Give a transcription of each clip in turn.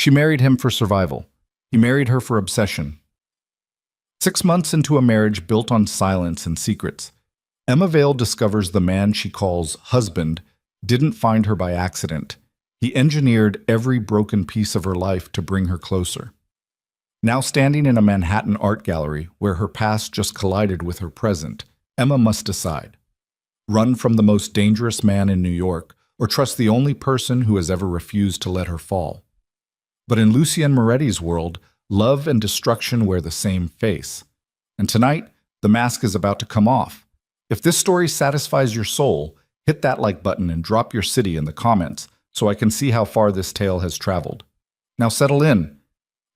She married him for survival. He married her for obsession. 6 months into a marriage built on silence and secrets, Emma Vale discovers the man she calls husband didn't find her by accident. He engineered every broken piece of her life to bring her closer. Now standing in a Manhattan art gallery where her past just collided with her present, Emma must decide. Run from the most dangerous man in New York, or trust the only person who has ever refused to let her fall. But in Lucien Moretti's world, love and destruction wear the same face. And tonight, the mask is about to come off. If this story satisfies your soul, hit that like button and drop your city in the comments so I can see how far this tale has traveled. Now settle in.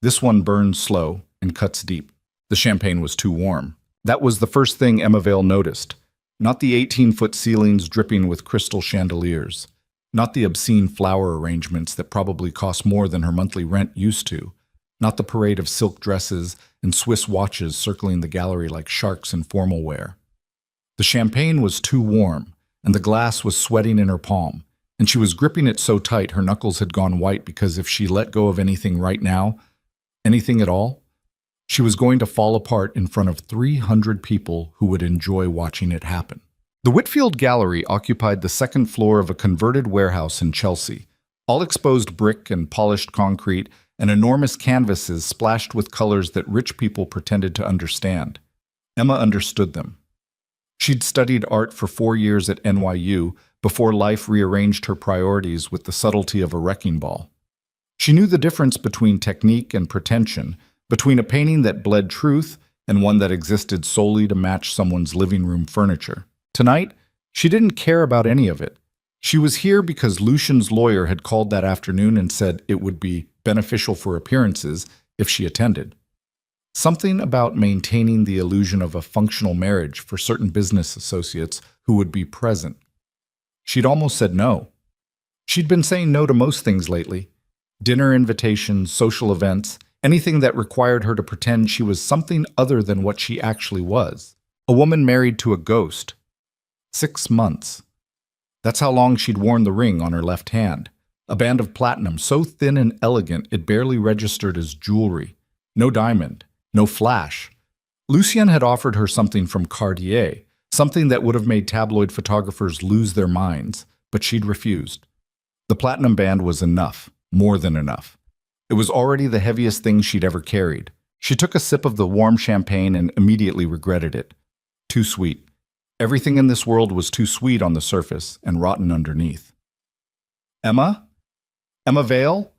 This one burns slow and cuts deep. The champagne was too warm. That was the first thing Emma Vale noticed. Not the 18-foot ceilings dripping with crystal chandeliers. Not the obscene flower arrangements that probably cost more than her monthly rent used to. Not the parade of silk dresses and Swiss watches circling the gallery like sharks in formal wear. The champagne was too warm, and the glass was sweating in her palm, and she was gripping it so tight her knuckles had gone white because if she let go of anything right now, anything at all, she was going to fall apart in front of 300 people who would enjoy watching it happen. The Whitfield Gallery occupied the second floor of a converted warehouse in Chelsea, all exposed brick and polished concrete and enormous canvases splashed with colors that rich people pretended to understand. Emma understood them. She'd studied art for 4 years at NYU before life rearranged her priorities with the subtlety of a wrecking ball. She knew the difference between technique and pretension, between a painting that bled truth and one that existed solely to match someone's living room furniture. Tonight, she didn't care about any of it. She was here because Lucian's lawyer had called that afternoon and said it would be beneficial for appearances if she attended. Something about maintaining the illusion of a functional marriage for certain business associates who would be present. She'd almost said no. She'd been saying no to most things lately. Dinner invitations, social events, anything that required her to pretend she was something other than what she actually was. A woman married to a ghost. 6 months. That's how long she'd worn the ring on her left hand. A band of platinum so thin and elegant it barely registered as jewelry. No diamond. No flash. Lucien had offered her something from Cartier, something that would have made tabloid photographers lose their minds, but she'd refused. The platinum band was enough, more than enough. It was already the heaviest thing she'd ever carried. She took a sip of the warm champagne and immediately regretted it. Too sweet. Everything in this world was too sweet on the surface and rotten underneath. Emma? Emma Vale?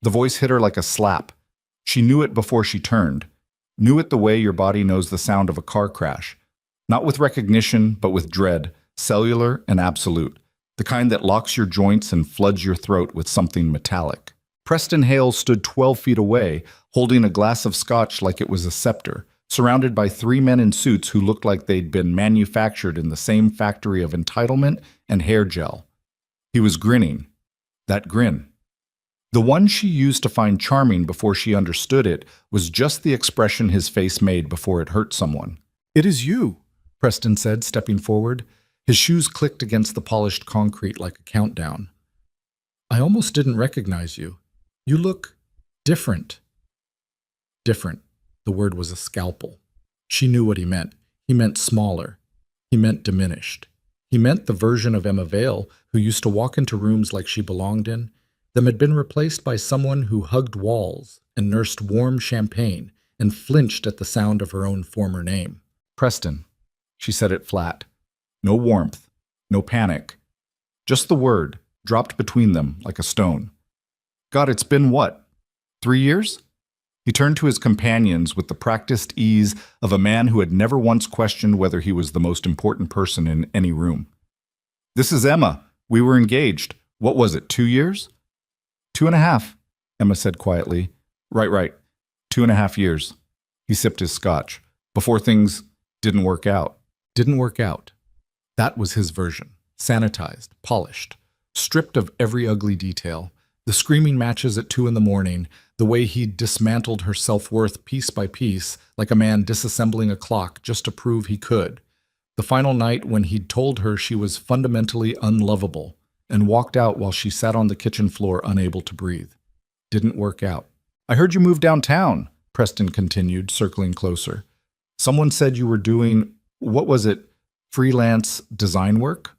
The voice hit her like a slap. She knew it before she turned, knew it the way your body knows the sound of a car crash, not with recognition, but with dread, cellular and absolute, the kind that locks your joints and floods your throat with something metallic. Preston Hale stood 12 feet away, holding a glass of scotch like it was a scepter, surrounded by 3 men in suits who looked like they'd been manufactured in the same factory of entitlement and hair gel. He was grinning. That grin. The one she used to find charming before she understood it was just the expression his face made before it hurt someone. "It is you," Preston said, stepping forward. His shoes clicked against the polished concrete like a countdown. "I almost didn't recognize you. You look different." Different. The word was a scalpel. She knew what he meant. He meant smaller. He meant diminished. He meant the version of Emma Vale who used to walk into rooms like she belonged in. Them had been replaced by someone who hugged walls and nursed warm champagne and flinched at the sound of her own former name. Preston. She said it flat. No warmth, no panic. Just the word, dropped between them like a stone. God, it's been what? 3 years? He turned to his companions with the practiced ease of a man who had never once questioned whether he was the most important person in any room. "This is Emma. We were engaged. What was it, 2 years?" 2.5, Emma said quietly. Right. 2.5 years. He sipped his scotch. Before things didn't work out. Didn't work out. That was his version. Sanitized, polished, stripped of every ugly detail. The screaming matches at 2 a.m, the way he dismantled her self-worth piece by piece, like a man disassembling a clock just to prove he could. The final night when he'd told her she was fundamentally unlovable, and walked out while she sat on the kitchen floor unable to breathe. Didn't work out. I heard you moved downtown, Preston continued, circling closer. Someone said you were doing, what was it, freelance design work?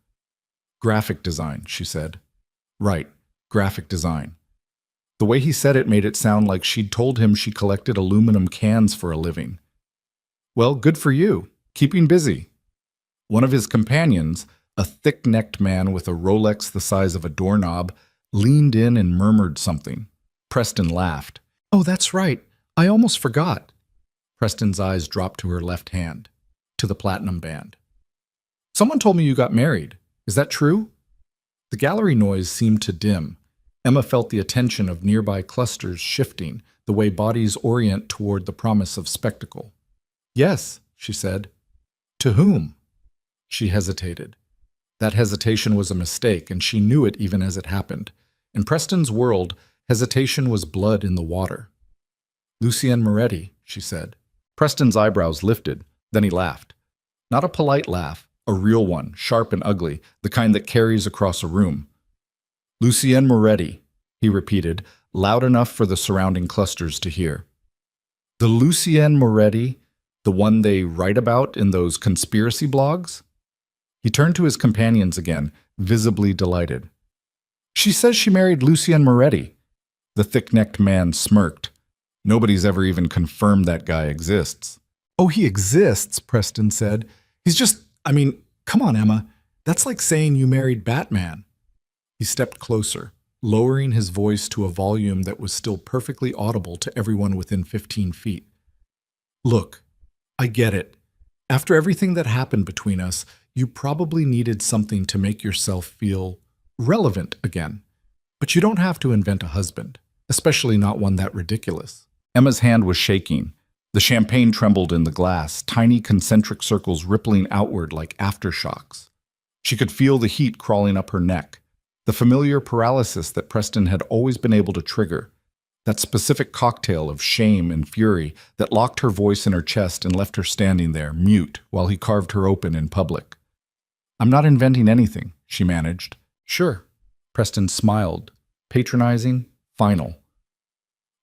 Graphic design, she said. Right, graphic design. The way he said it made it sound like she'd told him she collected aluminum cans for a living. Well, good for you. Keeping busy. One of his companions, a thick-necked man with a Rolex the size of a doorknob, leaned in and murmured something. Preston laughed. Oh, that's right. I almost forgot. Preston's eyes dropped to her left hand, to the platinum band. Someone told me you got married. Is that true? The gallery noise seemed to dim. Emma felt the attention of nearby clusters shifting, the way bodies orient toward the promise of spectacle. Yes, she said. To whom? She hesitated. That hesitation was a mistake, and she knew it even as it happened. In Preston's world, hesitation was blood in the water. Lucienne Moretti, she said. Preston's eyebrows lifted. Then he laughed. Not a polite laugh, a real one, sharp and ugly, the kind that carries across a room. Lucienne Moretti, he repeated, loud enough for the surrounding clusters to hear. The Lucienne Moretti, the one they write about in those conspiracy blogs? He turned to his companions again, visibly delighted. She says she married Lucienne Moretti. The thick-necked man smirked. Nobody's ever even confirmed that guy exists. Oh, he exists, Preston said. He's just, come on, Emma. That's like saying you married Batman. He stepped closer, lowering his voice to a volume that was still perfectly audible to everyone within 15 feet. Look, I get it. After everything that happened between us, you probably needed something to make yourself feel relevant again. But you don't have to invent a husband, especially not one that ridiculous. Emma's hand was shaking. The champagne trembled in the glass, tiny concentric circles rippling outward like aftershocks. She could feel the heat crawling up her neck, the familiar paralysis that Preston had always been able to trigger, that specific cocktail of shame and fury that locked her voice in her chest and left her standing there, mute, while he carved her open in public. I'm not inventing anything, she managed. Sure. Preston smiled, patronizing, final.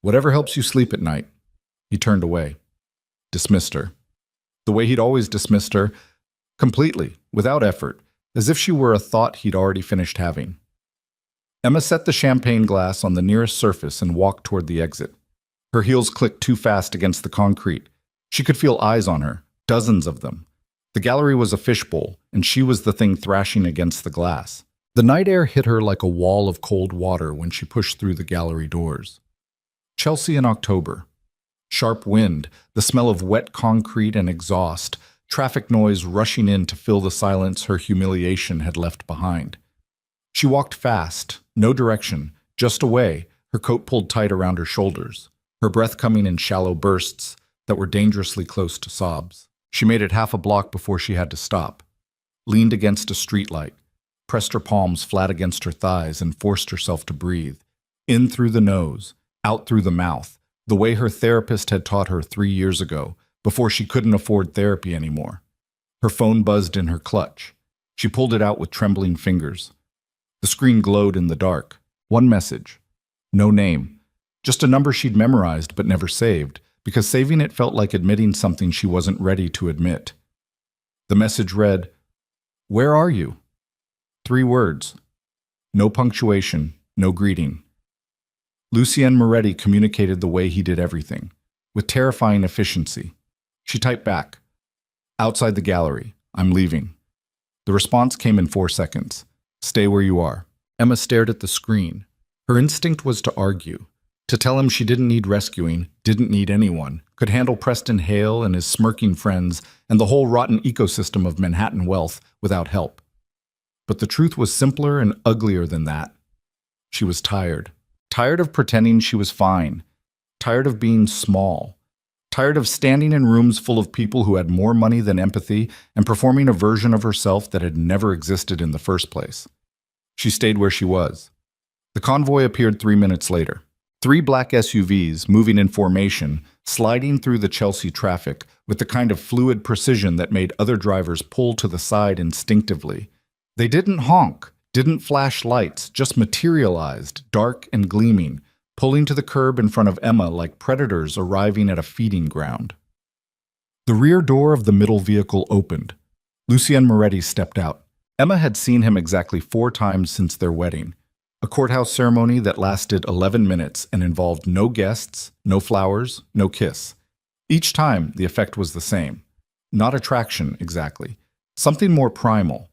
Whatever helps you sleep at night. He turned away, dismissed her. The way he'd always dismissed her, completely, without effort, as if she were a thought he'd already finished having. Emma set the champagne glass on the nearest surface and walked toward the exit. Her heels clicked too fast against the concrete. She could feel eyes on her, dozens of them. The gallery was a fishbowl, and she was the thing thrashing against the glass. The night air hit her like a wall of cold water when she pushed through the gallery doors. Chelsea in October. Sharp wind, the smell of wet concrete and exhaust, traffic noise rushing in to fill the silence her humiliation had left behind. She walked fast, no direction, just away, her coat pulled tight around her shoulders, her breath coming in shallow bursts that were dangerously close to sobs. She made it half a block before she had to stop, leaned against a streetlight, pressed her palms flat against her thighs and forced herself to breathe, in through the nose, out through the mouth, the way her therapist had taught her 3 years ago, before she couldn't afford therapy anymore. Her phone buzzed in her clutch. She pulled it out with trembling fingers. The screen glowed in the dark. One message. No name. Just a number she'd memorized but never saved, because saving it felt like admitting something she wasn't ready to admit. The message read, "Where are you?" 3 words. No punctuation, no greeting. Lucienne Moretti communicated the way he did everything, with terrifying efficiency. She typed back, "Outside the gallery. I'm leaving." The response came in 4 seconds. "Stay where you are." Emma stared at the screen. Her instinct was to argue, to tell him she didn't need rescuing, didn't need anyone, could handle Preston Hale and his smirking friends and the whole rotten ecosystem of Manhattan wealth without help. But the truth was simpler and uglier than that. She was tired. Tired of pretending she was fine. Tired of being small. Tired of standing in rooms full of people who had more money than empathy and performing a version of herself that had never existed in the first place. She stayed where she was. The convoy appeared 3 minutes later. 3 black SUVs, moving in formation, sliding through the Chelsea traffic with the kind of fluid precision that made other drivers pull to the side instinctively. They didn't honk, didn't flash lights, just materialized, dark and gleaming, pulling to the curb in front of Emma like predators arriving at a feeding ground. The rear door of the middle vehicle opened. Lucien Moretti stepped out. Emma had seen him exactly 4 times since their wedding, a courthouse ceremony that lasted 11 minutes and involved no guests, no flowers, no kiss. Each time, the effect was the same. Not attraction, exactly. Something more primal.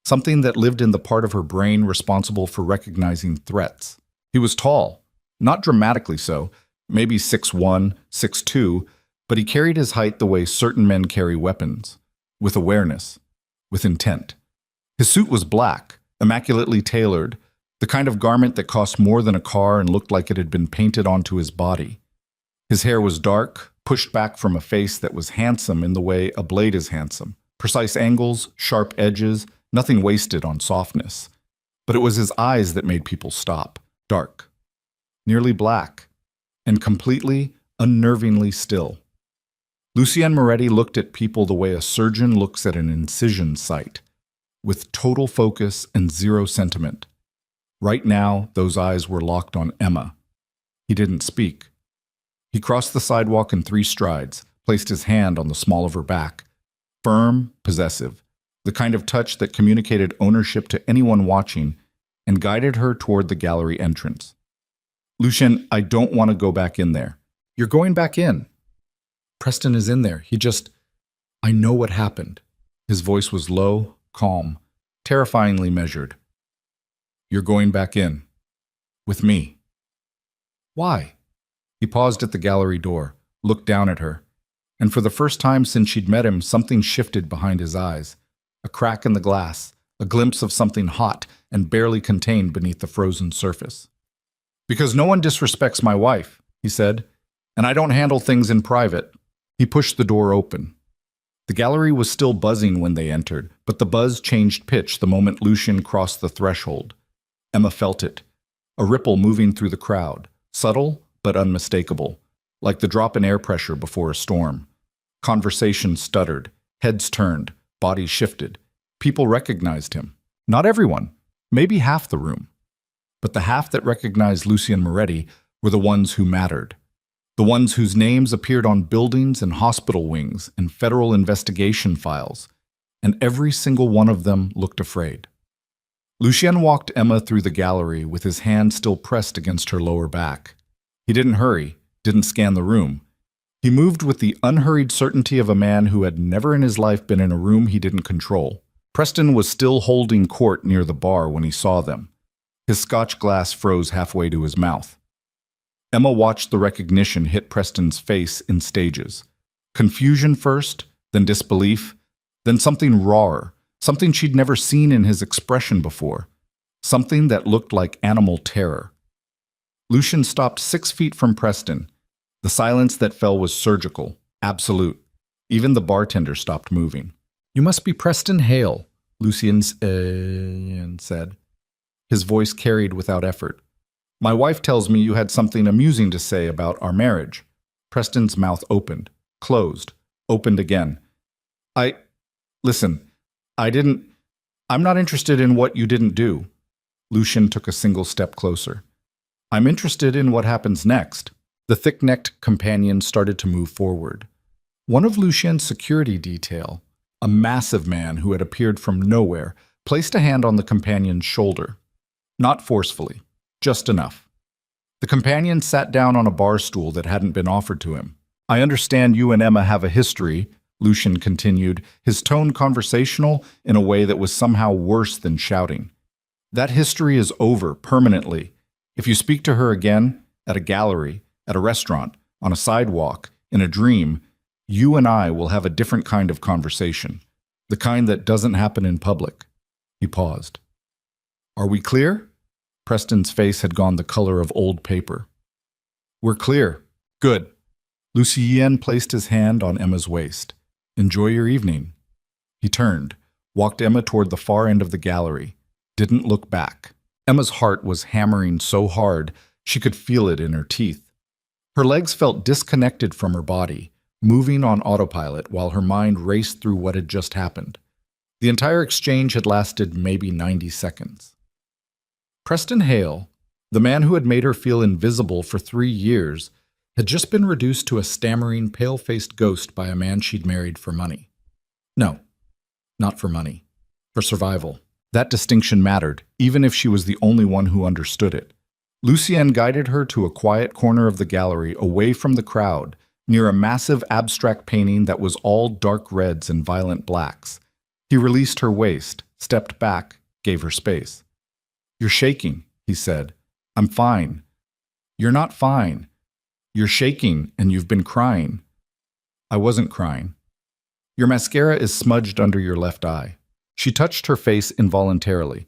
Something that lived in the part of her brain responsible for recognizing threats. He was tall, not dramatically so, maybe 6'1", 6'2", but he carried his height the way certain men carry weapons, with awareness, with intent. His suit was black, immaculately tailored, the kind of garment that cost more than a car and looked like it had been painted onto his body. His hair was dark, pushed back from a face that was handsome in the way a blade is handsome. Precise angles, sharp edges, nothing wasted on softness. But it was his eyes that made people stop. Dark, nearly black, and completely, unnervingly still. Lucien Moretti looked at people the way a surgeon looks at an incision site, with total focus and zero sentiment. Right now, those eyes were locked on Emma. He didn't speak. He crossed the sidewalk in 3 strides, placed his hand on the small of her back. Firm, possessive, the kind of touch that communicated ownership to anyone watching, and guided her toward the gallery entrance. Lucien, I don't want to go back in there. You're going back in. Preston is in there. I know what happened. His voice was low, calm, terrifyingly measured. You're going back in. With me. Why? He paused at the gallery door, looked down at her, and for the first time since she'd met him, something shifted behind his eyes. A crack in the glass, a glimpse of something hot and barely contained beneath the frozen surface. Because no one disrespects my wife, he said, and I don't handle things in private. He pushed the door open. The gallery was still buzzing when they entered, but the buzz changed pitch the moment Lucien crossed the threshold. Emma felt it, a ripple moving through the crowd, subtle but unmistakable, like the drop in air pressure before a storm. Conversation stuttered, heads turned, bodies shifted. People recognized him. Not everyone, maybe half the room. But the half that recognized Lucien Moretti were the ones who mattered. The ones whose names appeared on buildings and hospital wings and federal investigation files, and every single one of them looked afraid. Lucien walked Emma through the gallery with his hand still pressed against her lower back. He didn't hurry, didn't scan the room. He moved with the unhurried certainty of a man who had never in his life been in a room he didn't control. Preston was still holding court near the bar when he saw them. His scotch glass froze halfway to his mouth. Emma watched the recognition hit Preston's face in stages. Confusion first, then disbelief, then something rawer, something she'd never seen in his expression before, something that looked like animal terror. Lucien stopped 6 feet from Preston. The silence that fell was surgical, absolute. Even the bartender stopped moving. You must be Preston Hale, Lucien said. His voice carried without effort. My wife tells me you had something amusing to say about our marriage. Preston's mouth opened, closed, opened again. Listen, I'm not interested in what you didn't do. Lucien took a single step closer. I'm interested in what happens next. The thick-necked companion started to move forward. One of Lucien's security detail, a massive man who had appeared from nowhere, placed a hand on the companion's shoulder. Not forcefully, just enough. The companion sat down on a bar stool that hadn't been offered to him. I understand you and Emma have a history, Lucien continued, his tone conversational in a way that was somehow worse than shouting. That history is over permanently. If you speak to her again, at a gallery, at a restaurant, on a sidewalk, in a dream, you and I will have a different kind of conversation, the kind that doesn't happen in public. He paused. Are we clear? Preston's face had gone the color of old paper. We're clear. Good. Lucien placed his hand on Emma's waist. Enjoy your evening. He turned, walked Emma toward the far end of the gallery, didn't look back. Emma's heart was hammering so hard she could feel it in her teeth. Her legs felt disconnected from her body, moving on autopilot while her mind raced through what had just happened. The entire exchange had lasted maybe 90 seconds. Preston Hale, The man who had made her feel invisible for 3 years had just been reduced to a stammering, pale-faced ghost by a man she'd married for money. No, not for money. For survival. That distinction mattered, even if she was the only one who understood it. Lucien guided her to a quiet corner of the gallery, away from the crowd, near a massive abstract painting that was all dark reds and violent blacks. He released her waist, stepped back, gave her space. "You're shaking," he said. "I'm fine." "You're not fine. You're shaking and you've been crying." "I wasn't crying." "Your mascara is smudged under your left eye." She touched her face involuntarily.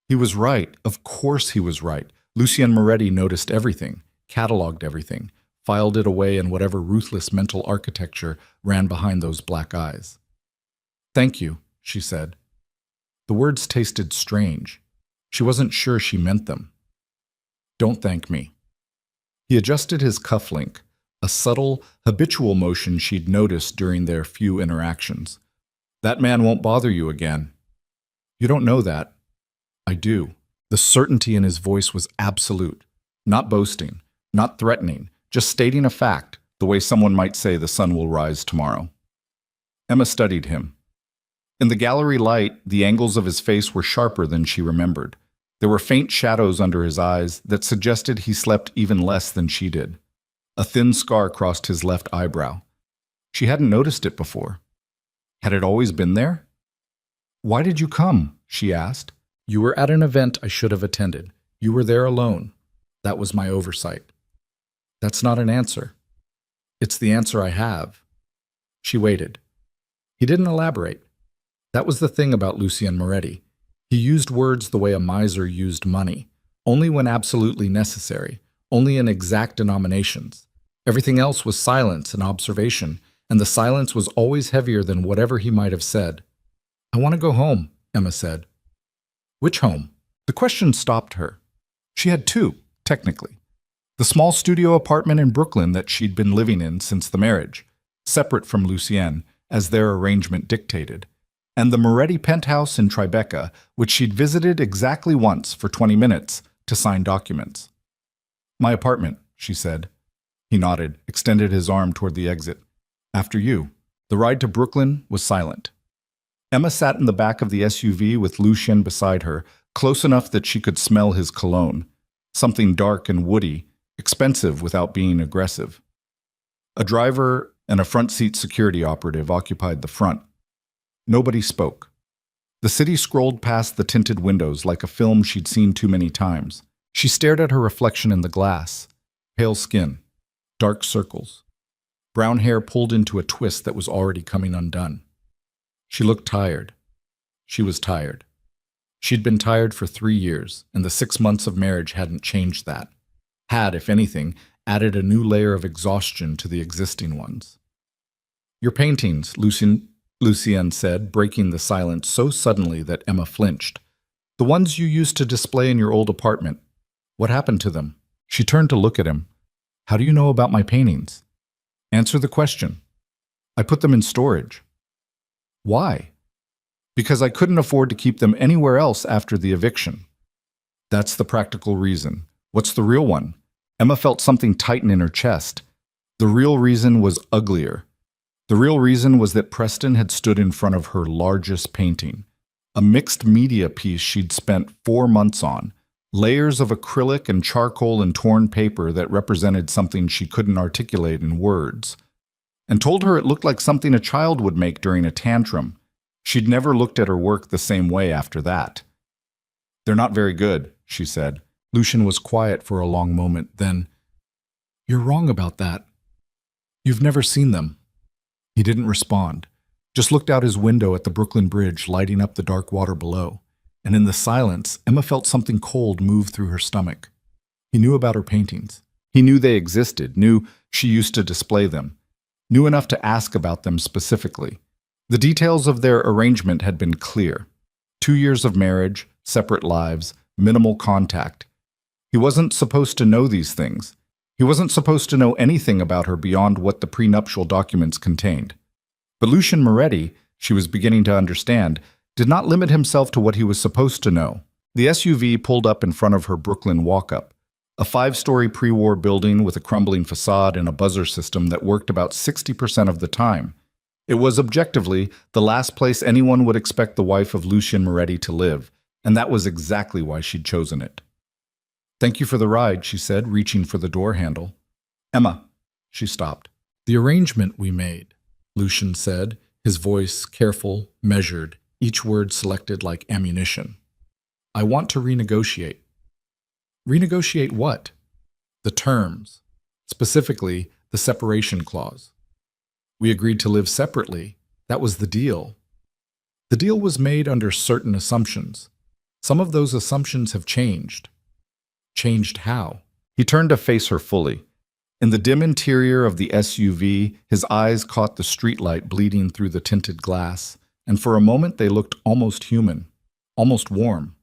He was right. Of course he was right. Lucien Moretti noticed everything, cataloged everything, filed it away in whatever ruthless mental architecture ran behind those black eyes. "Thank you," she said. The words tasted strange. She wasn't sure she meant them. "Don't thank me." He adjusted his cufflink, a subtle, habitual motion she'd noticed during their few interactions. "That man won't bother you again." "You don't know that." "I do." The certainty in his voice was absolute, not boasting, not threatening, just stating a fact, the way someone might say the sun will rise tomorrow. Emma studied him. In the gallery light, the angles of his face were sharper than she remembered. There were faint shadows under his eyes that suggested he slept even less than she did. A thin scar crossed his left eyebrow. She hadn't noticed it before. Had it always been there? "Why did you come?" she asked. "You were at an event I should have attended. You were there alone. That was my oversight." "That's not an answer." "It's the answer I have." She waited. He didn't elaborate. That was the thing about Lucien Moretti. He used words the way a miser used money, only when absolutely necessary, only in exact denominations. Everything else was silence and observation, and the silence was always heavier than whatever he might have said. "I want to go home," Emma said. "Which home?" The question stopped her. She had two, technically. The small studio apartment in Brooklyn that she'd been living in since the marriage, separate from Lucien, as their arrangement dictated, and the Moretti penthouse in Tribeca, which she'd visited exactly once for 20 minutes to sign documents. "My apartment," she said. He nodded, extended his arm toward the exit. "After you." The ride to Brooklyn was silent. Emma sat in the back of the SUV with Lucien beside her, close enough that she could smell his cologne, something dark and woody, expensive without being aggressive. A driver and a front-seat security operative occupied the front. Nobody spoke. The city scrolled past the tinted windows like a film she'd seen too many times. She stared at her reflection in the glass. Pale skin, dark circles, brown hair pulled into a twist that was already coming undone. She looked tired. She was tired. She'd been tired for 3 years, and the 6 months of marriage hadn't changed that. Had, if anything, added a new layer of exhaustion to the existing ones. "Your paintings," Lucien said, breaking the silence so suddenly that Emma flinched. "The ones you used to display in your old apartment. What happened to them?" She turned to look at him. "How do you know about my paintings?" "Answer the question." "I put them in storage." "Why?" "Because I couldn't afford to keep them anywhere else after the eviction." "That's the practical reason. What's the real one?" Emma felt something tighten in her chest. The real reason was uglier. The real reason was that Preston had stood in front of her largest painting, a mixed media piece she'd spent 4 months on, layers of acrylic and charcoal and torn paper that represented something she couldn't articulate in words, and told her it looked like something a child would make during a tantrum. She'd never looked at her work the same way after that. "They're not very good," she said. Lucien was quiet for a long moment, then, "You're wrong about that. You've never seen them." He didn't respond, just looked out his window at the Brooklyn Bridge lighting up the dark water below, and in the silence, Emma felt something cold move through her stomach. He knew about her paintings. He knew they existed, knew she used to display them, knew enough to ask about them specifically. The details of their arrangement had been clear. 2 years of marriage, separate lives, minimal contact. He wasn't supposed to know these things. He wasn't supposed to know anything about her beyond what the prenuptial documents contained. But Lucien Moretti, she was beginning to understand, did not limit himself to what he was supposed to know. The SUV pulled up in front of her Brooklyn walk-up. a 5-story pre-war building with a crumbling facade and a buzzer system that worked about 60% of the time. It was objectively the last place anyone would expect the wife of Lucien Moretti to live, and that was exactly why she'd chosen it. "Thank you for the ride," she said, reaching for the door handle. "Emma," she stopped. "The arrangement we made," Lucien said, his voice careful, measured, each word selected like ammunition. "I want to renegotiate." "Renegotiate what?" "The terms. Specifically, the separation clause. We agreed to live separately. That was the deal. The deal was made under certain assumptions. Some of those assumptions have changed." "Changed how?" He turned to face her fully. In the dim interior of the SUV, his eyes caught the streetlight bleeding through the tinted glass, and for a moment they looked almost human, almost warm.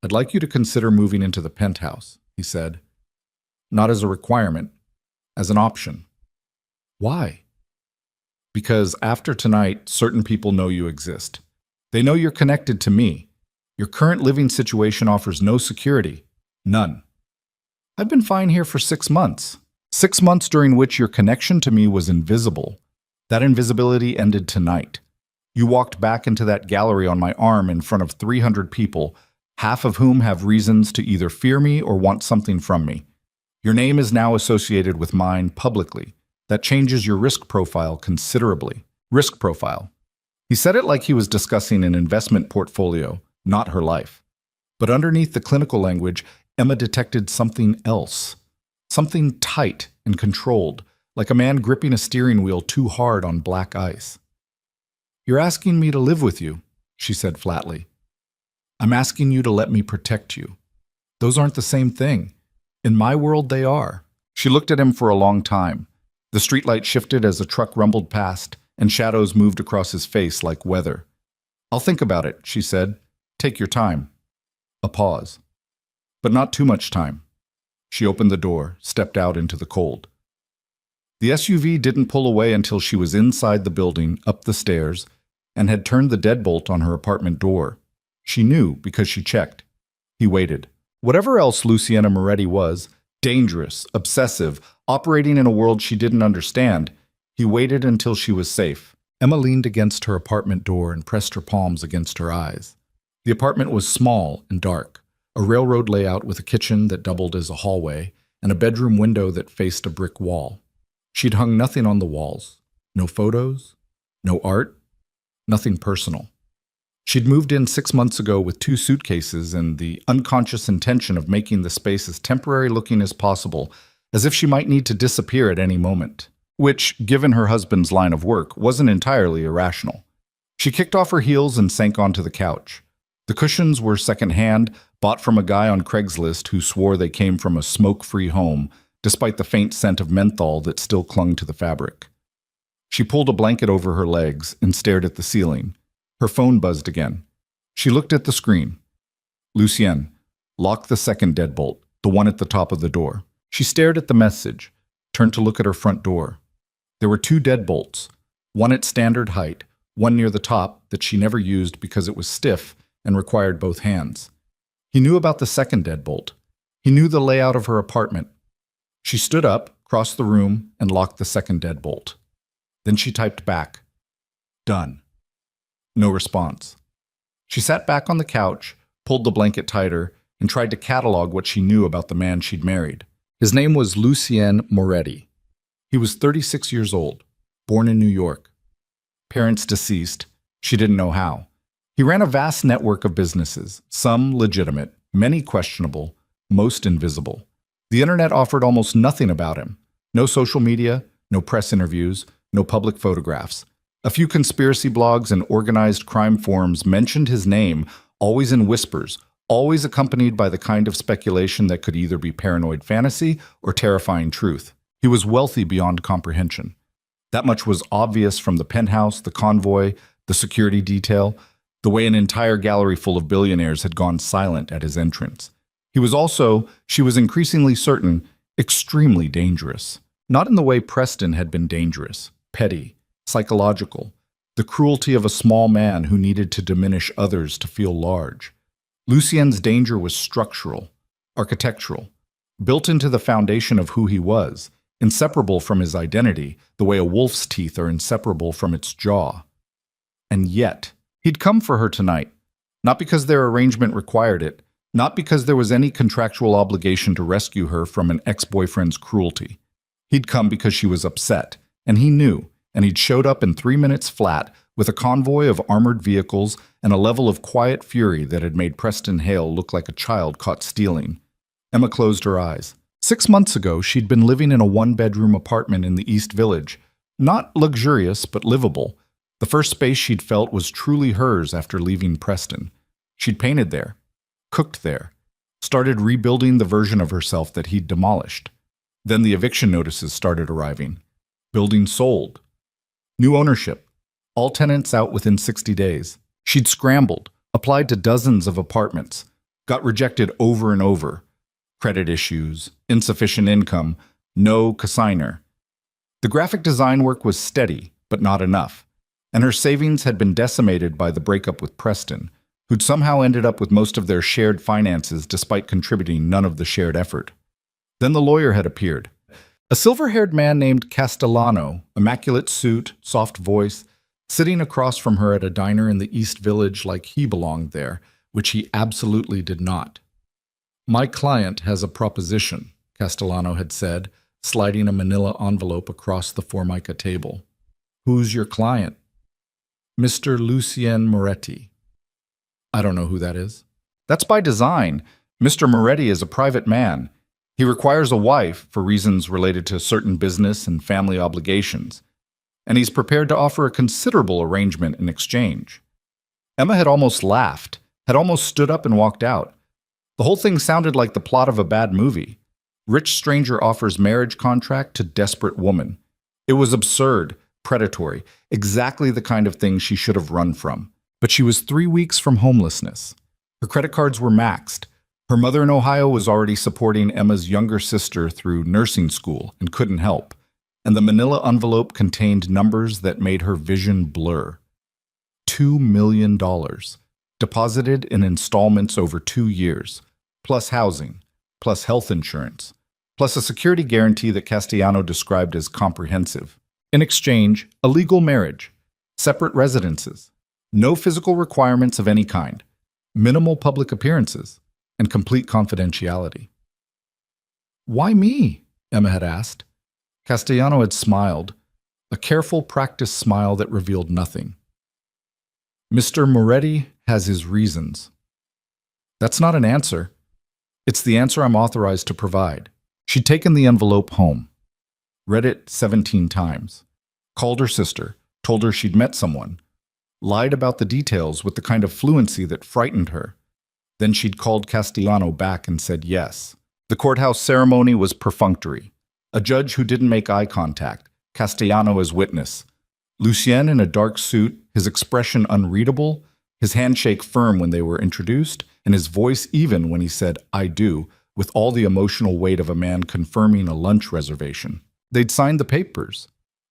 "I'd like you to consider moving into the penthouse," he said. "Not as a requirement, as an option." "Why?" "Because after tonight, certain people know you exist. They know you're connected to me. Your current living situation offers no security. None. I've been fine here for 6 months. 6 months during which your connection to me was invisible. That invisibility ended tonight. You walked back into that gallery on my arm in front of 300 people, half of whom have reasons to either fear me or want something from me. Your name is now associated with mine publicly. That changes your risk profile considerably." Risk profile. He said it like he was discussing an investment portfolio, not her life. But underneath the clinical language, Emma detected something else. Something tight and controlled, like a man gripping a steering wheel too hard on black ice. "You're asking me to live with you," she said flatly. "I'm asking you to let me protect you. Those aren't the same thing. In my world, they are." She looked at him for a long time. The streetlight shifted as a truck rumbled past, and shadows moved across his face like weather. "I'll think about it," she said. "Take your time." A pause. But not too much time. She opened the door, stepped out into the cold. The SUV didn't pull away until she was inside the building, up the stairs, and had turned the deadbolt on her apartment door. She knew because she checked. He waited. Whatever else Luciana Moretti was, dangerous, obsessive, operating in a world she didn't understand, he waited until she was safe. Emma leaned against her apartment door and pressed her palms against her eyes. The apartment was small and dark, a railroad layout with a kitchen that doubled as a hallway and a bedroom window that faced a brick wall. She'd hung nothing on the walls. No photos, no art, nothing personal. She'd moved in 6 months ago with 2 suitcases and the unconscious intention of making the space as temporary looking as possible, as if she might need to disappear at any moment, which, given her husband's line of work, wasn't entirely irrational. She kicked off her heels and sank onto the couch. The cushions were second-hand, bought from a guy on Craigslist who swore they came from a smoke-free home, despite the faint scent of menthol that still clung to the fabric. She pulled a blanket over her legs and stared at the ceiling. Her phone buzzed again. She looked at the screen. "Lucien, lock the second deadbolt, the one at the top of the door." She stared at the message, turned to look at her front door. There were 2 deadbolts, one at standard height, one near the top that she never used because it was stiff and required both hands. He knew about the second deadbolt. He knew the layout of her apartment. She stood up, crossed the room, and locked the second deadbolt. Then she typed back, "Done." No response. She sat back on the couch, pulled the blanket tighter, and tried to catalog what she knew about the man she'd married. His name was Lucien Moretti. He was 36 years old, born in New York. Parents deceased. She didn't know how. He ran a vast network of businesses, some legitimate, many questionable, most invisible. The internet offered almost nothing about him. No social media, no press interviews, no public photographs. A few conspiracy blogs and organized crime forums mentioned his name, always in whispers, always accompanied by the kind of speculation that could either be paranoid fantasy or terrifying truth. He was wealthy beyond comprehension. That much was obvious from the penthouse, the convoy, the security detail, the way an entire gallery full of billionaires had gone silent at his entrance. He was also, she was increasingly certain, extremely dangerous. Not in the way Preston had been dangerous, petty, psychological, the cruelty of a small man who needed to diminish others to feel large. Lucien's danger was structural, architectural. built into the foundation of who he was, inseparable from his identity, the way a wolf's teeth are inseparable from its jaw. And yet, he'd come for her tonight, not because their arrangement required it, not because there was any contractual obligation to rescue her from an ex-boyfriend's cruelty. He'd come because she was upset, and he knew, and he'd showed up in 3 minutes flat with a convoy of armored vehicles and a level of quiet fury that had made Preston Hale look like a child caught stealing. Emma closed her eyes. 6 months ago, she'd been living in a one-bedroom apartment in the East Village. Not luxurious, but livable. The first space she'd felt was truly hers after leaving Preston. She'd painted there, cooked there, started rebuilding the version of herself that he'd demolished. Then the eviction notices started arriving. Building sold. New ownership. All tenants out within 60 days. She'd scrambled, applied to dozens of apartments, got rejected over and over. Credit issues, insufficient income, no consignor. The graphic design work was steady, but not enough, and her savings had been decimated by the breakup with Preston, who'd somehow ended up with most of their shared finances despite contributing none of the shared effort. Then the lawyer had appeared. A silver-haired man named Castellano, immaculate suit, soft voice, sitting across from her at a diner in the East Village like he belonged there, which he absolutely did not. "My client has a proposition," Castellano had said, sliding a manila envelope across the Formica table. "Who's your client?" "Mr. Lucien Moretti." "I don't know who that is." "That's by design. Mr. Moretti is a private man. He requires a wife for reasons related to certain business and family obligations, and he's prepared to offer a considerable arrangement in exchange." Emma had almost laughed, had almost stood up and walked out. The whole thing sounded like the plot of a bad movie. Rich stranger offers marriage contract to desperate woman. It was absurd, predatory, exactly the kind of thing she should have run from. But she was 3 weeks from homelessness. Her credit cards were maxed. Her mother in Ohio was already supporting Emma's younger sister through nursing school and couldn't help. And the manila envelope contained numbers that made her vision blur. $2 million, deposited in installments over 2 years, plus housing, plus health insurance, plus a security guarantee that Castellano described as comprehensive. In exchange, a legal marriage, separate residences, no physical requirements of any kind, minimal public appearances, and complete confidentiality. "Why me?" Emma had asked. Castellano had smiled, a careful, practiced smile that revealed nothing. "Mr. Moretti has his reasons." "That's not an answer. It's the answer I'm authorized to provide." She'd taken the envelope home, read it 17 times, called her sister, told her she'd met someone, lied about the details with the kind of fluency that frightened her. Then she'd called Castellano back and said yes. The courthouse ceremony was perfunctory. A judge who didn't make eye contact, Castellano as witness. Lucien in a dark suit, his expression unreadable, his handshake firm when they were introduced, and his voice even when he said, "I do," with all the emotional weight of a man confirming a lunch reservation. They'd signed the papers.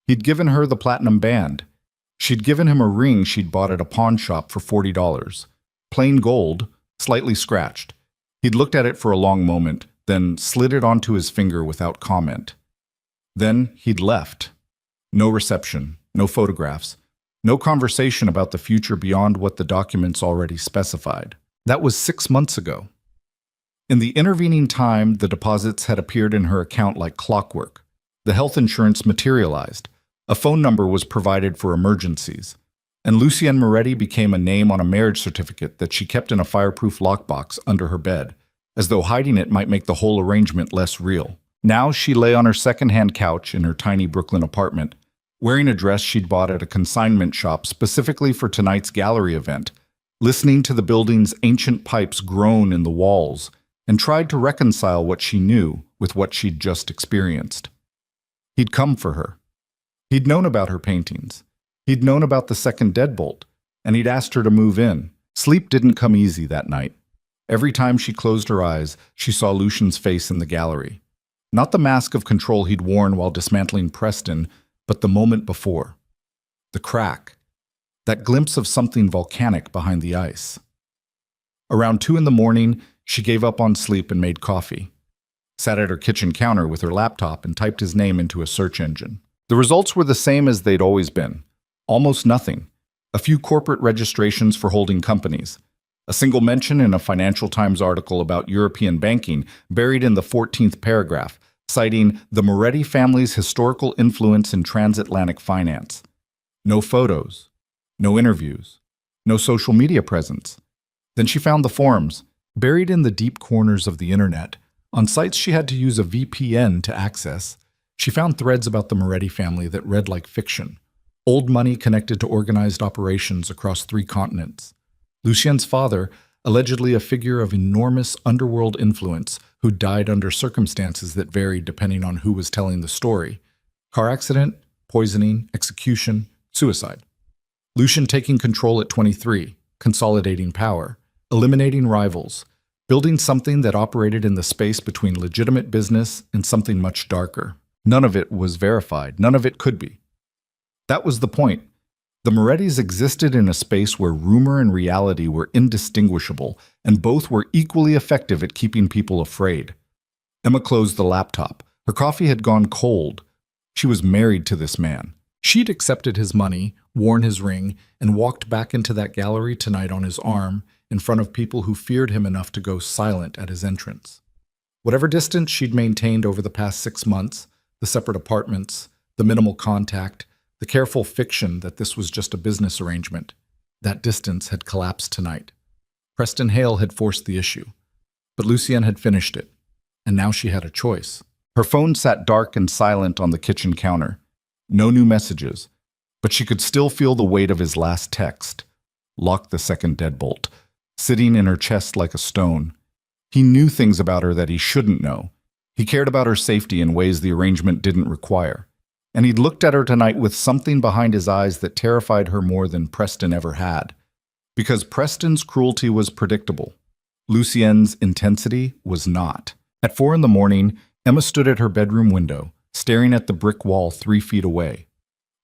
He'd given her the platinum band. She'd given him a ring she'd bought at a pawn shop for $40. Plain gold, slightly scratched. He'd looked at it for a long moment, then slid it onto his finger without comment. Then he'd left. No reception, no photographs, no conversation about the future beyond what the documents already specified. That was 6 months ago. In the intervening time, the deposits had appeared in her account like clockwork. The health insurance materialized. A phone number was provided for emergencies. And Lucien Moretti became a name on a marriage certificate that she kept in a fireproof lockbox under her bed, as though hiding it might make the whole arrangement less real. Now she lay on her second-hand couch in her tiny Brooklyn apartment, wearing a dress she'd bought at a consignment shop specifically for tonight's gallery event, listening to the building's ancient pipes groan in the walls, and tried to reconcile what she knew with what she'd just experienced. He'd come for her. He'd known about her paintings. He'd known about the second deadbolt, and he'd asked her to move in. Sleep didn't come easy that night. Every time she closed her eyes, she saw Lucian's face in the gallery. Not the mask of control he'd worn while dismantling Preston, but the moment before. The crack. That glimpse of something volcanic behind the ice. Around 2 in the morning, she gave up on sleep and made coffee. sat at her kitchen counter with her laptop and typed his name into a search engine. The results were the same as they'd always been. Almost nothing. A few corporate registrations for holding companies. A single mention in a Financial Times article about European banking buried in the 14th paragraph, citing the Moretti family's historical influence in transatlantic finance. No photos. No interviews. No social media presence. Then she found the forums, buried in the deep corners of the internet, on sites she had to use a VPN to access. She found threads about the Moretti family that read like fiction. Old money connected to organized operations across 3 continents. Lucien's father, allegedly a figure of enormous underworld influence who died under circumstances that varied depending on who was telling the story. Car accident, poisoning, execution, suicide. Lucien taking control at 23, consolidating power, eliminating rivals, building something that operated in the space between legitimate business and something much darker. None of it was verified. None of it could be. That was the point. The Morettis existed in a space where rumor and reality were indistinguishable, and both were equally effective at keeping people afraid. Emma closed the laptop. Her coffee had gone cold. She was married to this man. She'd accepted his money, worn his ring, and walked back into that gallery tonight on his arm, in front of people who feared him enough to go silent at his entrance. Whatever distance she'd maintained over the past 6 months, the separate apartments, the minimal contact, the careful fiction that this was just a business arrangement, that distance had collapsed tonight. Preston Hale had forced the issue, but Lucien had finished it, and now she had a choice. Her phone sat dark and silent on the kitchen counter. No new messages, but she could still feel the weight of his last text. Lock the second deadbolt, sitting in her chest like a stone. He knew things about her that he shouldn't know. He cared about her safety in ways the arrangement didn't require. And he'd looked at her tonight with something behind his eyes that terrified her more than Preston ever had. Because Preston's cruelty was predictable. Lucien's intensity was not. At 4 a.m, Emma stood at her bedroom window, staring at the brick wall 3 feet away.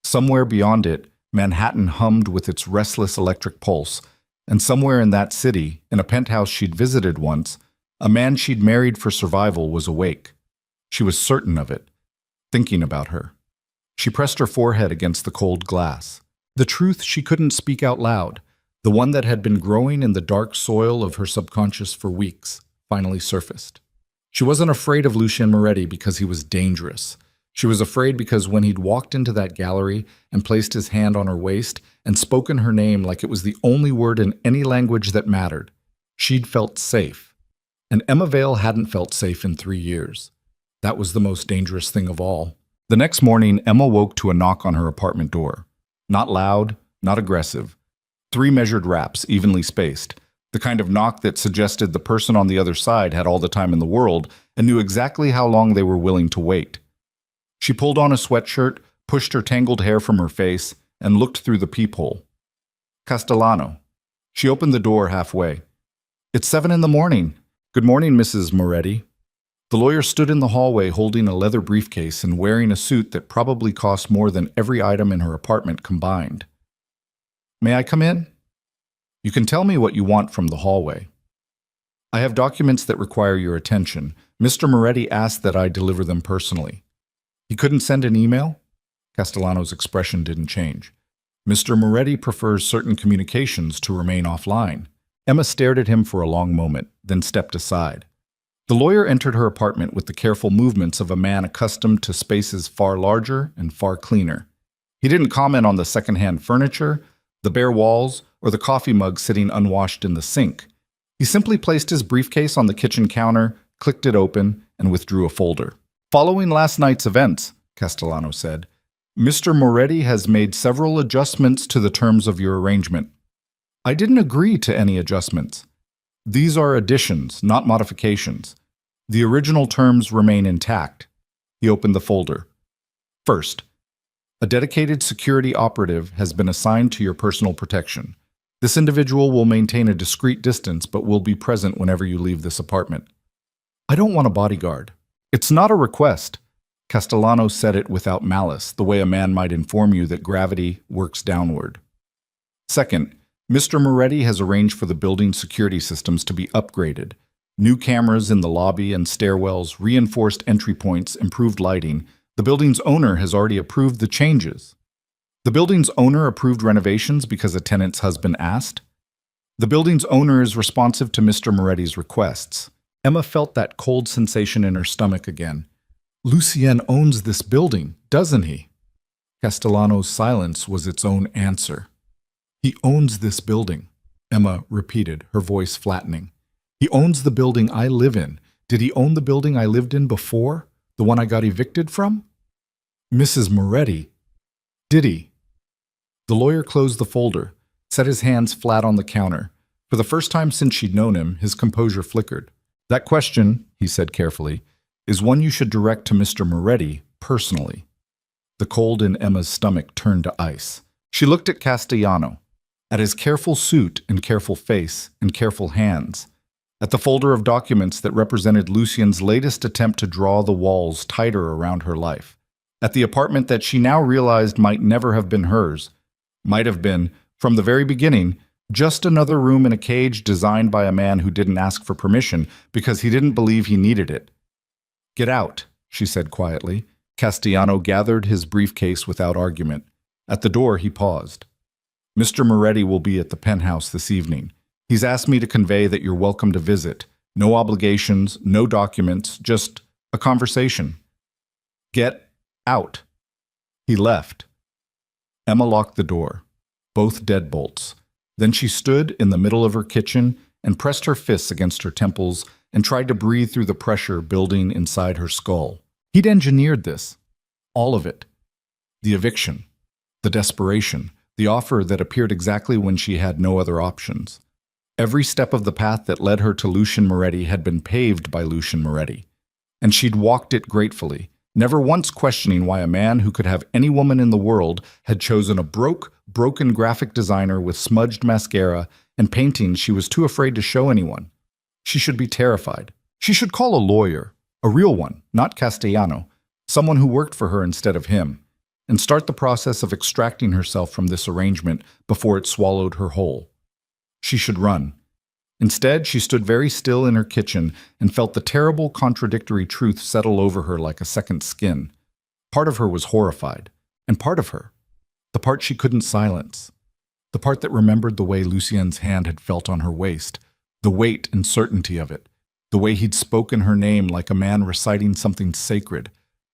Somewhere beyond it, Manhattan hummed with its restless electric pulse, and somewhere in that city, in a penthouse she'd visited once, a man she'd married for survival was awake. She was certain of it, thinking about her. She pressed her forehead against the cold glass. The truth she couldn't speak out loud, the one that had been growing in the dark soil of her subconscious for weeks, finally surfaced. She wasn't afraid of Lucien Moretti because he was dangerous. She was afraid because when he'd walked into that gallery and placed his hand on her waist and spoken her name like it was the only word in any language that mattered, she'd felt safe. And Emma Vale hadn't felt safe in 3 years. That was the most dangerous thing of all. The next morning, Emma woke to a knock on her apartment door. Not loud, not aggressive. 3 measured raps, evenly spaced. The kind of knock that suggested the person on the other side had all the time in the world and knew exactly how long they were willing to wait. She pulled on a sweatshirt, pushed her tangled hair from her face, and looked through the peephole. Castellano. She opened the door halfway. "It's 7 a.m. Good morning, Mrs. Moretti." The lawyer stood in the hallway holding a leather briefcase and wearing a suit that probably cost more than every item in her apartment combined. "May I come in?" "You can tell me what you want from the hallway." "I have documents that require your attention. Mr. Moretti asked that I deliver them personally." "He couldn't send an email?" Castellano's expression didn't change. "Mr. Moretti prefers certain communications to remain offline." Emma stared at him for a long moment, then stepped aside. The lawyer entered her apartment with the careful movements of a man accustomed to spaces far larger and far cleaner. He didn't comment on the secondhand furniture, the bare walls, or the coffee mug sitting unwashed in the sink. He simply placed his briefcase on the kitchen counter, clicked it open, and withdrew a folder. "Following last night's events," Castellano said, "Mr. Moretti has made several adjustments to the terms of your arrangement." "I didn't agree to any adjustments. These are additions, not modifications. The original terms remain intact." He opened the folder. "First, a dedicated security operative has been assigned to your personal protection. This individual will maintain a discreet distance but will be present whenever you leave this apartment." "I don't want a bodyguard." "It's not a request." Castellano said it without malice, the way a man might inform you that gravity works downward. "Second, Mr. Moretti has arranged for the building's security systems to be upgraded. New cameras in the lobby and stairwells, reinforced entry points, improved lighting. The building's owner has already approved the changes. The building's owner approved renovations because a tenant's husband asked. The building's owner is responsive to Mr. Moretti's requests. Emma felt that cold sensation in her stomach again. Lucien owns this building, doesn't he? Castellano's silence was its own answer. He owns this building, Emma repeated, her voice flattening. He owns the building I live in. Did he own the building I lived in before? The one I got evicted from? Mrs. Moretti. Did he? The lawyer closed the folder, set his hands flat on the counter. For the first time since she'd known him, his composure flickered. That question, he said carefully, is one you should direct to Mr. Moretti personally. The cold in Emma's stomach turned to ice. She looked at Castellano, at his careful suit and careful face and careful hands, at the folder of documents that represented Lucien's latest attempt to draw the walls tighter around her life, at the apartment that she now realized might never have been hers, might have been, from the very beginning, just another room in a cage designed by a man who didn't ask for permission because he didn't believe he needed it. Get out, she said quietly. Castellano gathered his briefcase without argument. At the door, he paused. Mr. Moretti will be at the penthouse this evening. He's asked me to convey that you're welcome to visit. No obligations, no documents, just a conversation. Get out. He left. Emma locked the door, both deadbolts. Then she stood in the middle of her kitchen and pressed her fists against her temples and tried to breathe through the pressure building inside her skull. He'd engineered this. All of it. The eviction. The desperation. The offer that appeared exactly when she had no other options. Every step of the path that led her to Lucien Moretti had been paved by Lucien Moretti. And she'd walked it gratefully, never once questioning why a man who could have any woman in the world had chosen a broken graphic designer with smudged mascara and paintings she was too afraid to show anyone. She should be terrified. She should call a lawyer, a real one, not Castellano, someone who worked for her instead of him, and start the process of extracting herself from this arrangement before it swallowed her whole. She should run. Instead, she stood very still in her kitchen and felt the terrible contradictory truth settle over her like a second skin. Part of her was horrified, and part of her, the part she couldn't silence, the part that remembered the way Lucien's hand had felt on her waist, the weight and certainty of it, the way he'd spoken her name like a man reciting something sacred.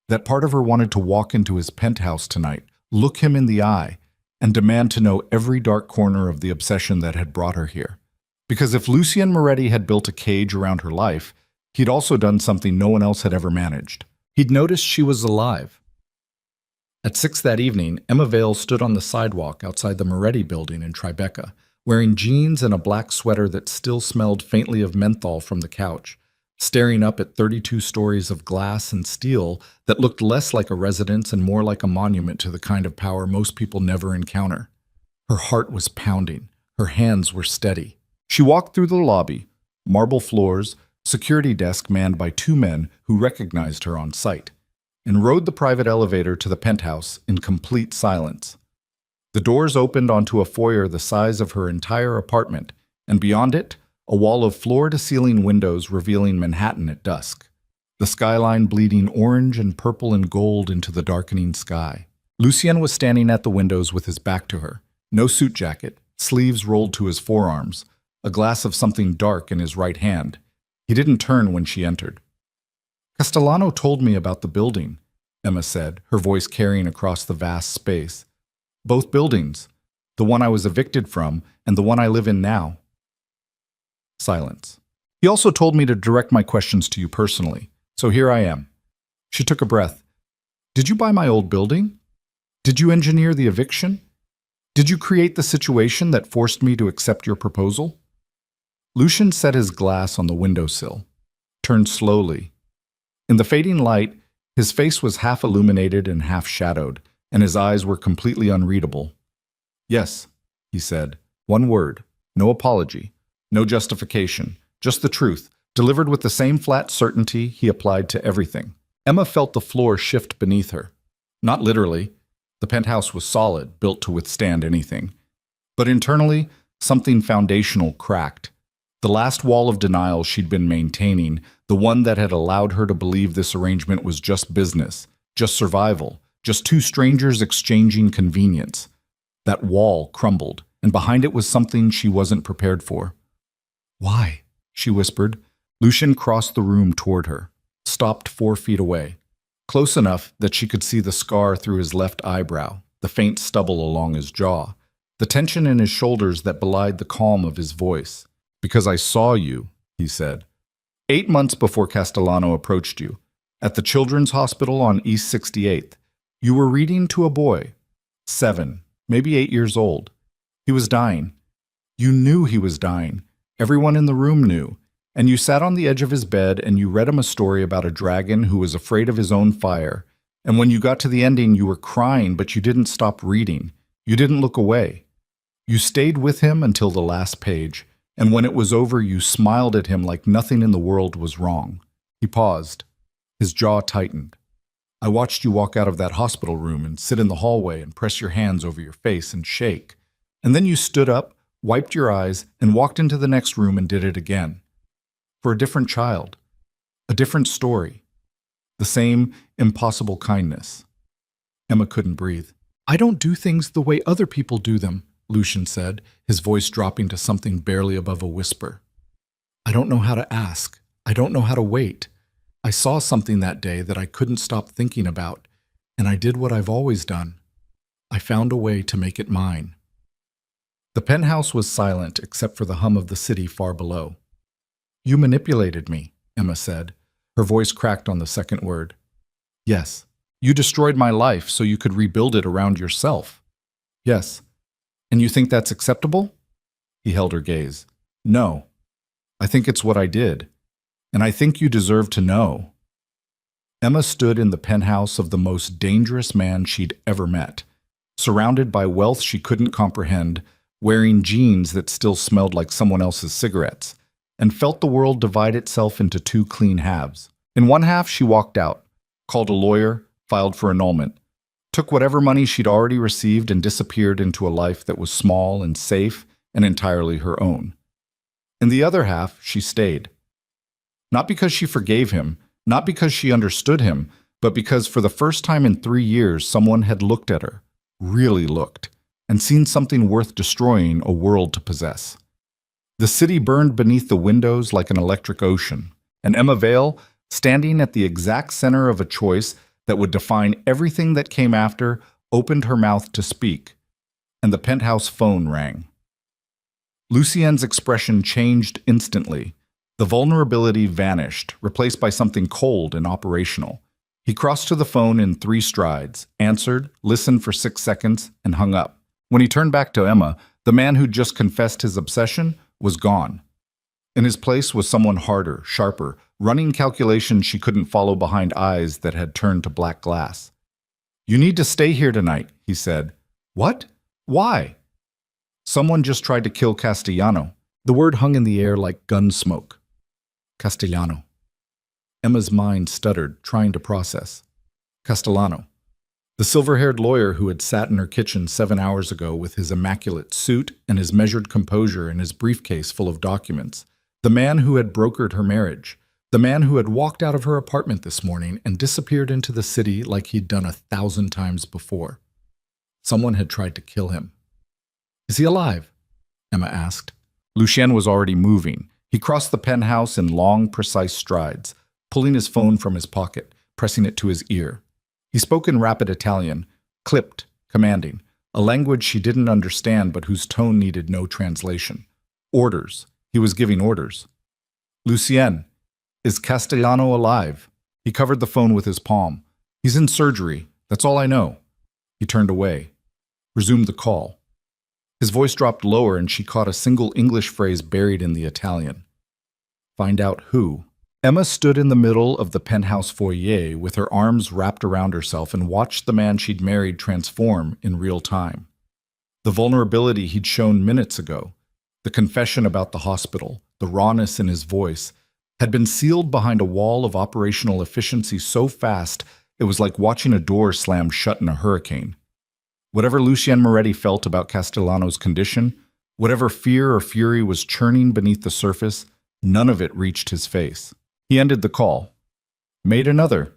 That part of her wanted to walk into his penthouse tonight, look him in the eye, and demand to know every dark corner of the obsession that had brought her here. Because if Lucien Moretti had built a cage around her life, he'd also done something no one else had ever managed. He'd noticed she was alive. At 6 that evening, Emma Vale stood on the sidewalk outside the Moretti building in Tribeca, wearing jeans and a black sweater that still smelled faintly of menthol from the couch, staring up at 32 stories of glass and steel that looked less like a residence and more like a monument to the kind of power most people never encounter. Her heart was pounding. Her hands were steady. She walked through the lobby, marble floors, security desk manned by 2 men who recognized her on sight, and rode the private elevator to the penthouse in complete silence. The doors opened onto a foyer the size of her entire apartment, and beyond it, a wall of floor-to-ceiling windows revealing Manhattan at dusk, the skyline bleeding orange and purple and gold into the darkening sky. Lucien was standing at the windows with his back to her, no suit jacket, sleeves rolled to his forearms, a glass of something dark in his right hand. He didn't turn when she entered. Castellano told me about the building, Emma said, her voice carrying across the vast space. Both buildings, the one I was evicted from and the one I live in now. Silence. He also told me to direct my questions to you personally, so here I am. She took a breath. Did you buy my old building? Did you engineer the eviction? Did you create the situation that forced me to accept your proposal? Lucien set his glass on the windowsill, turned slowly. In the fading light, his face was half illuminated and half shadowed, and his eyes were completely unreadable. Yes, he said, one word, no apology, no justification, just the truth, delivered with the same flat certainty he applied to everything. Emma felt the floor shift beneath her. Not literally. The penthouse was solid, built to withstand anything. But internally, something foundational cracked. The last wall of denial she'd been maintaining, the one that had allowed her to believe this arrangement was just business, just survival, just two strangers exchanging convenience. That wall crumbled, and behind it was something she wasn't prepared for. "Why?" she whispered. Lucien crossed the room toward her, stopped 4 feet away, close enough that she could see the scar through his left eyebrow, the faint stubble along his jaw, the tension in his shoulders that belied the calm of his voice. "Because I saw you," he said. 8 months before Castellano approached you, at the Children's Hospital on East 68th, you were reading to a boy, 7, maybe 8 years old. He was dying. You knew he was dying. Everyone in the room knew. And you sat on the edge of his bed and you read him a story about a dragon who was afraid of his own fire. And when you got to the ending, you were crying, but you didn't stop reading. You didn't look away. You stayed with him until the last page. And when it was over, you smiled at him like nothing in the world was wrong. He paused. His jaw tightened. I watched you walk out of that hospital room and sit in the hallway and press your hands over your face and shake. And then you stood up, wiped your eyes, and walked into the next room and did it again. For a different child. A different story. The same impossible kindness. Emma couldn't breathe. "I don't do things the way other people do them," Lucien said, his voice dropping to something barely above a whisper. "I don't know how to ask. I don't know how to wait. I saw something that day that I couldn't stop thinking about, and I did what I've always done. I found a way to make it mine." The penthouse was silent except for the hum of the city far below. "You manipulated me," Emma said. Her voice cracked on the second word. "Yes. You destroyed my life so you could rebuild it around yourself." "Yes. And you think that's acceptable?" He held her gaze. "No. I think it's what I did. And I think you deserve to know." Emma stood in the penthouse of the most dangerous man she'd ever met, surrounded by wealth she couldn't comprehend, wearing jeans that still smelled like someone else's cigarettes, and felt the world divide itself into two clean halves. In one half, she walked out, called a lawyer, filed for annulment, took whatever money she'd already received and disappeared into a life that was small and safe and entirely her own. In the other half, she stayed. Not because she forgave him, not because she understood him, but because for the first time in 3 years, someone had looked at her, really looked, and seen something worth destroying a world to possess. The city burned beneath the windows like an electric ocean, and Emma Vale, standing at the exact center of a choice that would define everything that came after, opened her mouth to speak, and the penthouse phone rang. Lucien's expression changed instantly. The vulnerability vanished, replaced by something cold and operational. He crossed to the phone in 3 strides, answered, listened for 6 seconds, and hung up. When he turned back to Emma, the man who'd just confessed his obsession was gone. In his place was someone harder, sharper, running calculations she couldn't follow behind eyes that had turned to black glass. "You need to stay here tonight," he said. "What? Why?" "Someone just tried to kill Castellano." The word hung in the air like gun smoke. Castellano. Emma's mind stuttered, trying to process. Castellano. The silver-haired lawyer who had sat in her kitchen 7 hours ago with his immaculate suit and his measured composure and his briefcase full of documents. The man who had brokered her marriage. The man who had walked out of her apartment this morning and disappeared into the city like he'd done 1,000 times before. Someone had tried to kill him. "Is he alive?" Emma asked. Lucien was already moving. He crossed the penthouse in long, precise strides, pulling his phone from his pocket, pressing it to his ear. He spoke in rapid Italian, clipped, commanding, a language she didn't understand but whose tone needed no translation. Orders. He was giving orders. "Lucien, is Castellano alive?" He covered the phone with his palm. "He's in surgery. That's all I know." He turned away, resumed the call. His voice dropped lower and she caught a single English phrase buried in the Italian. "Find out who." Emma stood in the middle of the penthouse foyer with her arms wrapped around herself and watched the man she'd married transform in real time. The vulnerability he'd shown minutes ago, the confession about the hospital, the rawness in his voice, had been sealed behind a wall of operational efficiency so fast it was like watching a door slam shut in a hurricane. Whatever Lucien Moretti felt about Castellano's condition, Whatever fear or fury was churning beneath the surface, none of it reached his face. He ended the call. Made another.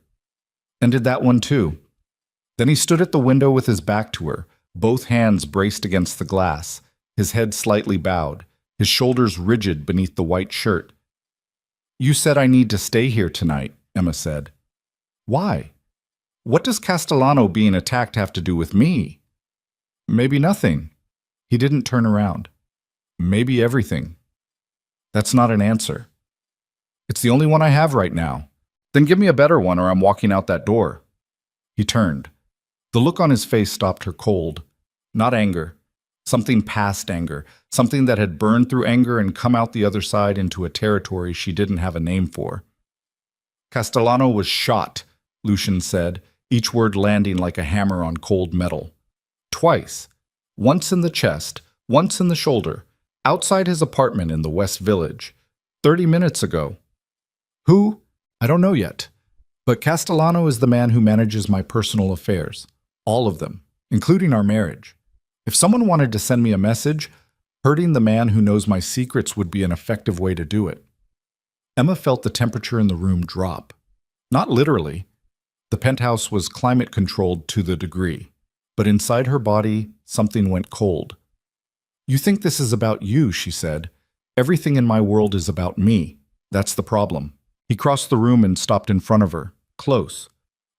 Ended that one too. Then he stood at the window with his back to her, both hands braced against the glass, his head slightly bowed, his shoulders rigid beneath the white shirt. You said I need to stay here tonight, Emma said. Why? What does Castellano being attacked have to do with me? Maybe nothing. He didn't turn around. Maybe everything. That's not an answer. It's the only one I have right now. Then give me a better one or I'm walking out that door. He turned. The look on his face stopped her cold. Not anger. Something past anger. Something that had burned through anger and come out the other side into a territory she didn't have a name for. Castellano was shot, Lucian said, each word landing like a hammer on cold metal. Twice. Once in the chest, once in the shoulder, outside his apartment in the West Village, 30 minutes ago. Who? I don't know yet. But Castellano is the man who manages my personal affairs. All of them, including our marriage. If someone wanted to send me a message, hurting the man who knows my secrets would be an effective way to do it. Emma felt the temperature in the room drop. Not literally. The penthouse was climate-controlled to the degree. But inside her body, something went cold. You think this is about you, she said. Everything in my world is about me. That's the problem. He crossed the room and stopped in front of her, close.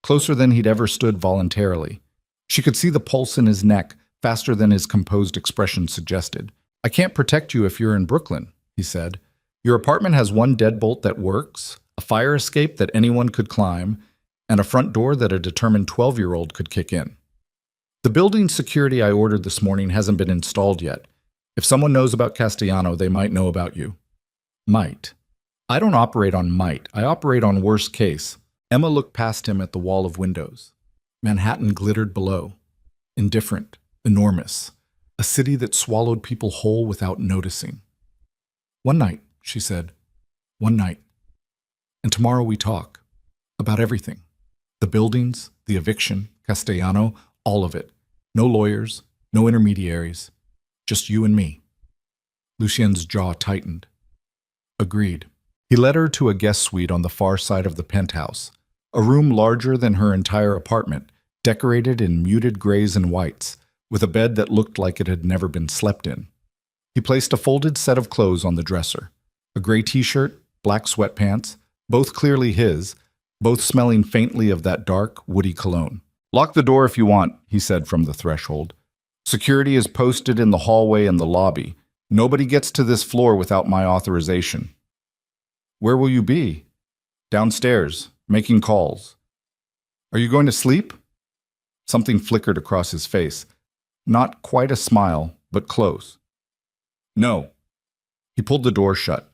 Closer than he'd ever stood voluntarily. She could see the pulse in his neck, faster than his composed expression suggested. I can't protect you if you're in Brooklyn, he said. Your apartment has one deadbolt that works, a fire escape that anyone could climb, and a front door that a determined 12-year-old could kick in. The building security I ordered this morning hasn't been installed yet. If someone knows about Castellano, they might know about you. Might. I don't operate on might. I operate on worst case. Emma looked past him at the wall of windows. Manhattan glittered below. Indifferent. Enormous. A city that swallowed people whole without noticing. One night, she said. One night. And tomorrow we talk. About everything. The buildings, the eviction, Castellano, all of it. No lawyers, no intermediaries. Just you and me. Lucien's jaw tightened. Agreed. He led her to a guest suite on the far side of the penthouse, a room larger than her entire apartment, decorated in muted grays and whites, with a bed that looked like it had never been slept in. He placed a folded set of clothes on the dresser, a gray t-shirt, black sweatpants, both clearly his, both smelling faintly of that dark, woody cologne. Lock the door if you want, he said from the threshold. Security is posted in the hallway and the lobby. Nobody gets to this floor without my authorization. Where will you be? Downstairs, making calls. Are you going to sleep? Something flickered across his face. Not quite a smile, but close. No. He pulled the door shut.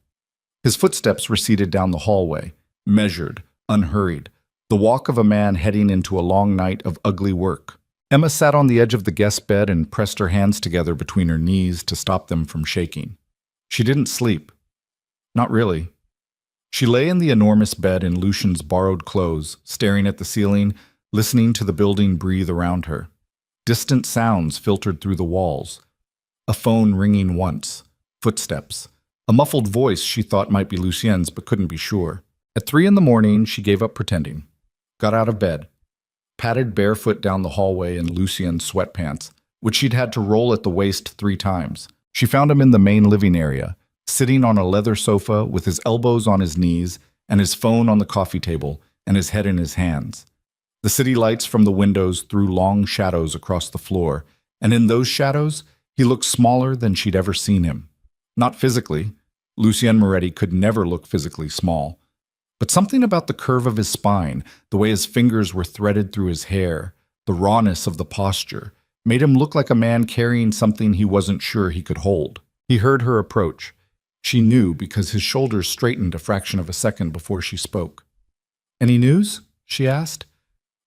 His footsteps receded down the hallway, measured, unhurried, the walk of a man heading into a long night of ugly work. Emma sat on the edge of the guest bed and pressed her hands together between her knees to stop them from shaking. She didn't sleep. Not really. She lay in the enormous bed in Lucian's borrowed clothes, staring at the ceiling, listening to the building breathe around her. Distant sounds filtered through the walls. A phone ringing once. Footsteps. A muffled voice she thought might be Lucien's but couldn't be sure. At 3 a.m, she gave up pretending. Got out of bed. Padded barefoot down the hallway in Lucien's sweatpants, which she'd had to roll at the waist 3 times. She found him in the main living area, sitting on a leather sofa with his elbows on his knees and his phone on the coffee table and his head in his hands. The city lights from the windows threw long shadows across the floor, and in those shadows, he looked smaller than she'd ever seen him. Not physically. Lucien Moretti could never look physically small. But something about the curve of his spine, the way his fingers were threaded through his hair, the rawness of the posture, made him look like a man carrying something he wasn't sure he could hold. He heard her approach. She knew because his shoulders straightened a fraction of a second before she spoke. Any news? She asked.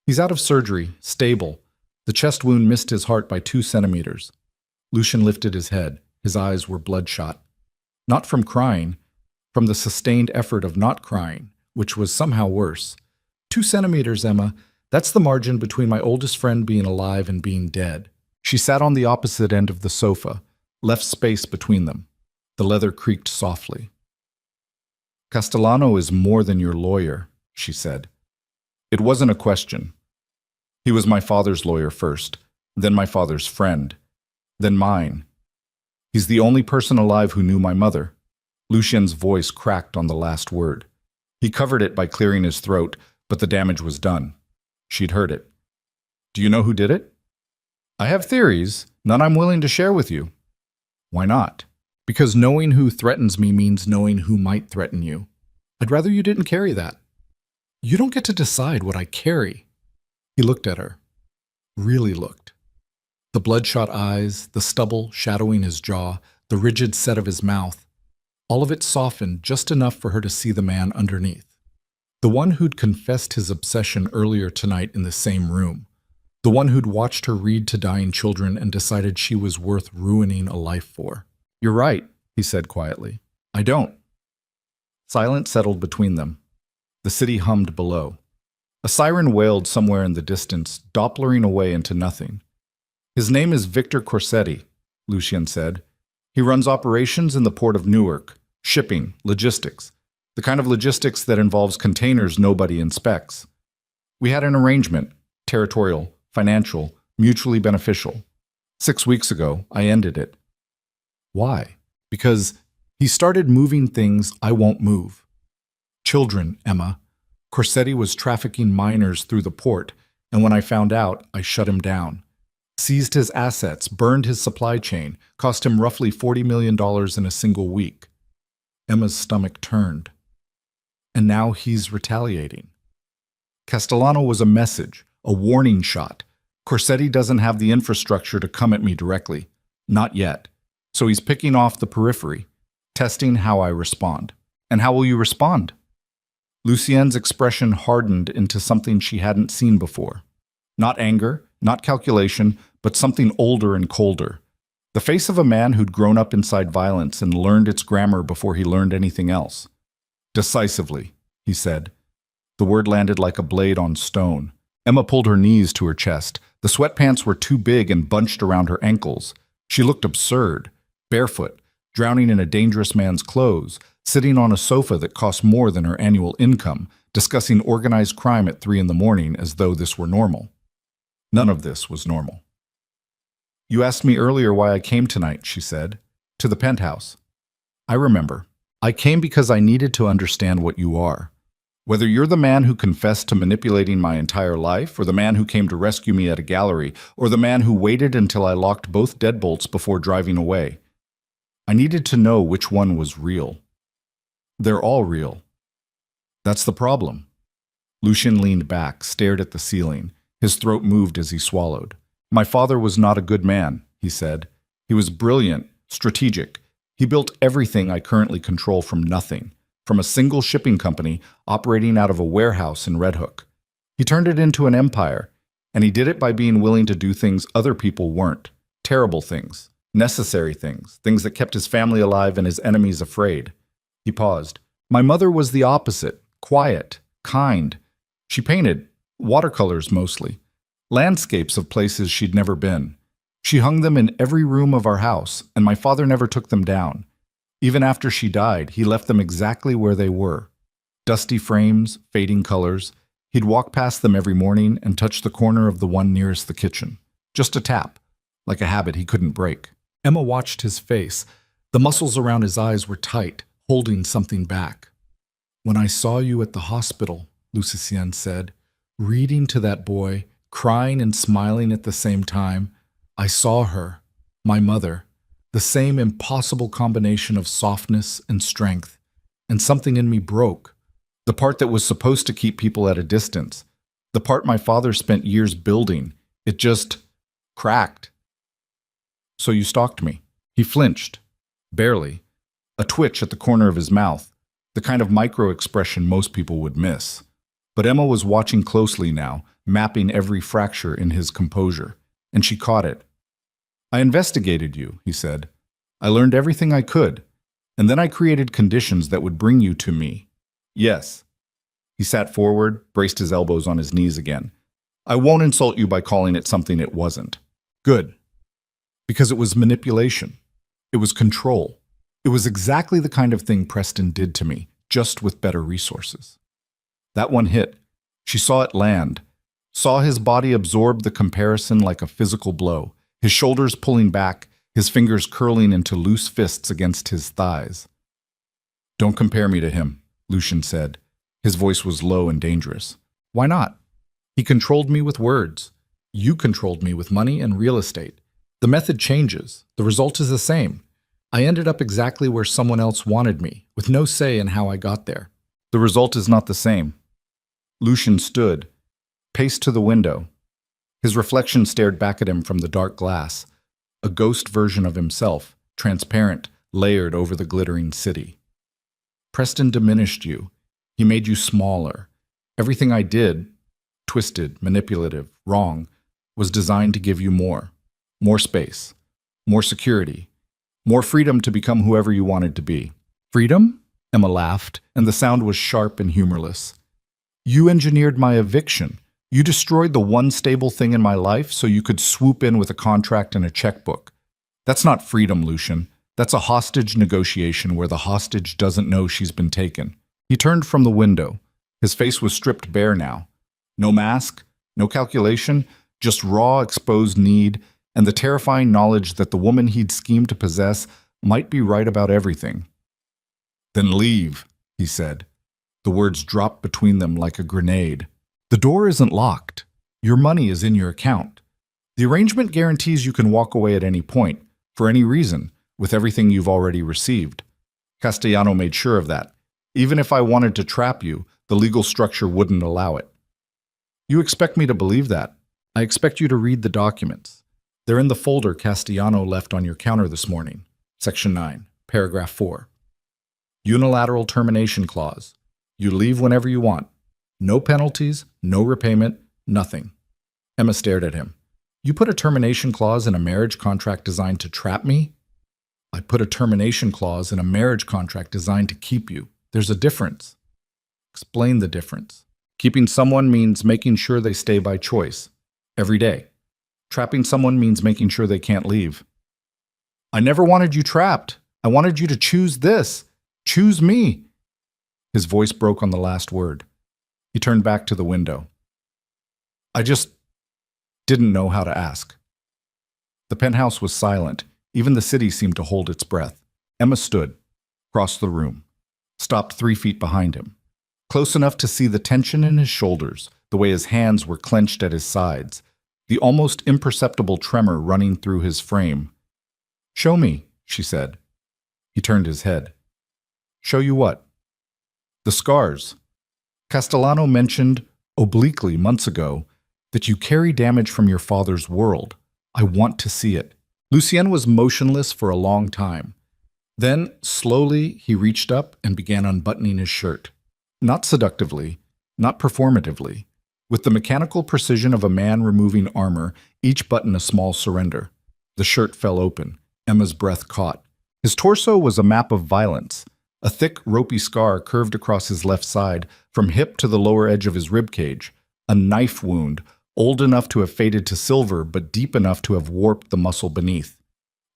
He's out of surgery, stable. The chest wound missed his heart by 2 centimeters. Lucian lifted his head. His eyes were bloodshot. Not from crying, from the sustained effort of not crying, which was somehow worse. 2 centimeters, Emma. That's the margin between my oldest friend being alive and being dead. She sat on the opposite end of the sofa, left space between them. The leather creaked softly. "Castellano is more than your lawyer," she said. It wasn't a question. He was my father's lawyer first, then my father's friend, then mine. He's the only person alive who knew my mother. Lucien's voice cracked on the last word. He covered it by clearing his throat, but the damage was done. She'd heard it. "Do you know who did it?" "I have theories, none I'm willing to share with you." "Why not?" "Because knowing who threatens me means knowing who might threaten you. I'd rather you didn't carry that." "You don't get to decide what I carry." He looked at her. Really looked. The bloodshot eyes, the stubble shadowing his jaw, the rigid set of his mouth. All of it softened just enough for her to see the man underneath. The one who'd confessed his obsession earlier tonight in the same room. The one who'd watched her read to dying children and decided she was worth ruining a life for. "You're right," he said quietly. "I don't." Silence settled between them. The city hummed below. A siren wailed somewhere in the distance, dopplering away into nothing. "His name is Victor Corsetti," Lucien said. "He runs operations in the port of Newark, shipping, logistics, the kind of logistics that involves containers nobody inspects. We had an arrangement, territorial, financial, mutually beneficial. 6 weeks ago, I ended it." "Why?" "Because he started moving things I won't move. Children, Emma. Corsetti was trafficking minors through the port, and when I found out, I shut him down. Seized his assets, burned his supply chain, cost him roughly $40 million in a single week." Emma's stomach turned. "And now he's retaliating." "Castellano was a message, a warning shot. Corsetti doesn't have the infrastructure to come at me directly. Not yet. So he's picking off the periphery, testing how I respond." "And how will you respond?" Lucien's expression hardened into something she hadn't seen before. Not anger, not calculation, but something older and colder. The face of a man who'd grown up inside violence and learned its grammar before he learned anything else. "Decisively," he said. The word landed like a blade on stone. Emma pulled her knees to her chest. The sweatpants were too big and bunched around her ankles. She looked absurd, barefoot, drowning in a dangerous man's clothes, sitting on a sofa that cost more than her annual income, discussing organized crime at 3 a.m. as though this were normal. None of this was normal. "You asked me earlier why I came tonight," she said. "To the penthouse." "I remember. I came because I needed to understand what you are. Whether you're the man who confessed to manipulating my entire life, or the man who came to rescue me at a gallery, or the man who waited until I locked both deadbolts before driving away. I needed to know which one was real. They're all real. That's the problem." Lucien leaned back, stared at the ceiling. His throat moved as he swallowed. "My father was not a good man," he said. "He was brilliant, strategic. He built everything I currently control from nothing, from a single shipping company operating out of a warehouse in Red Hook. He turned it into an empire, and he did it by being willing to do things other people weren't. Terrible things, necessary things, things that kept his family alive and his enemies afraid." He paused. "My mother was the opposite, quiet, kind. She painted, watercolors mostly, landscapes of places she'd never been. She hung them in every room of our house, and my father never took them down. Even after she died, he left them exactly where they were. Dusty frames, fading colors. He'd walk past them every morning and touch the corner of the one nearest the kitchen. Just a tap, like a habit he couldn't break." Emma watched his face. The muscles around his eyes were tight, holding something back. "When I saw you at the hospital," Lucien said, "reading to that boy, crying and smiling at the same time, I saw her, my mother, the same impossible combination of softness and strength, and something in me broke. The part that was supposed to keep people at a distance, the part my father spent years building, it just cracked. So you stalked me." He flinched, barely, a twitch at the corner of his mouth, the kind of micro-expression most people would miss. But Emma was watching closely now, mapping every fracture in his composure, and she caught it. "I investigated you," he said. "I learned everything I could, and then I created conditions that would bring you to me. Yes." He sat forward, braced his elbows on his knees again. "I won't insult you by calling it something it wasn't. Good. Because it was manipulation. It was control. It was exactly the kind of thing Preston did to me, just with better resources. That one hit. She saw it land, saw his body absorb the comparison like a physical blow, his shoulders pulling back, his fingers curling into loose fists against his thighs. "Don't compare me to him," Lucian said. His voice was low and dangerous. "Why not? He controlled me with words. You controlled me with money and real estate. The method changes. The result is the same. I ended up exactly where someone else wanted me, with no say in how I got there. The result is not the same." Lucian stood, paced to the window. His reflection stared back at him from the dark glass, a ghost version of himself, transparent, layered over the glittering city. "Preston diminished you. He made you smaller. Everything I did, twisted, manipulative, wrong, was designed to give you more. More space, more security, more freedom to become whoever you wanted to be." "Freedom?" Emma laughed, and the sound was sharp and humorless. "You engineered my eviction. You destroyed the one stable thing in my life so you could swoop in with a contract and a checkbook. That's not freedom, Lucian. That's a hostage negotiation where the hostage doesn't know she's been taken." He turned from the window. His face was stripped bare now. No mask, no calculation, just raw, exposed need, and the terrifying knowledge that the woman he'd schemed to possess might be right about everything. "Then leave," he said. The words dropped between them like a grenade. "The door isn't locked. Your money is in your account. The arrangement guarantees you can walk away at any point, for any reason, with everything you've already received. Castellano made sure of that. Even if I wanted to trap you, the legal structure wouldn't allow it." "You expect me to believe that? I expect you to read the documents. They're in the folder Castellano left on your counter this morning. Section 9, paragraph 4. Unilateral termination clause. You leave whenever you want. No penalties, no repayment, nothing." Emma stared at him. "You put a termination clause in a marriage contract designed to trap me?" "I put a termination clause in a marriage contract designed to keep you. There's a difference." "Explain the difference." "Keeping someone means making sure they stay by choice. Every day. Trapping someone means making sure they can't leave." "I never wanted you trapped. I wanted you to choose this. Choose me." His voice broke on the last word. He turned back to the window. "I just didn't know how to ask." The penthouse was silent. Even the city seemed to hold its breath. Emma stood, crossed the room, stopped 3 feet behind him, close enough to see the tension in his shoulders, the way his hands were clenched at his sides, the almost imperceptible tremor running through his frame. "Show me," she said. He turned his head. "Show you what?" "The scars. Castellano mentioned, obliquely months ago, that you carry damage from your father's world. I want to see it." Lucien was motionless for a long time. Then, slowly, he reached up and began unbuttoning his shirt. Not seductively, not performatively. With the mechanical precision of a man removing armor, each button a small surrender. The shirt fell open. Emma's breath caught. His torso was a map of violence. A thick, ropey scar curved across his left side, from hip to the lower edge of his ribcage. A knife wound, old enough to have faded to silver, but deep enough to have warped the muscle beneath.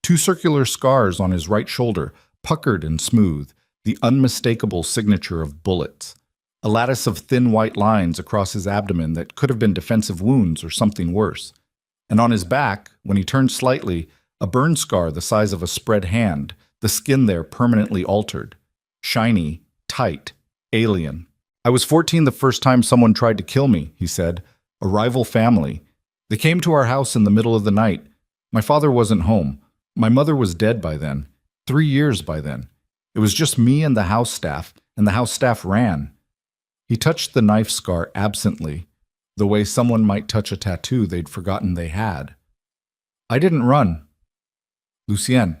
2 circular scars on his right shoulder, puckered and smooth, the unmistakable signature of bullets. A lattice of thin white lines across his abdomen that could have been defensive wounds or something worse. And on his back, when he turned slightly, a burn scar the size of a spread hand, the skin there permanently altered. Shiny, tight, alien. "I was 14 the first time someone tried to kill me," he said. "A rival family. They came to our house in the middle of the night. My father wasn't home. My mother was dead by then. 3 years by then. It was just me and the house staff, and the house staff ran." He touched the knife scar absently, the way someone might touch a tattoo they'd forgotten they had. "I didn't run." "Lucien,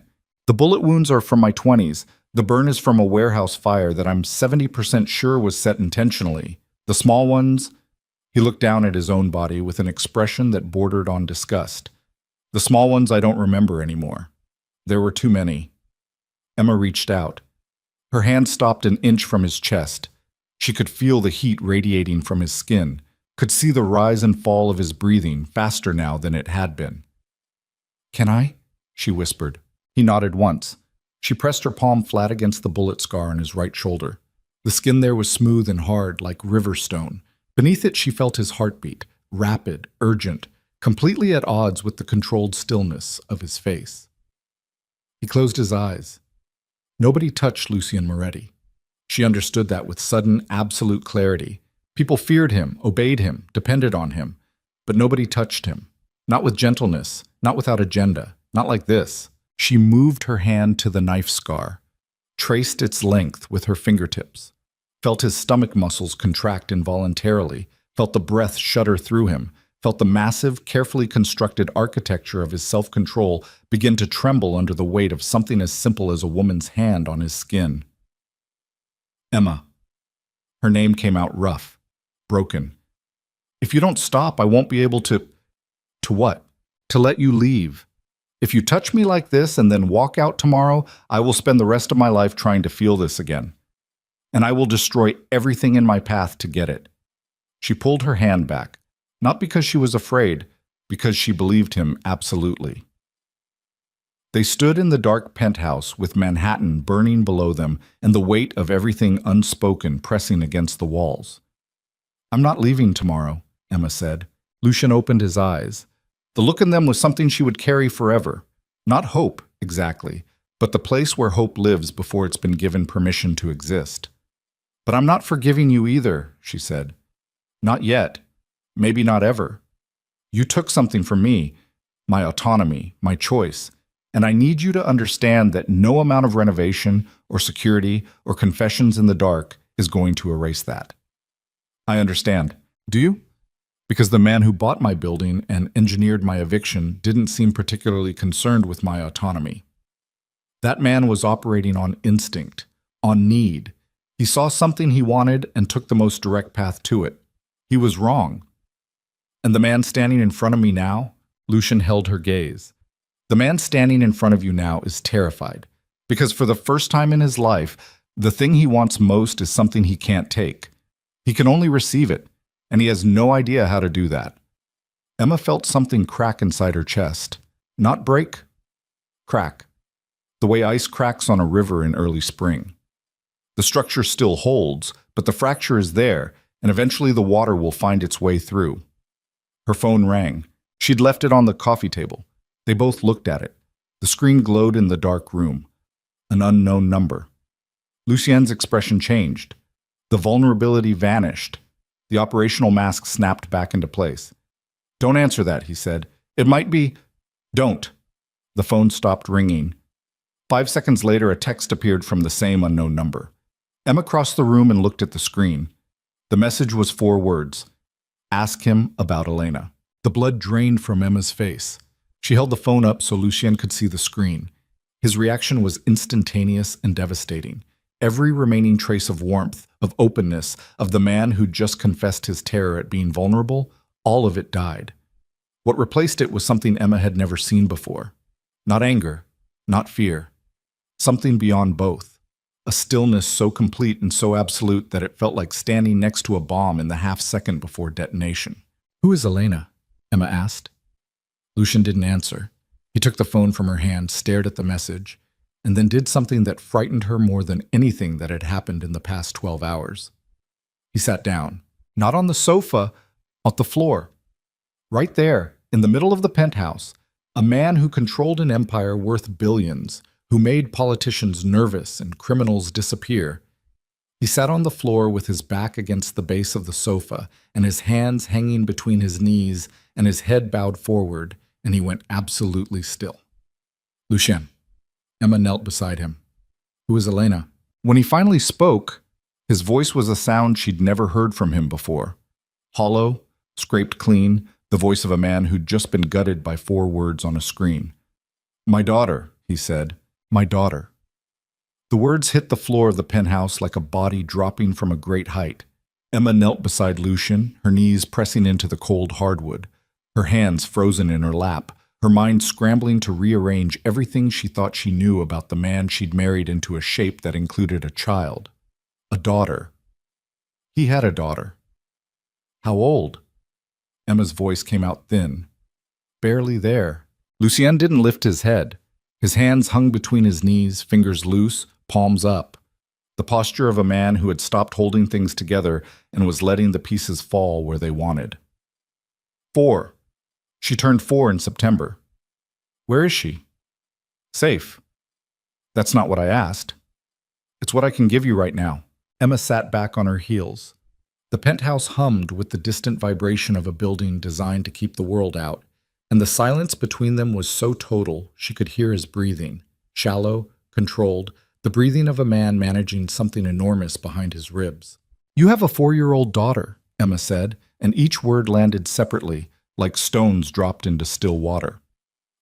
the bullet wounds are from my 20s. The burn is from a warehouse fire that I'm 70% sure was set intentionally. The small ones..." He looked down at his own body with an expression that bordered on disgust. "The small ones I don't remember anymore. There were too many." Emma reached out. Her hand stopped an inch from his chest. She could feel the heat radiating from his skin, could see the rise and fall of his breathing, faster now than it had been. "Can I?" she whispered. He nodded once. She pressed her palm flat against the bullet scar on his right shoulder. The skin there was smooth and hard, like river stone. Beneath it, she felt his heartbeat, rapid, urgent, completely at odds with the controlled stillness of his face. He closed his eyes. Nobody touched Lucien Moretti. She understood that with sudden, absolute clarity. People feared him, obeyed him, depended on him. But nobody touched him. Not with gentleness, not without agenda, not like this. She moved her hand to the knife scar, traced its length with her fingertips, felt his stomach muscles contract involuntarily, felt the breath shudder through him, felt the massive, carefully constructed architecture of his self-control begin to tremble under the weight of something as simple as a woman's hand on his skin. Emma. Her name came out rough, broken. If you don't stop, I won't be able to… To what? To let you leave. If you touch me like this and then walk out tomorrow, I will spend the rest of my life trying to feel this again. And I will destroy everything in my path to get it. She pulled her hand back, not because she was afraid, because she believed him absolutely. They stood in the dark penthouse with Manhattan burning below them and the weight of everything unspoken pressing against the walls. I'm not leaving tomorrow, Emma said. Lucien opened his eyes. The look in them was something she would carry forever. Not hope, exactly, but the place where hope lives before it's been given permission to exist. But I'm not forgiving you either, she said. Not yet. Maybe not ever. You took something from me, my autonomy, my choice, and I need you to understand that no amount of renovation or security or confessions in the dark is going to erase that. I understand. Do you? Because the man who bought my building and engineered my eviction didn't seem particularly concerned with my autonomy. That man was operating on instinct, on need. He saw something he wanted and took the most direct path to it. He was wrong. And the man standing in front of me now, Lucien held her gaze. The man standing in front of you now is terrified, because for the first time in his life, the thing he wants most is something he can't take. He can only receive it, and he has no idea how to do that. Emma felt something crack inside her chest. Not break, crack. The way ice cracks on a river in early spring. The structure still holds, but the fracture is there, and eventually the water will find its way through. Her phone rang. She'd left it on the coffee table. They both looked at it. The screen glowed in the dark room. An unknown number. Lucien's expression changed. The vulnerability vanished. The operational mask snapped back into place. Don't answer that, he said. It might be… Don't. The phone stopped ringing. 5 seconds later, a text appeared from the same unknown number. Emma crossed the room and looked at the screen. The message was 4 words. Ask him about Elena. The blood drained from Emma's face. She held the phone up so Lucien could see the screen. His reaction was instantaneous and devastating. Every remaining trace of warmth, of openness, of the man who'd just confessed his terror at being vulnerable, all of it died. What replaced it was something Emma had never seen before. Not anger, not fear. Something beyond both. A stillness so complete and so absolute that it felt like standing next to a bomb in the half-second before detonation. Who is Elena? Emma asked. Lucien didn't answer. He took the phone from her hand, stared at the message, and then did something that frightened her more than anything that had happened in the past 12 hours. He sat down, not on the sofa, on the floor. Right there, in the middle of the penthouse, a man who controlled an empire worth billions, who made politicians nervous and criminals disappear. He sat on the floor with his back against the base of the sofa and his hands hanging between his knees and his head bowed forward, and he went absolutely still. Lucien. Emma knelt beside him. Who is Elena? When he finally spoke, his voice was a sound she'd never heard from him before. Hollow, scraped clean, the voice of a man who'd just been gutted by 4 words on a screen. My daughter, he said. My daughter. The words hit the floor of the penthouse like a body dropping from a great height. Emma knelt beside Lucien, her knees pressing into the cold hardwood, her hands frozen in her lap, her mind scrambling to rearrange everything she thought she knew about the man she'd married into a shape that included a child. A daughter. He had a daughter. How old? Emma's voice came out thin. Barely there. Lucien didn't lift his head. His hands hung between his knees, fingers loose, palms up. The posture of a man who had stopped holding things together and was letting the pieces fall where they wanted. 4. She turned 4 in September. Where is she? Safe. That's not what I asked. It's what I can give you right now. Emma sat back on her heels. The penthouse hummed with the distant vibration of a building designed to keep the world out, and the silence between them was so total she could hear his breathing, shallow, controlled, the breathing of a man managing something enormous behind his ribs. You have a 4-year-old daughter, Emma said, and each word landed separately, like stones dropped into still water.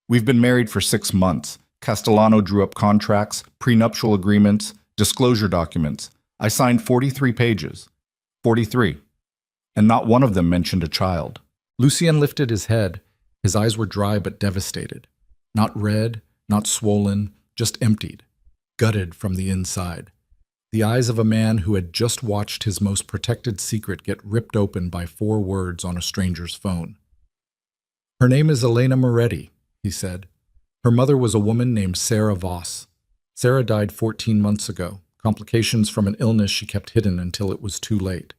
We've been married for 6 months. Castellano drew up contracts, prenuptial agreements, disclosure documents. I signed 43 pages. 43. And not one of them mentioned a child. Lucien lifted his head. His eyes were dry but devastated. Not red, not swollen, just emptied. Gutted from the inside. The eyes of a man who had just watched his most protected secret get ripped open by 4 words on a stranger's phone. Her name is Elena Moretti, he said. Her mother was a woman named Sarah Voss. Sarah died 14 months ago, complications from an illness she kept hidden until it was too late.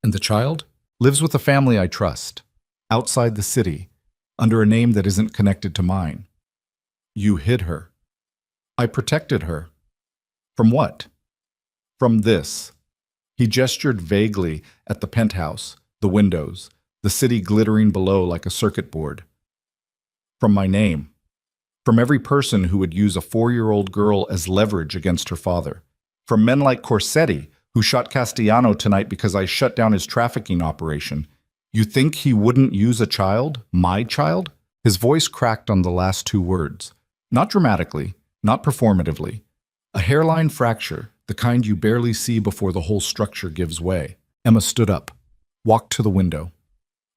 And the child? Lives with a family I trust, outside the city, under a name that isn't connected to mine. You hid her. I protected her. From what? From this. He gestured vaguely at the penthouse, the windows, the city glittering below like a circuit board. From my name. From every person who would use a 4-year-old girl as leverage against her father. From men like Corsetti, who shot Castellano tonight because I shut down his trafficking operation. You think he wouldn't use a child? My child? His voice cracked on the last 2 words. Not dramatically, not performatively. A hairline fracture, the kind you barely see before the whole structure gives way. Emma stood up, walked to the window,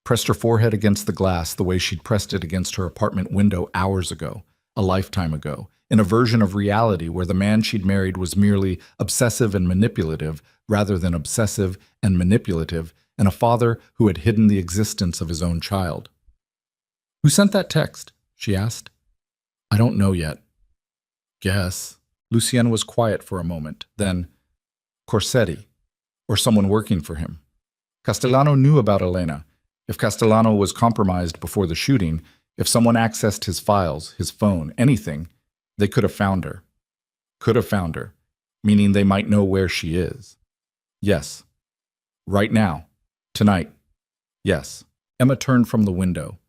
pressed her forehead against the glass the way she'd pressed it against her apartment window hours ago, a lifetime ago, in a version of reality where the man she'd married was merely obsessive and manipulative rather than obsessive and manipulative, and a father who had hidden the existence of his own child. Who sent that text? She asked. I don't know yet. Guess. Lucien was quiet for a moment. Then, Corsetti, or someone working for him. Castellano knew about Elena. If Castellano was compromised before the shooting, if someone accessed his files, his phone, anything, they could have found her. Could have found her, meaning they might know where she is. Yes. Right now. Tonight. Yes. Emma turned from the window,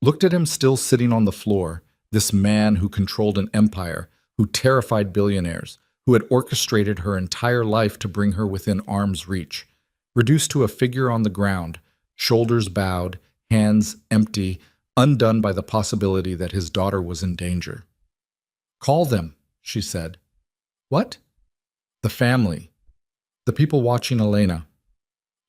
looked at him still sitting on the floor, this man who controlled an empire, who terrified billionaires, who had orchestrated her entire life to bring her within arm's reach, reduced to a figure on the ground, shoulders bowed, hands empty, undone by the possibility that his daughter was in danger. Call them, she said. What? The family. The people watching Elena.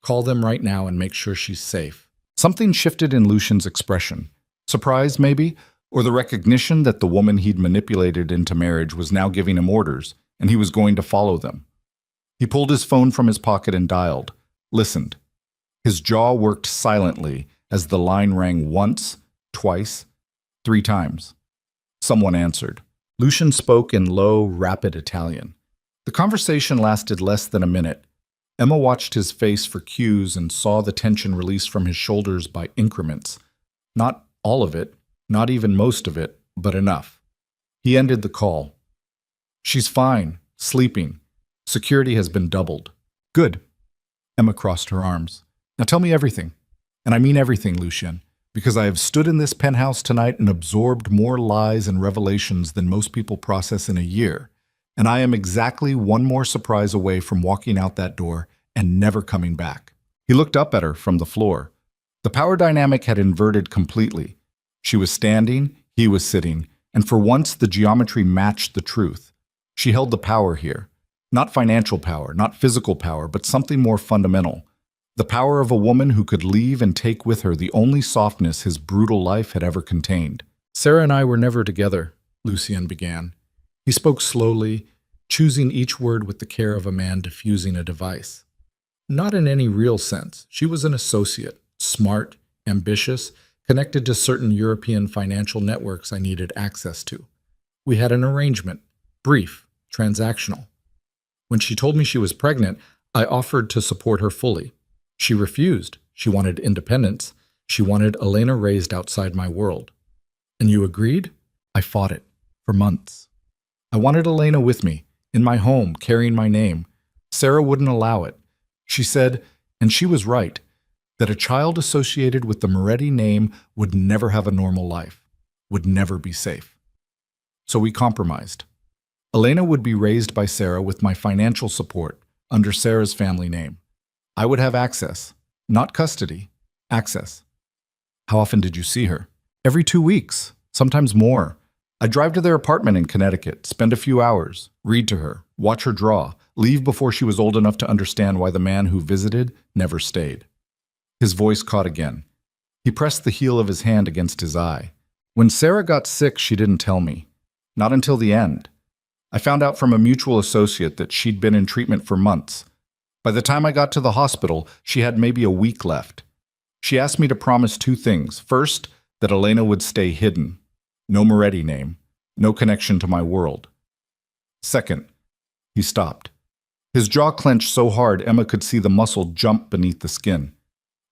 Call them right now and make sure she's safe. Something shifted in Lucien's expression. Surprise, maybe? Or the recognition that the woman he'd manipulated into marriage was now giving him orders, and he was going to follow them. He pulled his phone from his pocket and dialed, listened. His jaw worked silently as the line rang once, twice, 3 times. Someone answered. Lucien spoke in low, rapid Italian. The conversation lasted less than a minute. Emma watched his face for cues and saw the tension release from his shoulders by increments. Not all of it, not even most of it, but enough. He ended the call. She's fine, sleeping. Security has been doubled. Good. Emma crossed her arms. Now tell me everything. And I mean everything, Lucien, because I have stood in this penthouse tonight and absorbed more lies and revelations than most people process in a year. And I am exactly one more surprise away from walking out that door and never coming back. He looked up at her from the floor. The power dynamic had inverted completely. She was standing, he was sitting, and for once the geometry matched the truth. She held the power here. Not financial power, not physical power, but something more fundamental. The power of a woman who could leave and take with her the only softness his brutal life had ever contained. Sarah and I were never together, Lucien began. He spoke slowly, choosing each word with the care of a man diffusing a device. Not in any real sense. She was an associate, smart, ambitious, connected to certain European financial networks I needed access to. We had an arrangement, brief, transactional. When she told me she was pregnant, I offered to support her fully. She refused. She wanted independence. She wanted Elena raised outside my world. And you agreed? I fought it for months. I wanted Elena with me, in my home, carrying my name. Sarah wouldn't allow it. She said, and she was right, that a child associated with the Moretti name would never have a normal life, would never be safe. So we compromised. Elena would be raised by Sarah with my financial support under Sarah's family name. I would have access, not custody, access. How often did you see her? Every 2 weeks, sometimes more. I'd drive to their apartment in Connecticut, spend a few hours, read to her, watch her draw, leave before she was old enough to understand why the man who visited never stayed. His voice caught again. He pressed the heel of his hand against his eye. When Sarah got sick, she didn't tell me. Not until the end. I found out from a mutual associate that she'd been in treatment for months. By the time I got to the hospital, she had maybe a week left. She asked me to promise 2 things. First, that Elena would stay hidden. No Moretti name. No connection to my world. Second, he stopped. His jaw clenched so hard Emma could see the muscle jump beneath the skin.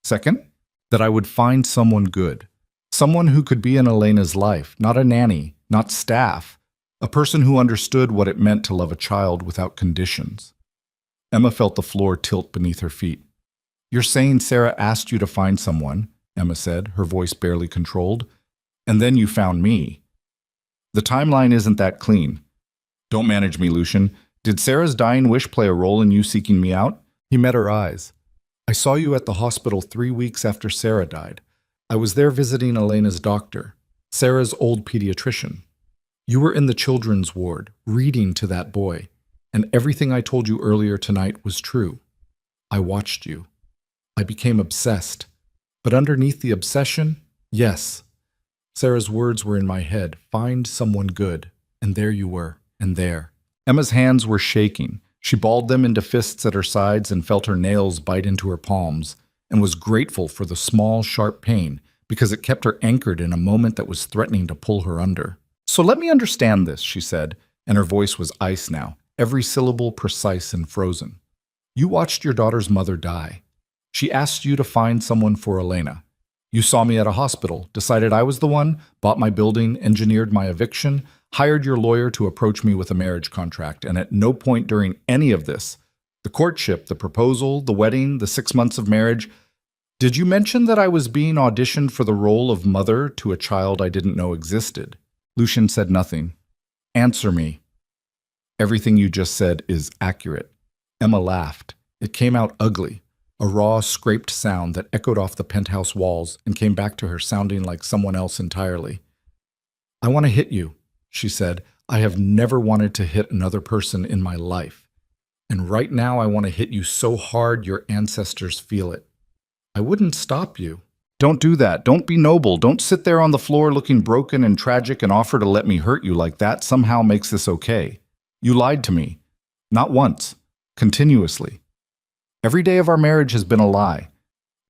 Second, that I would find someone good. Someone who could be in Elena's life, not a nanny, not staff. A person who understood what it meant to love a child without conditions. Emma felt the floor tilt beneath her feet. You're saying Sarah asked you to find someone, Emma said, her voice barely controlled, and then you found me. The timeline isn't that clean. Don't manage me, Lucian. Did Sarah's dying wish play a role in you seeking me out? He met her eyes. I saw you at the hospital 3 weeks after Sarah died. I was there visiting Elena's doctor, Sarah's old pediatrician. You were in the children's ward, reading to that boy, and everything I told you earlier tonight was true. I watched you. I became obsessed. But underneath the obsession, yes. Sarah's words were in my head, find someone good. And there you were, and there. Emma's hands were shaking. She balled them into fists at her sides and felt her nails bite into her palms, and was grateful for the small, sharp pain, because it kept her anchored in a moment that was threatening to pull her under. So let me understand this, she said, and her voice was ice now, every syllable precise and frozen. You watched your daughter's mother die. She asked you to find someone for Elena. You saw me at a hospital, decided I was the one, bought my building, engineered my eviction, hired your lawyer to approach me with a marriage contract, and at no point during any of this, the courtship, the proposal, the wedding, the 6 months of marriage, did you mention that I was being auditioned for the role of mother to a child I didn't know existed? Lucian said nothing. Answer me. Everything you just said is accurate. Emma laughed. It came out ugly, a raw, scraped sound that echoed off the penthouse walls and came back to her sounding like someone else entirely. I want to hit you, she said. I have never wanted to hit another person in my life. And right now I want to hit you so hard your ancestors feel it. I wouldn't stop you. Don't do that. Don't be noble. Don't sit there on the floor looking broken and tragic and offer to let me hurt you like that somehow makes this okay. You lied to me. Not once. Continuously. Every day of our marriage has been a lie.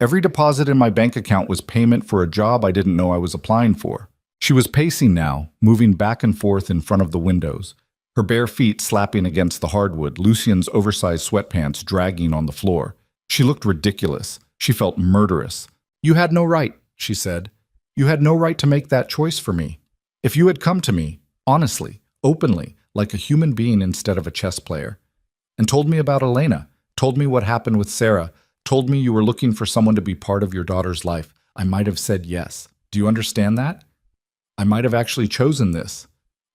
Every deposit in my bank account was payment for a job I didn't know I was applying for. She was pacing now, moving back and forth in front of the windows, her bare feet slapping against the hardwood, Lucian's oversized sweatpants dragging on the floor. She looked ridiculous. She felt murderous. You had no right, she said. You had no right to make that choice for me. If you had come to me, honestly, openly, like a human being instead of a chess player, and told me about Elena, told me what happened with Sarah, told me you were looking for someone to be part of your daughter's life, I might have said yes. Do you understand that? I might have actually chosen this.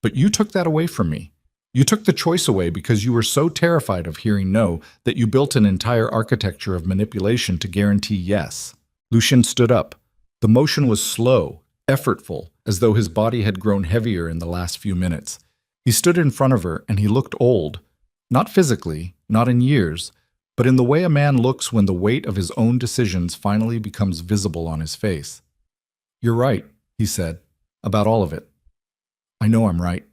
But you took that away from me. You took the choice away because you were so terrified of hearing no that you built an entire architecture of manipulation to guarantee yes. Lucian stood up. The motion was slow, effortful, as though his body had grown heavier in the last few minutes. He stood in front of her and he looked old. Not physically, not in years, but in the way a man looks when the weight of his own decisions finally becomes visible on his face. You're right, he said, about all of it. I know I'm right.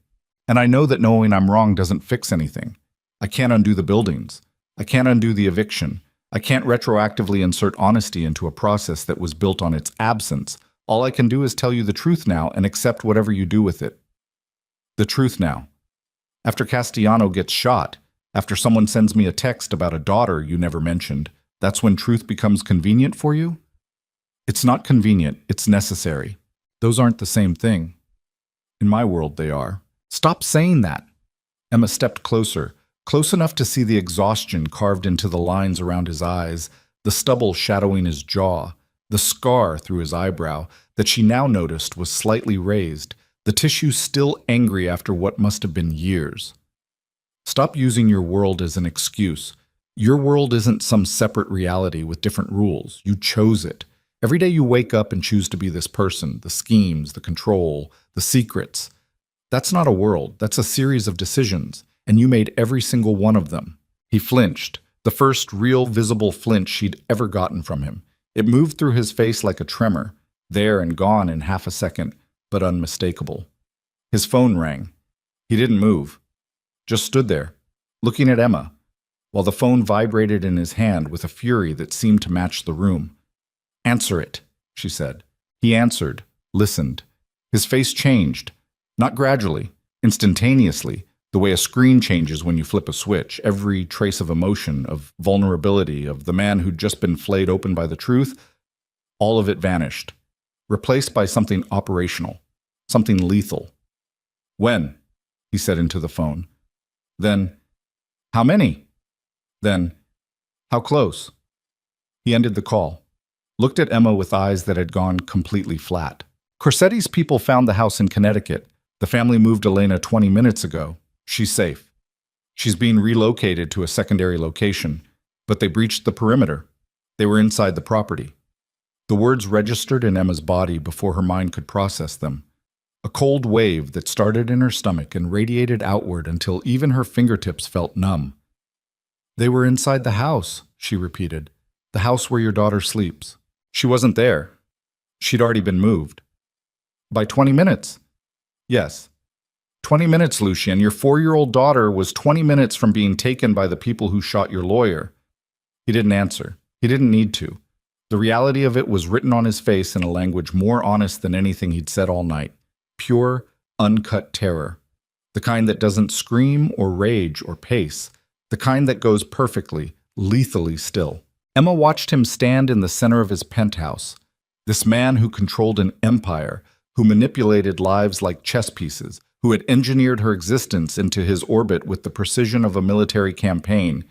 And I know that knowing I'm wrong doesn't fix anything. I can't undo the buildings. I can't undo the eviction. I can't retroactively insert honesty into a process that was built on its absence. All I can do is tell you the truth now and accept whatever you do with it. The truth now. After Castellano gets shot, after someone sends me a text about a daughter you never mentioned, that's when truth becomes convenient for you? It's not convenient, it's necessary. Those aren't the same thing. In my world, they are. Stop saying that. Emma stepped closer, close enough to see the exhaustion carved into the lines around his eyes, the stubble shadowing his jaw, the scar through his eyebrow that she now noticed was slightly raised, the tissue still angry after what must have been years. Stop using your world as an excuse. Your world isn't some separate reality with different rules. You chose it. Every day you wake up and choose to be this person, the schemes, the control, the secrets. That's not a world. That's a series of decisions, and you made every single one of them. He flinched, the first real visible flinch she'd ever gotten from him. It moved through his face like a tremor, there and gone in half a second, but unmistakable. His phone rang. He didn't move, just stood there, looking at Emma, while the phone vibrated in his hand with a fury that seemed to match the room. "Answer it," she said. He answered, listened. His face changed, not gradually, instantaneously, the way a screen changes when you flip a switch. Every trace of emotion, of vulnerability, of the man who'd just been flayed open by the truth, all of it vanished, replaced by something operational, something lethal. "When?" he said into the phone. Then, "How many?" Then, "How close?" He ended the call, looked at Emma with eyes that had gone completely flat. "Corsetti's people found the house in Connecticut. The family moved Elena 20 minutes ago. She's safe. She's being relocated to a secondary location, but they breached the perimeter. They were inside the property." The words registered in Emma's body before her mind could process them. A cold wave that started in her stomach and radiated outward until even her fingertips felt numb. "They were inside the house," she repeated. "The house where your daughter sleeps." She wasn't there. She'd already been moved. "By 20 minutes. "Yes. 20 minutes, Lucien. Your 4-year-old daughter was 20 minutes from being taken by the people who shot your lawyer." He didn't answer. He didn't need to. The reality of it was written on his face in a language more honest than anything he'd said all night. Pure, uncut terror. The kind that doesn't scream or rage or pace. The kind that goes perfectly, lethally still. Emma watched him stand in the center of his penthouse. This man who controlled an empire, who manipulated lives like chess pieces, who had engineered her existence into his orbit with the precision of a military campaign.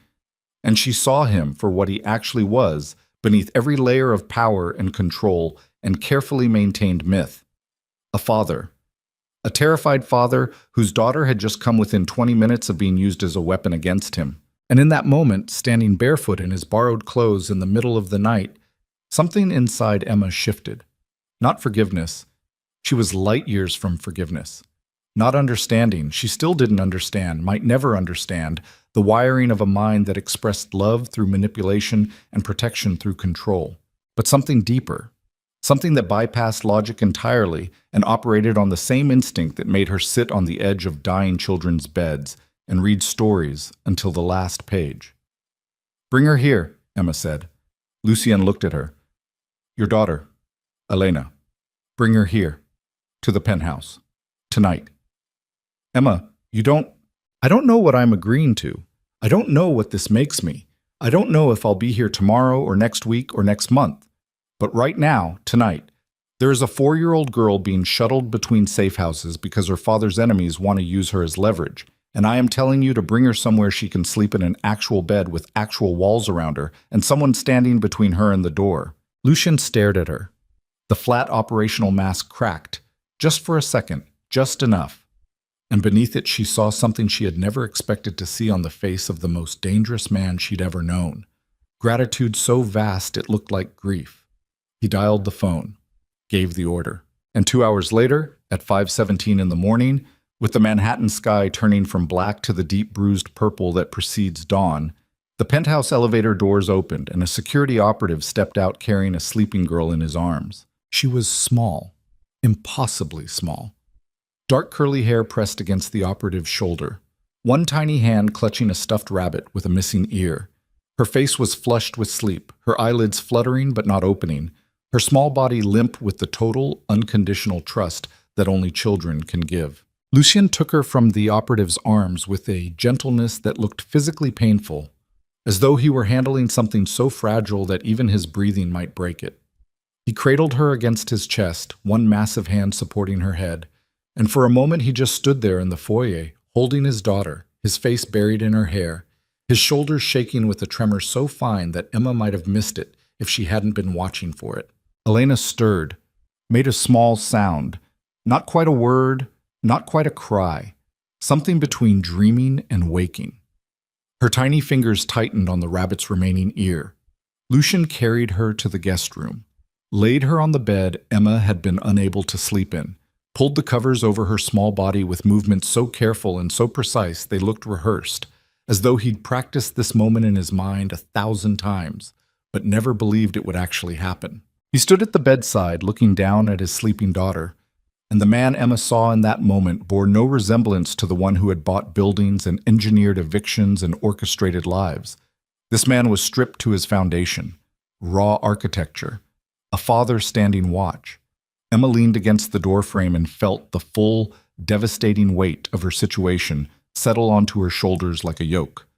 And she saw him for what he actually was, beneath every layer of power and control and carefully maintained myth. A father. A terrified father whose daughter had just come within 20 minutes of being used as a weapon against him. And in that moment, standing barefoot in his borrowed clothes in the middle of the night, something inside Emma shifted. Not forgiveness. She was light years from forgiveness. Not understanding. She still didn't understand, might never understand, the wiring of a mind that expressed love through manipulation and protection through control. But something deeper. Something that bypassed logic entirely and operated on the same instinct that made her sit on the edge of dying children's beds and read stories until the last page. "Bring her here," Emma said. Lucien looked at her. "Your daughter, Elena. Bring her here, to the penthouse, tonight." "Emma, I don't know what I'm agreeing to. I don't know what this makes me. I don't know if I'll be here tomorrow or next week or next month. But right now, tonight, there is a 4-year-old girl being shuttled between safe houses because her father's enemies want to use her as leverage. And I am telling you to bring her somewhere she can sleep in an actual bed with actual walls around her and someone standing between her and the door." Lucien stared at her. The flat operational mask cracked, just for a second, just enough. And beneath it she saw something she had never expected to see on the face of the most dangerous man she'd ever known. Gratitude so vast it looked like grief. He dialed the phone, gave the order. And 2 hours later, at 5:17 in the morning, with the Manhattan sky turning from black to the deep bruised purple that precedes dawn, the penthouse elevator doors opened and a security operative stepped out carrying a sleeping girl in his arms. She was small, impossibly small. Dark curly hair pressed against the operative's shoulder, one tiny hand clutching a stuffed rabbit with a missing ear. Her face was flushed with sleep, her eyelids fluttering but not opening, her small body limp with the total, unconditional trust that only children can give. Lucien took her from the operative's arms with a gentleness that looked physically painful, as though he were handling something so fragile that even his breathing might break it. He cradled her against his chest, one massive hand supporting her head, and for a moment he just stood there in the foyer, holding his daughter, his face buried in her hair, his shoulders shaking with a tremor so fine that Emma might have missed it if she hadn't been watching for it. Elena stirred, made a small sound, not quite a word, not quite a cry, something between dreaming and waking. Her tiny fingers tightened on the rabbit's remaining ear. Lucien carried her to the guest room, laid her on the bed Emma had been unable to sleep in, pulled the covers over her small body with movements so careful and so precise they looked rehearsed, as though he'd practiced this moment in his mind 1,000 times, but never believed it would actually happen. He stood at the bedside, looking down at his sleeping daughter, and the man Emma saw in that moment bore no resemblance to the one who had bought buildings and engineered evictions and orchestrated lives. This man was stripped to his foundation, raw architecture, a father standing watch. Emma leaned against the doorframe and felt the full, devastating weight of her situation settle onto her shoulders like a yoke.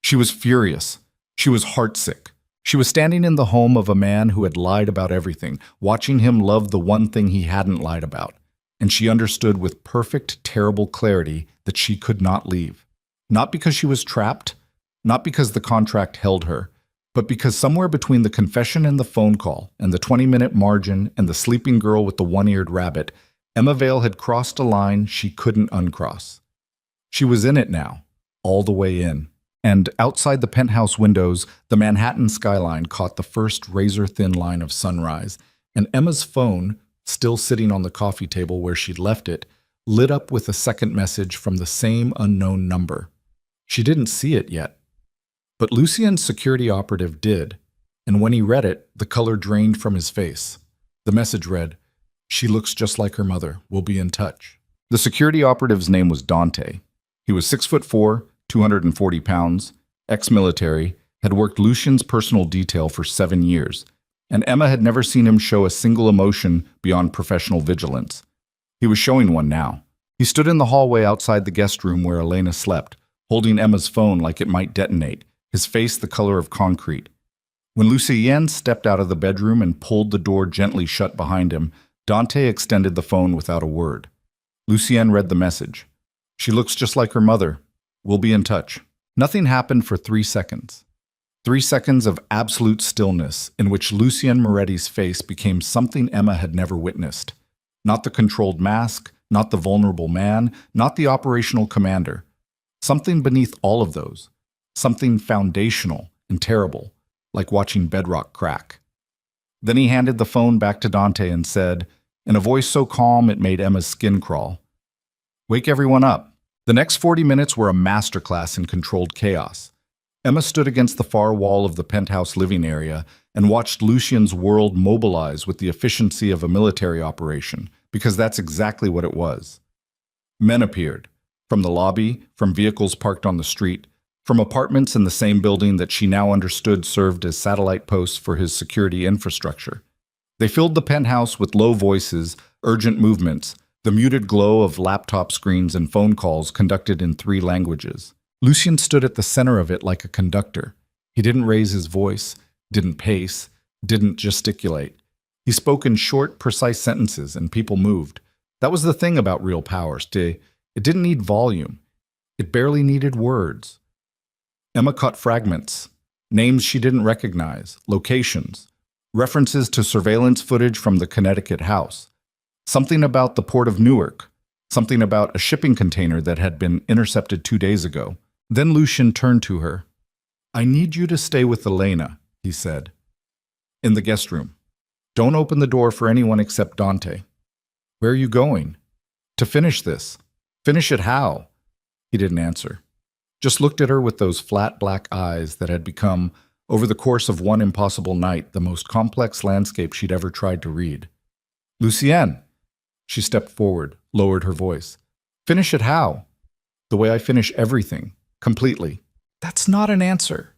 She was furious. She was heartsick. She was standing in the home of a man who had lied about everything, watching him love the one thing he hadn't lied about. And she understood with perfect, terrible clarity that she could not leave. Not because she was trapped, not because the contract held her, but because somewhere between the confession and the phone call, and the 20-minute margin, and the sleeping girl with the one-eared rabbit, Emma Vale had crossed a line she couldn't uncross. She was in it now, all the way in. And outside the penthouse windows, the Manhattan skyline caught the first razor-thin line of sunrise, and Emma's phone, still sitting on the coffee table where she'd left it, lit up with a second message from the same unknown number. She didn't see it yet. But Lucien's security operative did, and when he read it, the color drained from his face. The message read, "She looks just like her mother. We'll be in touch." The security operative's name was Dante. He was 6'4", 240 pounds, ex-military, had worked Lucien's personal detail for 7 years, and Emma had never seen him show a single emotion beyond professional vigilance. He was showing one now. He stood in the hallway outside the guest room where Elena slept, holding Emma's phone like it might detonate, his face the color of concrete. When Lucien stepped out of the bedroom and pulled the door gently shut behind him, Dante extended the phone without a word. Lucien read the message. "She looks just like her mother. We'll be in touch." Nothing happened for 3 seconds. 3 seconds of absolute stillness in which Lucien Moretti's face became something Emma had never witnessed. Not the controlled mask, not the vulnerable man, not the operational commander. Something beneath all of those. Something foundational and terrible, like watching bedrock crack. Then he handed the phone back to Dante and said, in a voice so calm it made Emma's skin crawl, "Wake everyone up." The next 40 minutes were a masterclass in controlled chaos. Emma stood against the far wall of the penthouse living area and watched Lucien's world mobilize with the efficiency of a military operation, because that's exactly what it was. Men appeared, from the lobby, from vehicles parked on the street, from apartments in the same building that she now understood served as satellite posts for his security infrastructure. They filled the penthouse with low voices, urgent movements, the muted glow of laptop screens and phone calls conducted in 3 languages. Lucien stood at the center of it like a conductor. He didn't raise his voice, didn't pace, didn't gesticulate. He spoke in short, precise sentences, and people moved. That was the thing about real power. It didn't need volume. It barely needed words. Emma caught fragments, names she didn't recognize, locations, references to surveillance footage from the Connecticut house, something about the port of Newark, something about a shipping container that had been intercepted 2 days ago. Then Lucien turned to her. "I need you to stay with Elena," he said, "in the guest room. Don't open the door for anyone except Dante." "Where are you going?" "To finish this." "Finish it how?" He didn't answer. Just looked at her with those flat black eyes that had become, over the course of one impossible night, the most complex landscape she'd ever tried to read. "Lucien!" She stepped forward, lowered her voice. "Finish it how?" "The way I finish everything, completely." "That's not an answer."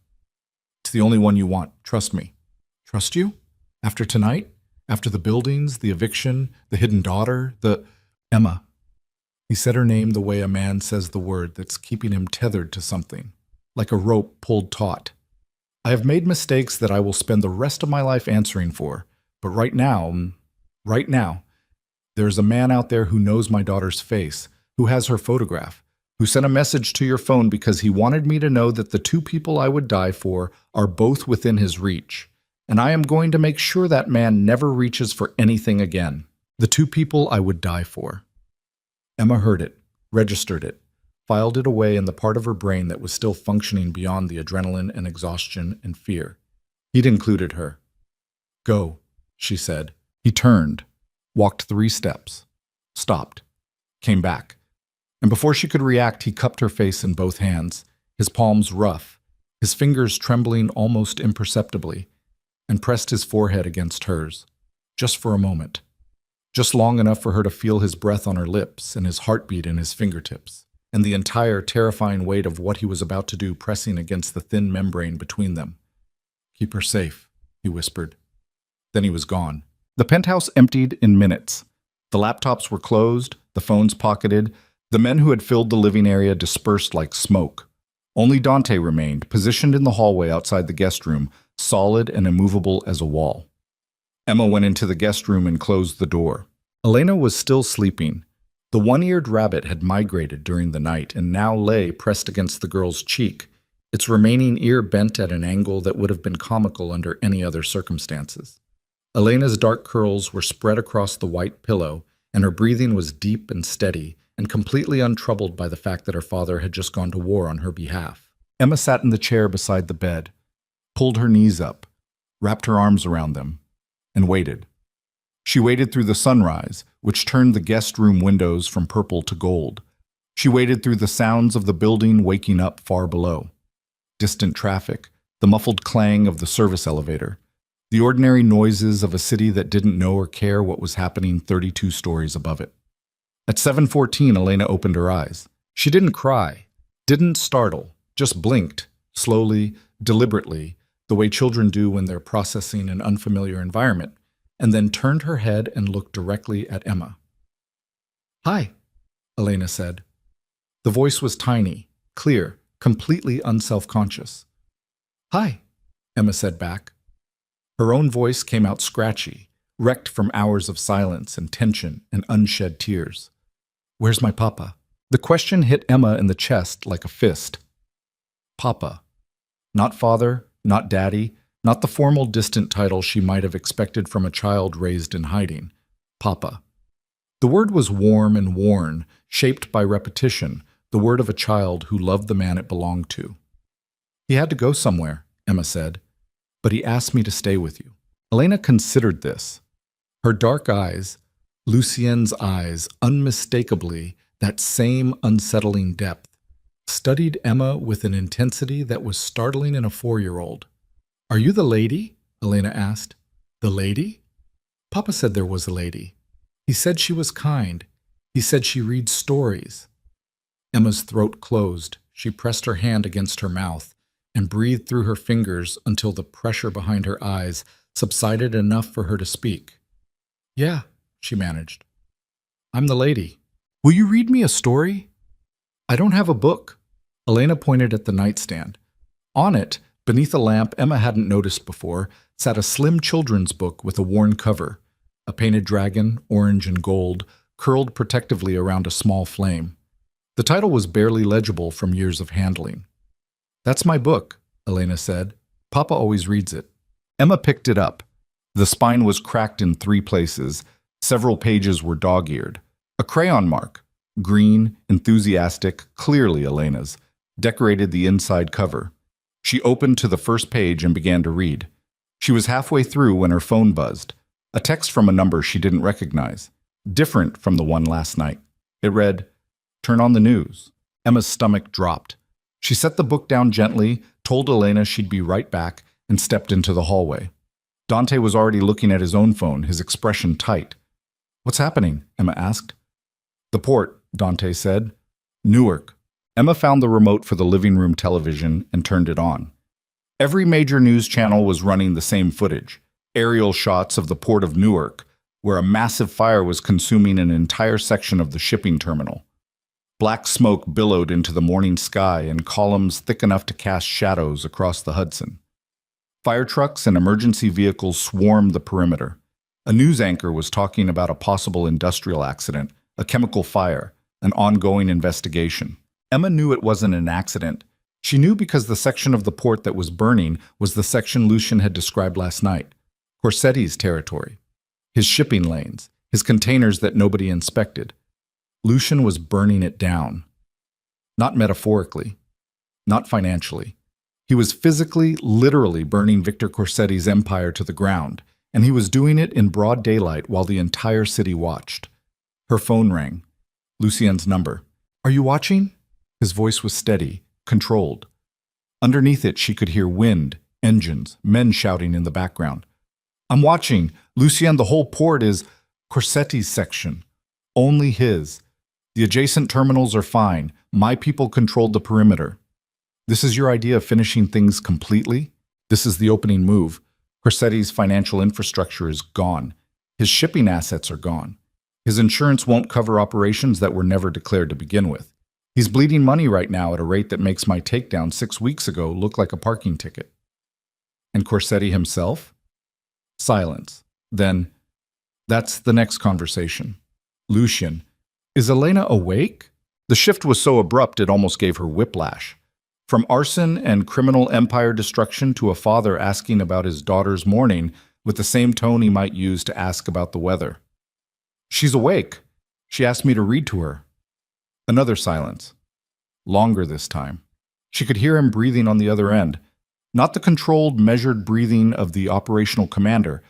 "It's the only one you want, trust me." "Trust you? After tonight? After the buildings, the eviction, the hidden daughter, the—" "Emma, He said her name the way a man says the word that's keeping him tethered to something, like a rope pulled taut. I have made mistakes that I will spend the rest of my life answering for, but right now, there's a man out there who knows my daughter's face, who has her photograph, who sent a message to your phone because he wanted me to know that the two people I would die for are both within his reach. And I am going to make sure that man never reaches for anything again. The two people I would die for. Emma heard it, registered it, filed it away in the part of her brain that was still functioning beyond the adrenaline and exhaustion and fear. He'd included her. Go, she said. He turned, walked 3 steps, stopped, came back. And before she could react, he cupped her face in both hands, his palms rough, his fingers trembling almost imperceptibly, and pressed his forehead against hers, just for a moment, just long enough for her to feel his breath on her lips and his heartbeat in his fingertips, and the entire terrifying weight of what he was about to do pressing against the thin membrane between them. Keep her safe, he whispered. Then he was gone. The penthouse emptied in minutes. The laptops were closed, the phones pocketed, the men who had filled the living area dispersed like smoke. Only Dante remained, positioned in the hallway outside the guest room, solid and immovable as a wall. Emma went into the guest room and closed the door. Elena was still sleeping. The one-eared rabbit had migrated during the night and now lay pressed against the girl's cheek, its remaining ear bent at an angle that would have been comical under any other circumstances. Elena's dark curls were spread across the white pillow, and her breathing was deep and steady, and completely untroubled by the fact that her father had just gone to war on her behalf. Emma sat in the chair beside the bed, pulled her knees up, wrapped her arms around them, and waited. She waited through the sunrise, which turned the guest room windows from purple to gold. She waited through the sounds of the building waking up far below. Distant traffic, the muffled clang of the service elevator, the ordinary noises of a city that didn't know or care what was happening 32 stories above it. At 7:14, Elena opened her eyes. She didn't cry, didn't startle, just blinked, slowly, deliberately, the way children do when they're processing an unfamiliar environment, and then turned her head and looked directly at Emma. "Hi," Elena said. The voice was tiny, clear, completely unself-conscious. "Hi," Emma said back. Her own voice came out scratchy, wrecked from hours of silence and tension and unshed tears. "Where's my papa?" The question hit Emma in the chest like a fist. Papa. Not father, not daddy, not the formal distant title she might have expected from a child raised in hiding. Papa. The word was warm and worn, shaped by repetition, the word of a child who loved the man it belonged to. "He had to go somewhere," Emma said, "but he asked me to stay with you." Elena considered this. Her dark eyes, Lucien's eyes, unmistakably that same unsettling depth, studied Emma with an intensity that was startling in a 4-year-old. "Are you the lady?" Elena asked. "The lady?" "Papa said there was a lady. He said she was kind. He said she reads stories." Emma's throat closed. She pressed her hand against her mouth and breathed through her fingers until the pressure behind her eyes subsided enough for her to speak. "Yeah," she managed. "I'm the lady. Will you read me a story?" "I don't have a book." Elena pointed at the nightstand. On it, beneath a lamp Emma hadn't noticed before, sat a slim children's book with a worn cover, a painted dragon, orange and gold, curled protectively around a small flame. The title was barely legible from years of handling. "That's my book," Elena said. "Papa always reads it." Emma picked it up. The spine was cracked in 3 places. Several pages were dog-eared. A crayon mark, green, enthusiastic, clearly Elena's, decorated the inside cover. She opened to the first page and began to read. She was halfway through when her phone buzzed. A text from a number she didn't recognize, different from the one last night. It read, "Turn on the news." Emma's stomach dropped. She set the book down gently, told Elena she'd be right back, and stepped into the hallway. Dante was already looking at his own phone, his expression tight. "What's happening?" Emma asked. "The port," Dante said. "Newark." Emma found the remote for the living room television and turned it on. Every major news channel was running the same footage, aerial shots of the port of Newark, where a massive fire was consuming an entire section of the shipping terminal. Black smoke billowed into the morning sky in columns thick enough to cast shadows across the Hudson. Fire trucks and emergency vehicles swarmed the perimeter. A news anchor was talking about a possible industrial accident, a chemical fire, an ongoing investigation. Emma knew it wasn't an accident. She knew because the section of the port that was burning was the section Lucian had described last night, Corsetti's territory, his shipping lanes, his containers that nobody inspected. Lucian was burning it down. Not metaphorically, not financially. He was physically, literally burning Victor Corsetti's empire to the ground, and he was doing it in broad daylight while the entire city watched. Her phone rang. Lucien's number. "Are you watching?" His voice was steady, controlled. Underneath it, she could hear wind, engines, men shouting in the background. "I'm watching. Lucien, the whole port is Corsetti's section. Only his. The adjacent terminals are fine. My people controlled the perimeter. This is your idea of finishing things completely? This is the opening move. Corsetti's financial infrastructure is gone. His shipping assets are gone. His insurance won't cover operations that were never declared to begin with. He's bleeding money right now at a rate that makes my takedown 6 weeks ago look like a parking ticket." And Corsetti himself? Silence. Then, "That's the next conversation." Lucian. "Is Elena awake?" The shift was so abrupt it almost gave her whiplash. From arson and criminal empire destruction to a father asking about his daughter's mourning with the same tone he might use to ask about the weather. "She's awake. She asked me to read to her." Another silence. Longer this time. She could hear him breathing on the other end. Not the controlled, measured breathing of the operational commander,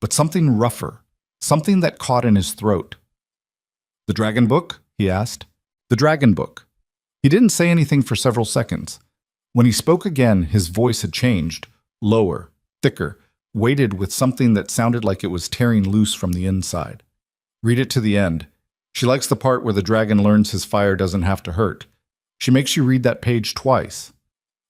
but something rougher, something that caught in his throat. "The Dragon Book?" he asked. "The Dragon Book." He didn't say anything for several seconds. When he spoke again, his voice had changed, lower, thicker, weighted with something that sounded like it was tearing loose from the inside. "Read it to the end. She likes the part where the dragon learns his fire doesn't have to hurt. She makes you read that page twice."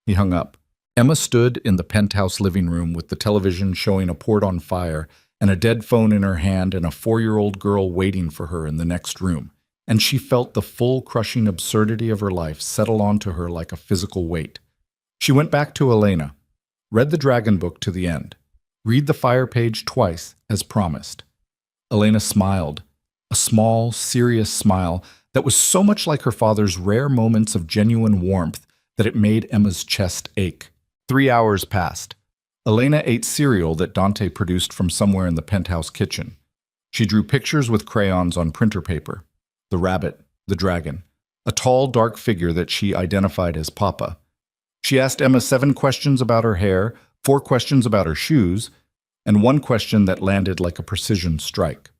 He hung up. Emma stood in the penthouse living room with the television showing a port on fire and a dead phone in her hand and a 4-year-old girl waiting for her in the next room, and she felt the full crushing absurdity of her life settle onto her like a physical weight. She went back to Elena, read the Dragon Book to the end. Read the fire page twice, as promised. Elena smiled. A small, serious smile that was so much like her father's rare moments of genuine warmth that it made Emma's chest ache. 3 hours passed. Elena ate cereal that Dante produced from somewhere in the penthouse kitchen. She drew pictures with crayons on printer paper. The rabbit, the dragon, a tall, dark figure that she identified as Papa. She asked Emma 7 questions about her hair, 4 questions about her shoes, and 1 question that landed like a precision strike.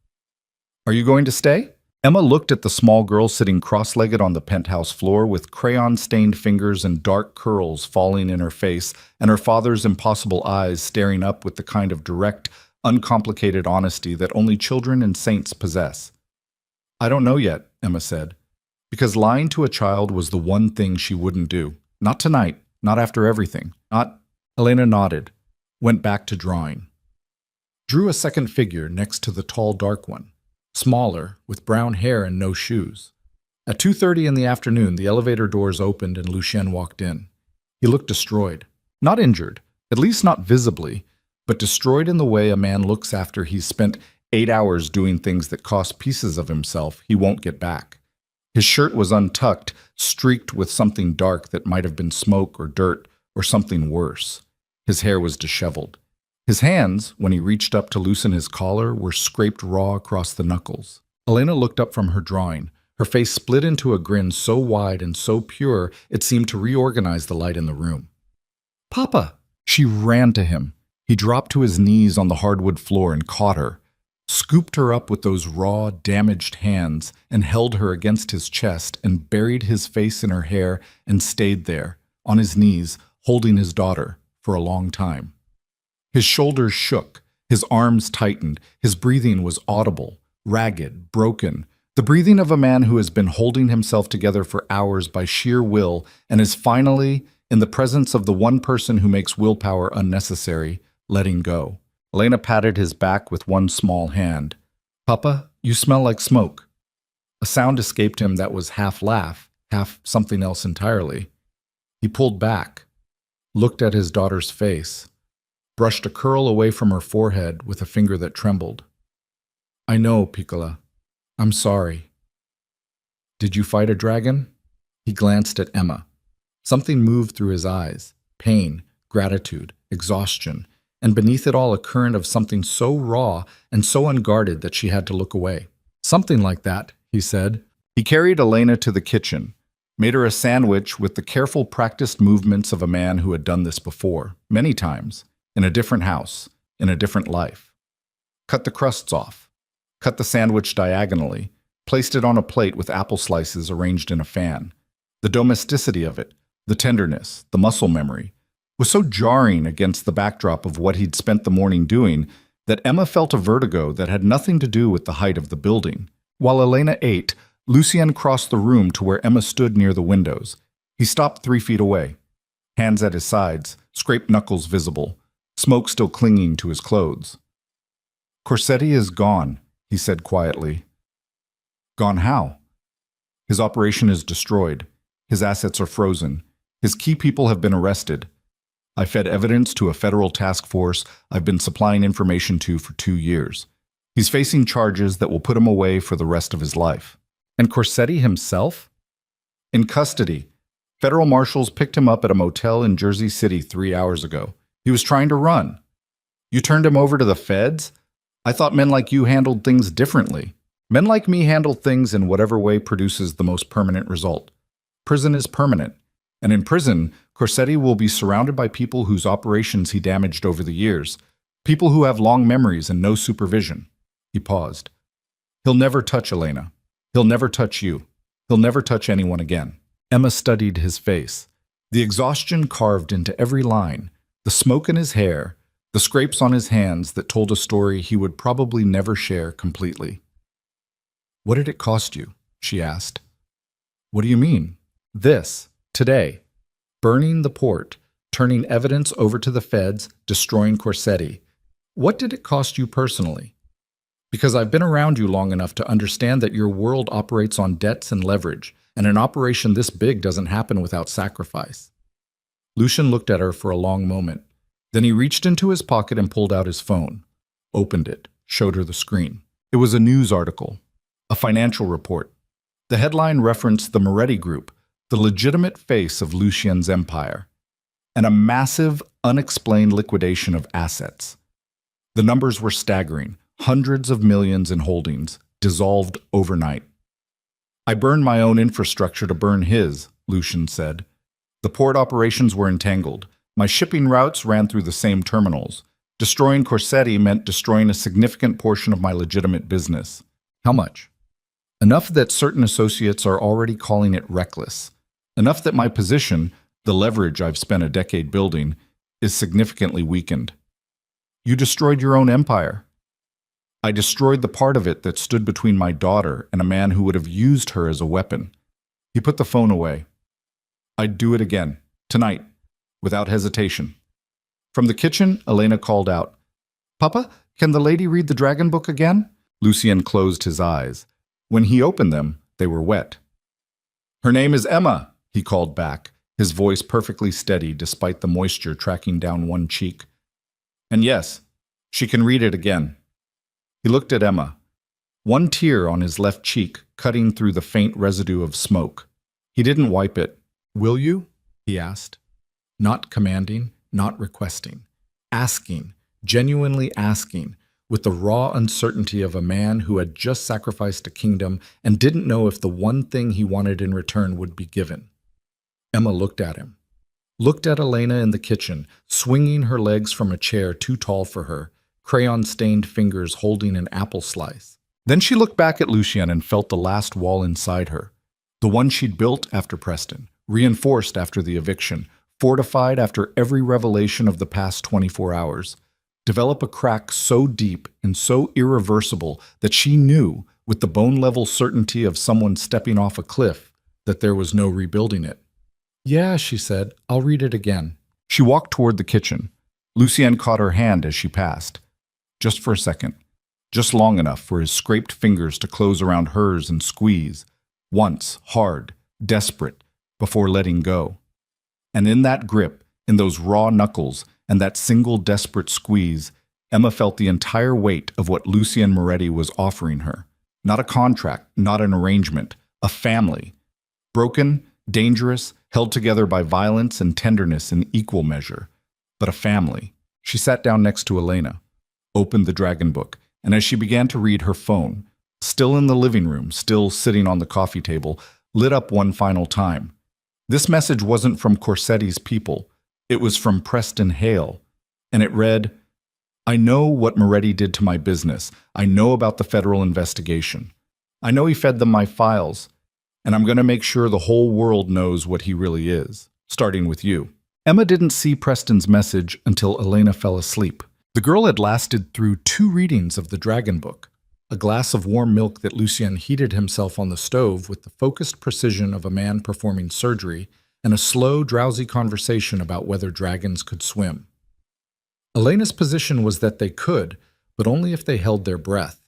"Are you going to stay?" Emma looked at the small girl sitting cross-legged on the penthouse floor with crayon-stained fingers and dark curls falling in her face, and her father's impossible eyes staring up with the kind of direct, uncomplicated honesty that only children and saints possess. "I don't know yet," Emma said, because lying to a child was the one thing she wouldn't do. Not tonight, not after everything, not... Elena nodded, went back to drawing. Drew a second figure next to the tall, dark one. Smaller, with brown hair and no shoes. At 2:30 in the afternoon, the elevator doors opened and Lucien walked in. He looked destroyed. Not injured, at least not visibly, but destroyed in the way a man looks after he's spent 8 hours doing things that cost pieces of himself he won't get back. His shirt was untucked, streaked with something dark that might have been smoke or dirt or something worse. His hair was disheveled. His hands, when he reached up to loosen his collar, were scraped raw across the knuckles. Elena looked up from her drawing. Her face split into a grin so wide and so pure it seemed to reorganize the light in the room. "Papa!" She ran to him. He dropped to his knees on the hardwood floor and caught her, scooped her up with those raw, damaged hands, and held her against his chest and buried his face in her hair and stayed there, on his knees, holding his daughter, for a long time. His shoulders shook, his arms tightened, his breathing was audible, ragged, broken, the breathing of a man who has been holding himself together for hours by sheer will and is finally, in the presence of the one person who makes willpower unnecessary, letting go. Elena patted his back with one small hand. "Papa, you smell like smoke." A sound escaped him that was half laugh, half something else entirely. He pulled back, looked at his daughter's face, brushed a curl away from her forehead with a finger that trembled. I know, Piccola. I'm sorry. Did you fight a dragon? He glanced at Emma. Something moved through his eyes. Pain, gratitude, exhaustion, and beneath it all a current of something so raw and so unguarded that she had to look away. Something like that, he said. He carried Elena to the kitchen, made her a sandwich with the careful, practiced movements of a man who had done this before, many times, in a different house, in a different life. Cut the crusts off, cut the sandwich diagonally, placed it on a plate with apple slices arranged in a fan. The domesticity of it, the tenderness, the muscle memory, was so jarring against the backdrop of what he'd spent the morning doing that Emma felt a vertigo that had nothing to do with the height of the building. While Elena ate, Lucien crossed the room to where Emma stood near the windows. He stopped 3 feet away, hands at his sides, scraped knuckles visible, smoke still clinging to his clothes. Corsetti is gone, he said quietly. Gone how? His operation is destroyed. His assets are frozen. His key people have been arrested. I fed evidence to a federal task force I've been supplying information to for 2 years. He's facing charges that will put him away for the rest of his life. And Corsetti himself? In custody. Federal marshals picked him up at a motel in Jersey City 3 hours ago. He was trying to run. You turned him over to the feds? I thought men like you handled things differently. Men like me handle things in whatever way produces the most permanent result. Prison is permanent. And in prison, Corsetti will be surrounded by people whose operations he damaged over the years, people who have long memories and no supervision. He paused. He'll never touch Elena. He'll never touch you. He'll never touch anyone again. Emma studied his face. The exhaustion carved into every line, the smoke in his hair, the scrapes on his hands that told a story he would probably never share completely. What did it cost you? She asked. What do you mean? This, today. Burning the port, turning evidence over to the feds, destroying Corsetti. What did it cost you personally? Because I've been around you long enough to understand that your world operates on debts and leverage, and an operation this big doesn't happen without sacrifice. Lucien looked at her for a long moment. Then he reached into his pocket and pulled out his phone, opened it, showed her the screen. It was a news article, a financial report. The headline referenced the Moretti Group, the legitimate face of Lucien's empire, and a massive, unexplained liquidation of assets. The numbers were staggering, hundreds of millions in holdings, dissolved overnight. I burned my own infrastructure to burn his, Lucien said. The port operations were entangled. My shipping routes ran through the same terminals. Destroying Corsetti meant destroying a significant portion of my legitimate business. How much? Enough that certain associates are already calling it reckless. Enough that my position, the leverage I've spent a decade building, is significantly weakened. You destroyed your own empire. I destroyed the part of it that stood between my daughter and a man who would have used her as a weapon. He put the phone away. I'd do it again, tonight, without hesitation. From the kitchen, Elena called out, Papa, can the lady read the dragon book again? Lucien closed his eyes. When he opened them, they were wet. Her name is Emma, he called back, his voice perfectly steady despite the moisture tracking down one cheek. And yes, she can read it again. He looked at Emma, one tear on his left cheek cutting through the faint residue of smoke. He didn't wipe it. Will you? He asked. Not commanding, not requesting. Asking, genuinely asking, with the raw uncertainty of a man who had just sacrificed a kingdom and didn't know if the one thing he wanted in return would be given. Emma looked at him. Looked at Elena in the kitchen, swinging her legs from a chair too tall for her, crayon-stained fingers holding an apple slice. Then she looked back at Lucien and felt the last wall inside her, the one she'd built after Preston, reinforced after the eviction, fortified after every revelation of the past 24 hours, develop a crack so deep and so irreversible that she knew, with the bone-level certainty of someone stepping off a cliff, that there was no rebuilding it. Yeah, she said, I'll read it again. She walked toward the kitchen. Lucien caught her hand as she passed. Just for a second. Just long enough for his scraped fingers to close around hers and squeeze. Once, hard. desperate, before letting go. And in that grip, in those raw knuckles, and that single desperate squeeze, Emma felt the entire weight of what Lucien Moretti was offering her. Not a contract, not an arrangement, a family. Broken, dangerous, held together by violence and tenderness in equal measure. But a family. She sat down next to Elena, opened the dragon book, and as she began to read, her phone, still in the living room, still sitting on the coffee table, lit up one final time. This message wasn't from Corsetti's people. It was from Preston Hale, and it read, "I know what Moretti did to my business. I know about the federal investigation. I know he fed them my files, and I'm going to make sure the whole world knows what he really is, starting with you." Emma didn't see Preston's message until Elena fell asleep. The girl had lasted through 2 readings of the Dragon Book, a glass of warm milk that Lucien heated himself on the stove with the focused precision of a man performing surgery, and a slow, drowsy conversation about whether dragons could swim. Elena's position was that they could, but only if they held their breath.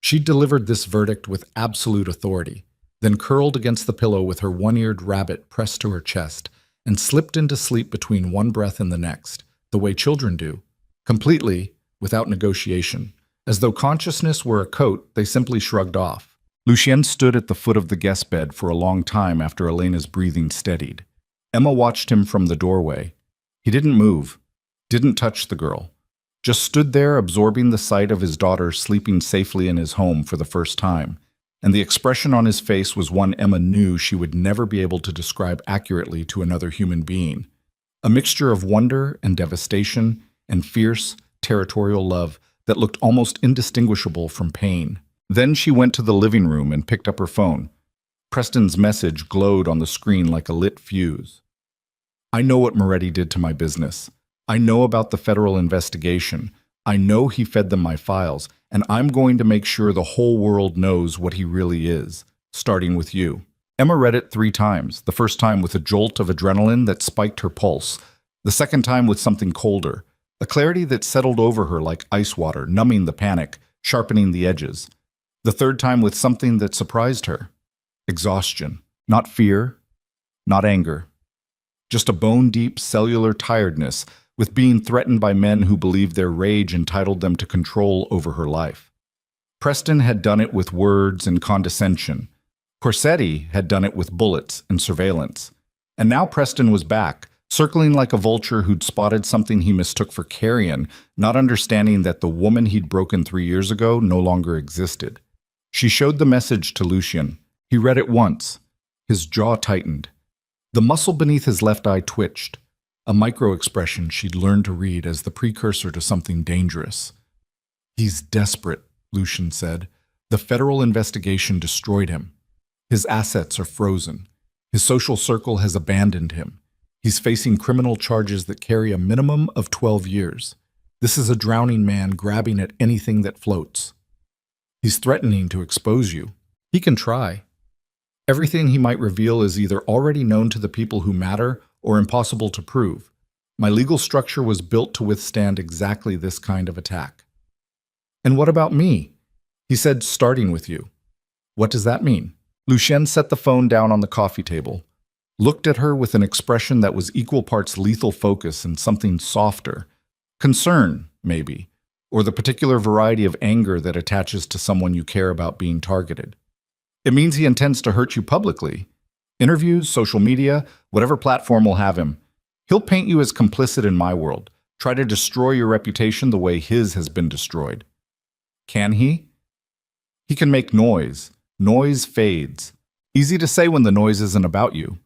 She delivered this verdict with absolute authority, then curled against the pillow with her one-eared rabbit pressed to her chest, and slipped into sleep between one breath and the next, the way children do, completely, without negotiation. As though consciousness were a coat they simply shrugged off. Lucien stood at the foot of the guest bed for a long time after Elena's breathing steadied. Emma watched him from the doorway. He didn't move, didn't touch the girl, just stood there absorbing the sight of his daughter sleeping safely in his home for the first time, and the expression on his face was one Emma knew she would never be able to describe accurately to another human being. A mixture of wonder and devastation and fierce, territorial love that looked almost indistinguishable from pain. Then she went to the living room and picked up her phone. Preston's message glowed on the screen like a lit fuse. "I know what Moretti did to my business. I know about the federal investigation. I know he fed them my files, and I'm going to make sure the whole world knows what he really is, starting with you." Emma read it 3 times, the first time with a jolt of adrenaline that spiked her pulse, the second time with something colder, a clarity that settled over her like ice water, numbing the panic, sharpening the edges. The third time with something that surprised her. Exhaustion. Not fear, not anger. Just a bone-deep cellular tiredness with being threatened by men who believed their rage entitled them to control over her life. Preston had done it with words and condescension. Corsetti had done it with bullets and surveillance. And now Preston was back, circling like a vulture who'd spotted something he mistook for carrion, not understanding that the woman he'd broken 3 years ago no longer existed. She showed the message to Lucien. He read it once. His jaw tightened. The muscle beneath his left eye twitched, a micro-expression she'd learned to read as the precursor to something dangerous. "He's desperate," Lucien said. "The federal investigation destroyed him. His assets are frozen. His social circle has abandoned him. He's facing criminal charges that carry a minimum of 12 years. This is a drowning man grabbing at anything that floats. He's threatening to expose you. He can try. Everything he might reveal is either already known to the people who matter or impossible to prove. My legal structure was built to withstand exactly this kind of attack." "And what about me?" He said, "starting with you." "What does that mean?" Lucien set the phone down on the coffee table, looked at her with an expression that was equal parts lethal focus and something softer. Concern, maybe, or the particular variety of anger that attaches to someone you care about being targeted. "It means he intends to hurt you publicly. Interviews, social media, whatever platform will have him. He'll paint you as complicit in my world, try to destroy your reputation the way his has been destroyed." "Can he?" "He can make noise. Noise fades. Easy to say when the noise isn't about you."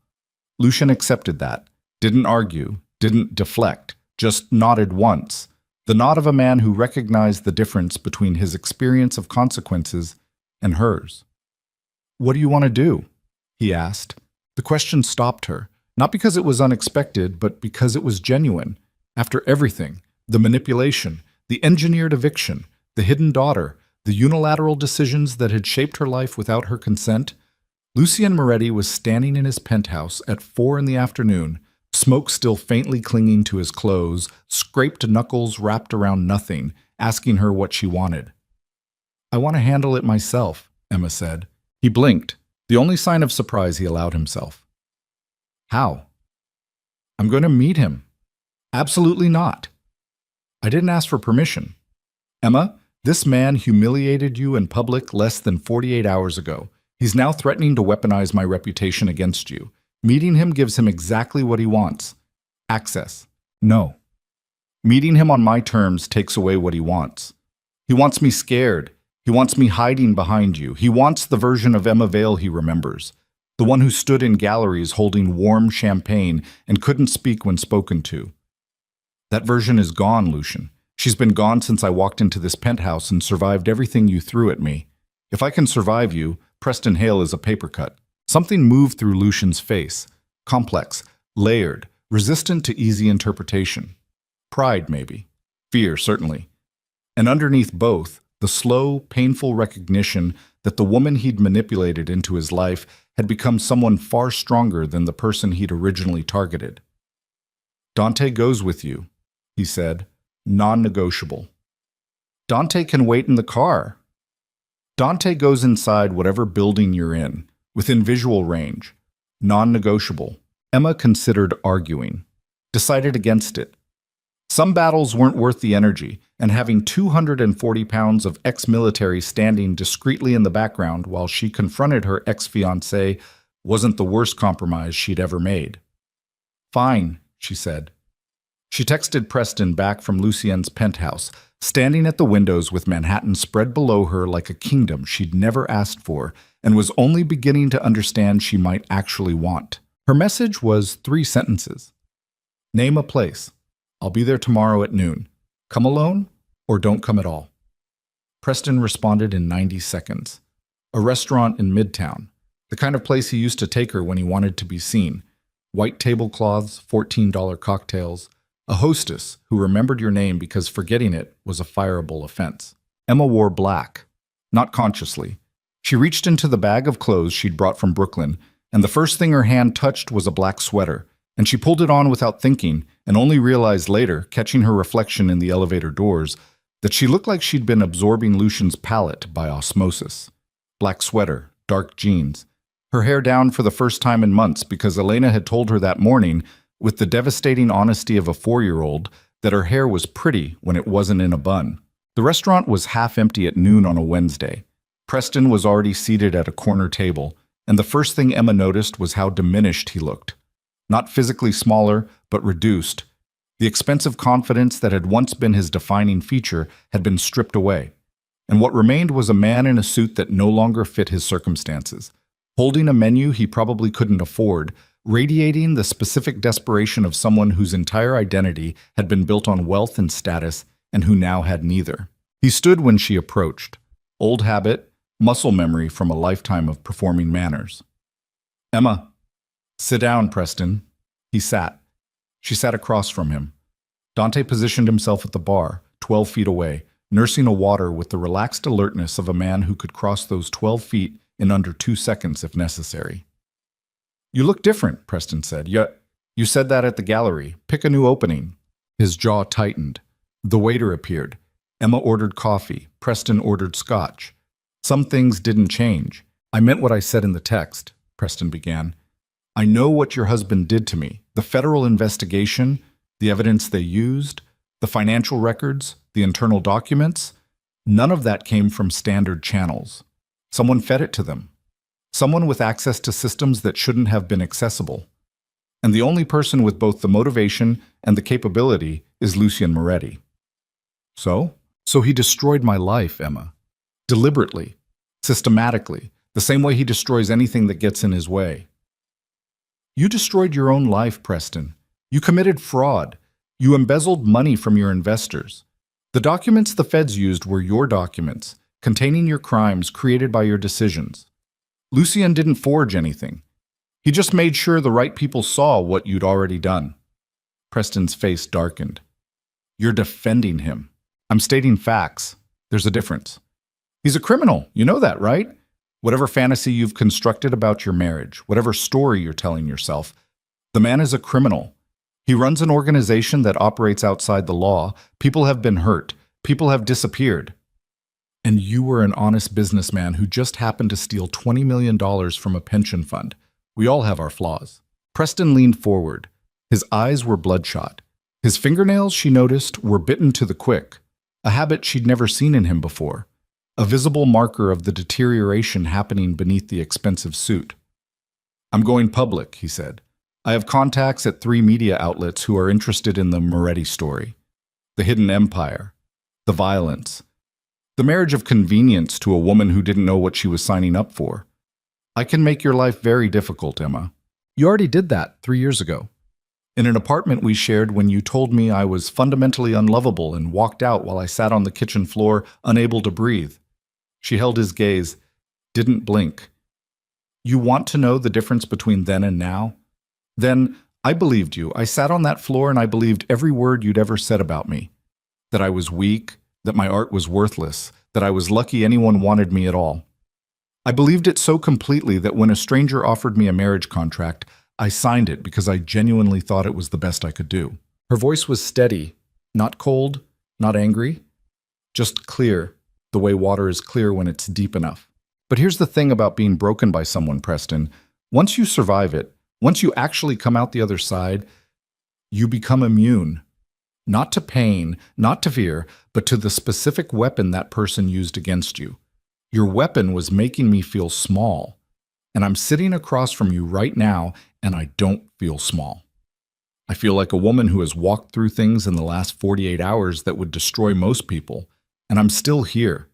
Lucien accepted that, didn't argue, didn't deflect, just nodded once, the nod of a man who recognized the difference between his experience of consequences and hers. "What do you want to do?" he asked. The question stopped her, not because it was unexpected, but because it was genuine. After everything, the manipulation, the engineered eviction, the hidden daughter, the unilateral decisions that had shaped her life without her consent, Lucien Moretti was standing in his penthouse at 4 in the afternoon, smoke still faintly clinging to his clothes, scraped knuckles wrapped around nothing, asking her what she wanted. "I want to handle it myself," Emma said. He blinked, The only sign of surprise he allowed himself. How? I'm going to meet him. Absolutely not. I didn't ask for permission. Emma, this man humiliated you in public less than 48 hours ago. He's now threatening to weaponize my reputation against you. Meeting him gives him exactly what he wants. Access. No. Meeting him on my terms takes away what he wants. He wants me scared. He wants me hiding behind you. He wants the version of Emma Vale he remembers. The one who stood in galleries holding warm champagne and couldn't speak when spoken to. That version is gone, Lucian. She's been gone since I walked into this penthouse and survived everything you threw at me. If I can survive you, Preston Hale is a paper cut. Something moved through Lucian's face. Complex, layered, resistant to easy interpretation. Pride, maybe. Fear, certainly. And underneath both, the slow, painful recognition that the woman he'd manipulated into his life had become someone far stronger than the person he'd originally targeted. Dante goes with you, he said, non-negotiable. Dante can wait in the car. Dante goes inside whatever building you're in, within visual range. Non-negotiable. Emma considered arguing. Decided against it. Some battles weren't worth the energy, and having 240 pounds of ex-military standing discreetly in the background while she confronted her ex-fiancé wasn't the worst compromise she'd ever made. Fine, she said. She texted Preston back from Lucien's penthouse, standing at the windows with Manhattan spread below her like a kingdom she'd never asked for and was only beginning to understand she might actually want. Her message was 3 sentences. Name a place. I'll be there tomorrow at noon. Come alone or don't come at all. Preston responded in 90 seconds. A restaurant in Midtown, the kind of place he used to take her when he wanted to be seen. White tablecloths, $14 cocktails, a hostess who remembered your name because forgetting it was a fireable offense. Emma wore black, not consciously. She reached into the bag of clothes she'd brought from Brooklyn, and the first thing her hand touched was a black sweater, and she pulled it on without thinking and only realized later, catching her reflection in the elevator doors, that she looked like she'd been absorbing Lucian's palate by osmosis. Black sweater, dark jeans, her hair down for the first time in months because Elena had told her that morning, with the devastating honesty of a 4-year-old, that her hair was pretty when it wasn't in a bun. The restaurant was half empty at noon on a Wednesday. Preston was already seated at a corner table, and the first thing Emma noticed was how diminished he looked. Not physically smaller, but reduced. The expensive confidence that had once been his defining feature had been stripped away, and what remained was a man in a suit that no longer fit his circumstances, holding a menu he probably couldn't afford, radiating the specific desperation of someone whose entire identity had been built on wealth and status and who now had neither. He stood when she approached. Old habit, muscle memory from a lifetime of performing manners. Emma. Sit down, Preston. He sat. She sat across from him. Dante positioned himself at the bar, 12 feet away, nursing a water with the relaxed alertness of a man who could cross those 12 feet in under 2 seconds if necessary. You look different, Preston said. You said that at the gallery. Pick a new opening. His jaw tightened. The waiter appeared. Emma ordered coffee. Preston ordered scotch. Some things didn't change. I meant what I said in the text, Preston began. I know what your husband did to me. The federal investigation, the evidence they used, the financial records, the internal documents, none of that came from standard channels. Someone fed it to them. Someone with access to systems that shouldn't have been accessible. And the only person with both the motivation and the capability is Lucian Moretti. So he destroyed my life, Emma. Deliberately, systematically, the same way he destroys anything that gets in his way. You destroyed your own life, Preston. You committed fraud. You embezzled money from your investors. The documents the feds used were your documents, containing your crimes created by your decisions. Lucian didn't forge anything. He just made sure the right people saw what you'd already done. Preston's face darkened. You're defending him. I'm stating facts. There's a difference. He's a criminal. You know that, right? Whatever fantasy you've constructed about your marriage, whatever story you're telling yourself, the man is a criminal. He runs an organization that operates outside the law. People have been hurt. People have disappeared. And you were an honest businessman who just happened to steal $20 million from a pension fund. We all have our flaws. Preston leaned forward. His eyes were bloodshot. His fingernails, she noticed, were bitten to the quick, a habit she'd never seen in him before, a visible marker of the deterioration happening beneath the expensive suit. I'm going public, he said. I have contacts at 3 media outlets who are interested in the Moretti story, the hidden empire, the violence, the marriage of convenience to a woman who didn't know what she was signing up for. I can make your life very difficult, Emma. You already did that 3 years ago. In an apartment we shared when you told me I was fundamentally unlovable and walked out while I sat on the kitchen floor, unable to breathe. She held his gaze, didn't blink. You want to know the difference between then and now? Then I believed you. I sat on that floor and I believed every word you'd ever said about me. That I was weak, that my art was worthless, that I was lucky anyone wanted me at all. I believed it so completely that when a stranger offered me a marriage contract, I signed it because I genuinely thought it was the best I could do. Her voice was steady, not cold, not angry, just clear, the way water is clear when it's deep enough. But here's the thing about being broken by someone, Preston. Once you survive it, once you actually come out the other side, you become immune. Not to pain, not to fear, but to the specific weapon that person used against you. Your weapon was making me feel small. And I'm sitting across from you right now, and I don't feel small. I feel like a woman who has walked through things in the last 48 hours that would destroy most people, and I'm still here,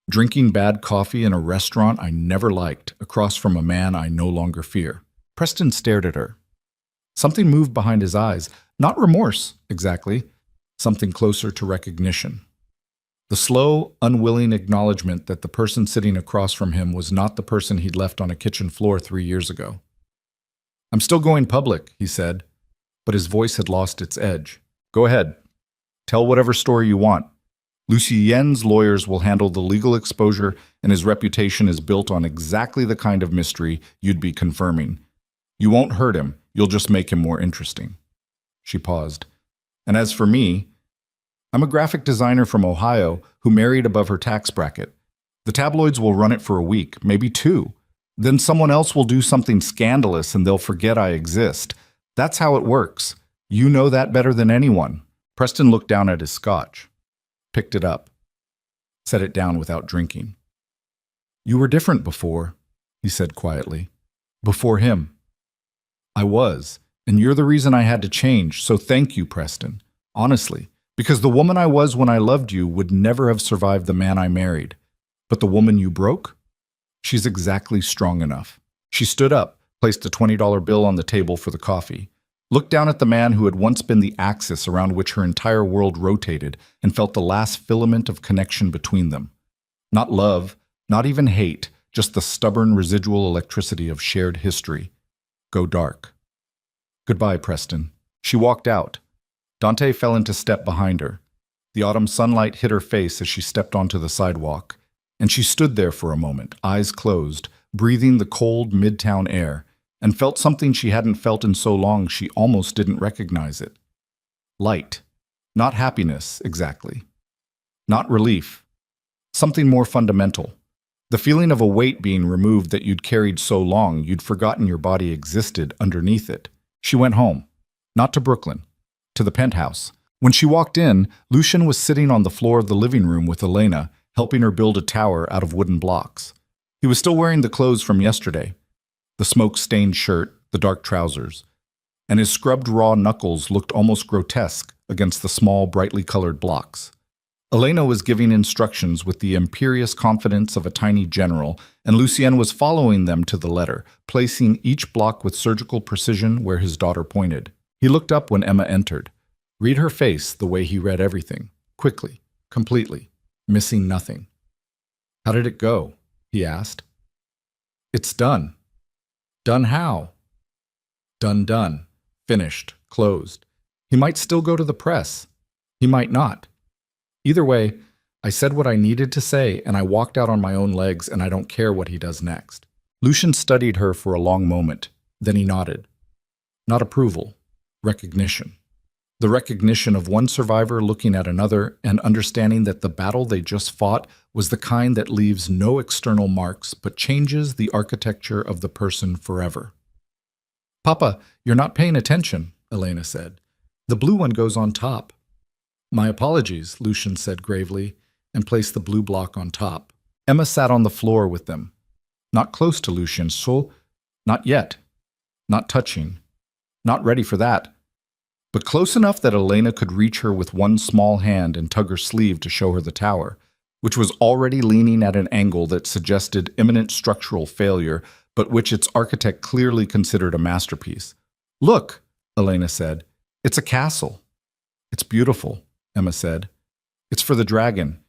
drinking bad coffee in a restaurant I never liked, across from a man I no longer fear. Preston stared at her. Something moved behind his eyes, not remorse, exactly, something closer to recognition. The slow, unwilling acknowledgement that the person sitting across from him was not the person he'd left on a kitchen floor 3 years ago. I'm still going public, he said, but his voice had lost its edge. Go ahead. Tell whatever story you want. Lucien's lawyers will handle the legal exposure, and his reputation is built on exactly the kind of mystery you'd be confirming. You won't hurt him, you'll just make him more interesting. She paused. And as for me, I'm a graphic designer from Ohio who married above her tax bracket. The tabloids will run it for a week, maybe 2. Then someone else will do something scandalous and they'll forget I exist. That's how it works. You know that better than anyone. Preston looked down at his scotch, picked it up, set it down without drinking. You were different before, he said quietly. Before him. I was, and you're the reason I had to change, so thank you, Preston. Honestly. Because the woman I was when I loved you would never have survived the man I married. But the woman you broke? She's exactly strong enough. She stood up, placed a $20 bill on the table for the coffee, looked down at the man who had once been the axis around which her entire world rotated, and felt the last filament of connection between them. Not love, not even hate, just the stubborn residual electricity of shared history. Go dark. Goodbye, Preston. She walked out. Dante fell into step behind her. The autumn sunlight hit her face as she stepped onto the sidewalk, and she stood there for a moment, eyes closed, breathing the cold midtown air, and felt something she hadn't felt in so long she almost didn't recognize it. Light. Not happiness, exactly. Not relief. Something more fundamental. The feeling of a weight being removed that you'd carried so long you'd forgotten your body existed underneath it. She went home. Not to Brooklyn. To the penthouse. When she walked in, Lucien was sitting on the floor of the living room with Elena, helping her build a tower out of wooden blocks. He was still wearing the clothes from yesterday, the smoke-stained shirt, the dark trousers, and his scrubbed raw knuckles looked almost grotesque against the small, brightly colored blocks. Elena was giving instructions with the imperious confidence of a tiny general, and Lucien was following them to the letter, placing each block with surgical precision where his daughter pointed. He looked up when Emma entered. Read her face the way he read everything, quickly, completely, missing nothing. How did it go? He asked. It's done. Done how? Done. Finished. Closed. He might still go to the press. He might not. Either way, I said what I needed to say, and I walked out on my own legs, and I don't care what he does next. Lucien studied her for a long moment. Then he nodded. Not approval. Recognition. The recognition of one survivor looking at another and understanding that the battle they just fought was the kind that leaves no external marks but changes the architecture of the person forever. "Papa, you're not paying attention," Elena said. "The blue one goes on top." "My apologies," Lucian said gravely, and placed the blue block on top. Emma sat on the floor with them, not close to Lucian, so not yet, not touching, not ready for that, but close enough that Elena could reach her with one small hand and tug her sleeve to show her the tower, which was already leaning at an angle that suggested imminent structural failure, but which its architect clearly considered a masterpiece. "Look," Elena said, "it's a castle." "It's beautiful," Emma said. "It's for the dragon.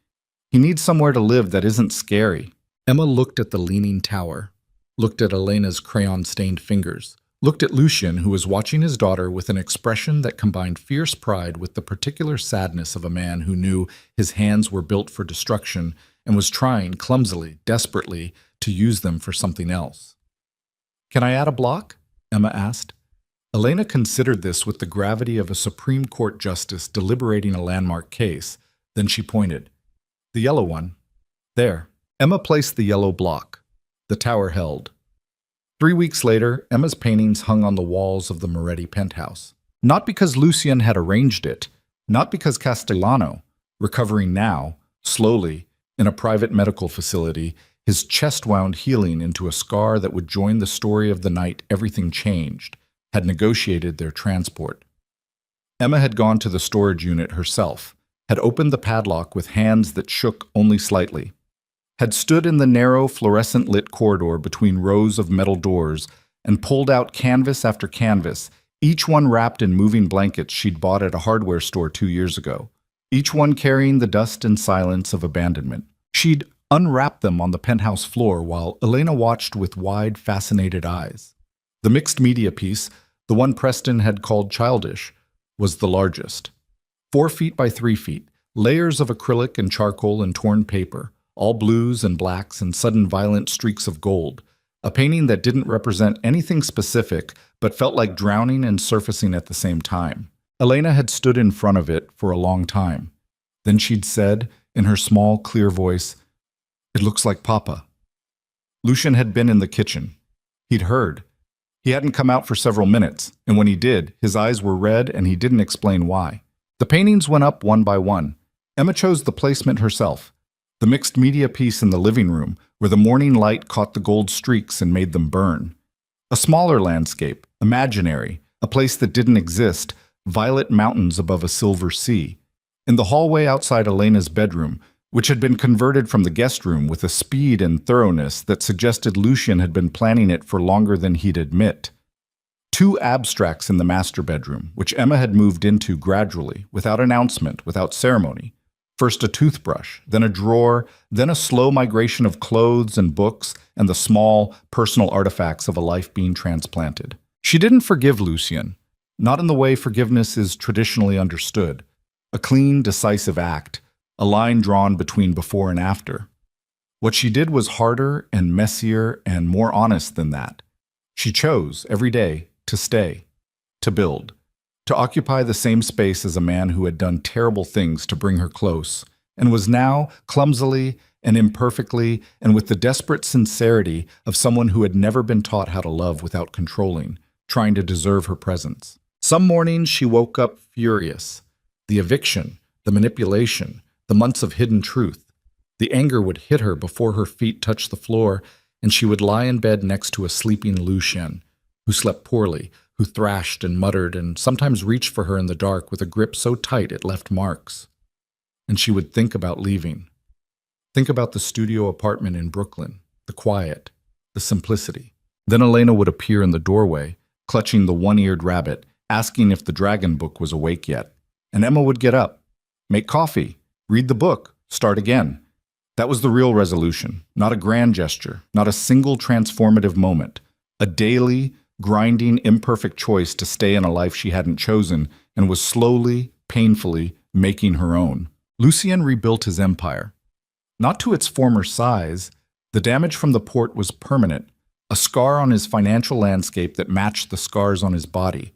He needs somewhere to live that isn't scary." Emma looked at the leaning tower, looked at Elena's crayon-stained fingers, looked at Lucian, who was watching his daughter with an expression that combined fierce pride with the particular sadness of a man who knew his hands were built for destruction and was trying, clumsily, desperately, to use them for something else. "Can I add a block?" Emma asked. Elena considered this with the gravity of a Supreme Court justice deliberating a landmark case. Then she pointed. "The yellow one. There." Emma placed the yellow block. The tower held. 3 weeks later, Emma's paintings hung on the walls of the Moretti penthouse. Not because Lucian had arranged it, not because Castellano, recovering now, slowly, in a private medical facility, his chest wound healing into a scar that would join the story of the night everything changed, had negotiated their transport. Emma had gone to the storage unit herself, had opened the padlock with hands that shook only slightly, had stood in the narrow, fluorescent-lit corridor between rows of metal doors and pulled out canvas after canvas, each one wrapped in moving blankets she'd bought at a hardware store 2 years ago, each one carrying the dust and silence of abandonment. She'd unwrapped them on the penthouse floor while Elena watched with wide, fascinated eyes. The mixed media piece, the one Preston had called childish, was the largest. 4 feet by 3 feet, layers of acrylic and charcoal and torn paper, all blues and blacks and sudden violent streaks of gold, a painting that didn't represent anything specific but felt like drowning and surfacing at the same time. Elena had stood in front of it for a long time. Then she'd said, in her small, clear voice, "It looks like Papa." Lucian had been in the kitchen. He'd heard. He hadn't come out for several minutes, and when he did, his eyes were red and he didn't explain why. The paintings went up one by one. Emma chose the placement herself. The mixed media piece in the living room, where the morning light caught the gold streaks and made them burn. A smaller landscape, imaginary, a place that didn't exist, violet mountains above a silver sea. In the hallway outside Elena's bedroom, which had been converted from the guest room with a speed and thoroughness that suggested Lucian had been planning it for longer than he'd admit. 2 abstracts in the master bedroom, which Emma had moved into gradually, without announcement, without ceremony. First a toothbrush, then a drawer, then a slow migration of clothes and books and the small, personal artifacts of a life being transplanted. She didn't forgive Lucian, not in the way forgiveness is traditionally understood. A clean, decisive act, a line drawn between before and after. What she did was harder and messier and more honest than that. She chose, every day, to stay, to build, to occupy the same space as a man who had done terrible things to bring her close, and was now, clumsily and imperfectly, and with the desperate sincerity of someone who had never been taught how to love without controlling, trying to deserve her presence. Some mornings she woke up furious. The eviction, the manipulation, the months of hidden truth. The anger would hit her before her feet touched the floor, and she would lie in bed next to a sleeping Lucian, who slept poorly, who thrashed and muttered and sometimes reached for her in the dark with a grip so tight it left marks. And she would think about leaving. Think about the studio apartment in Brooklyn, the quiet, the simplicity. Then Elena would appear in the doorway, clutching the one-eared rabbit, asking if the dragon book was awake yet. And Emma would get up, make coffee, read the book, start again. That was the real resolution, not a grand gesture, not a single transformative moment, a daily, grinding, imperfect choice to stay in a life she hadn't chosen and was slowly, painfully making her own. Lucian rebuilt his empire. Not to its former size, the damage from the port was permanent, a scar on his financial landscape that matched the scars on his body.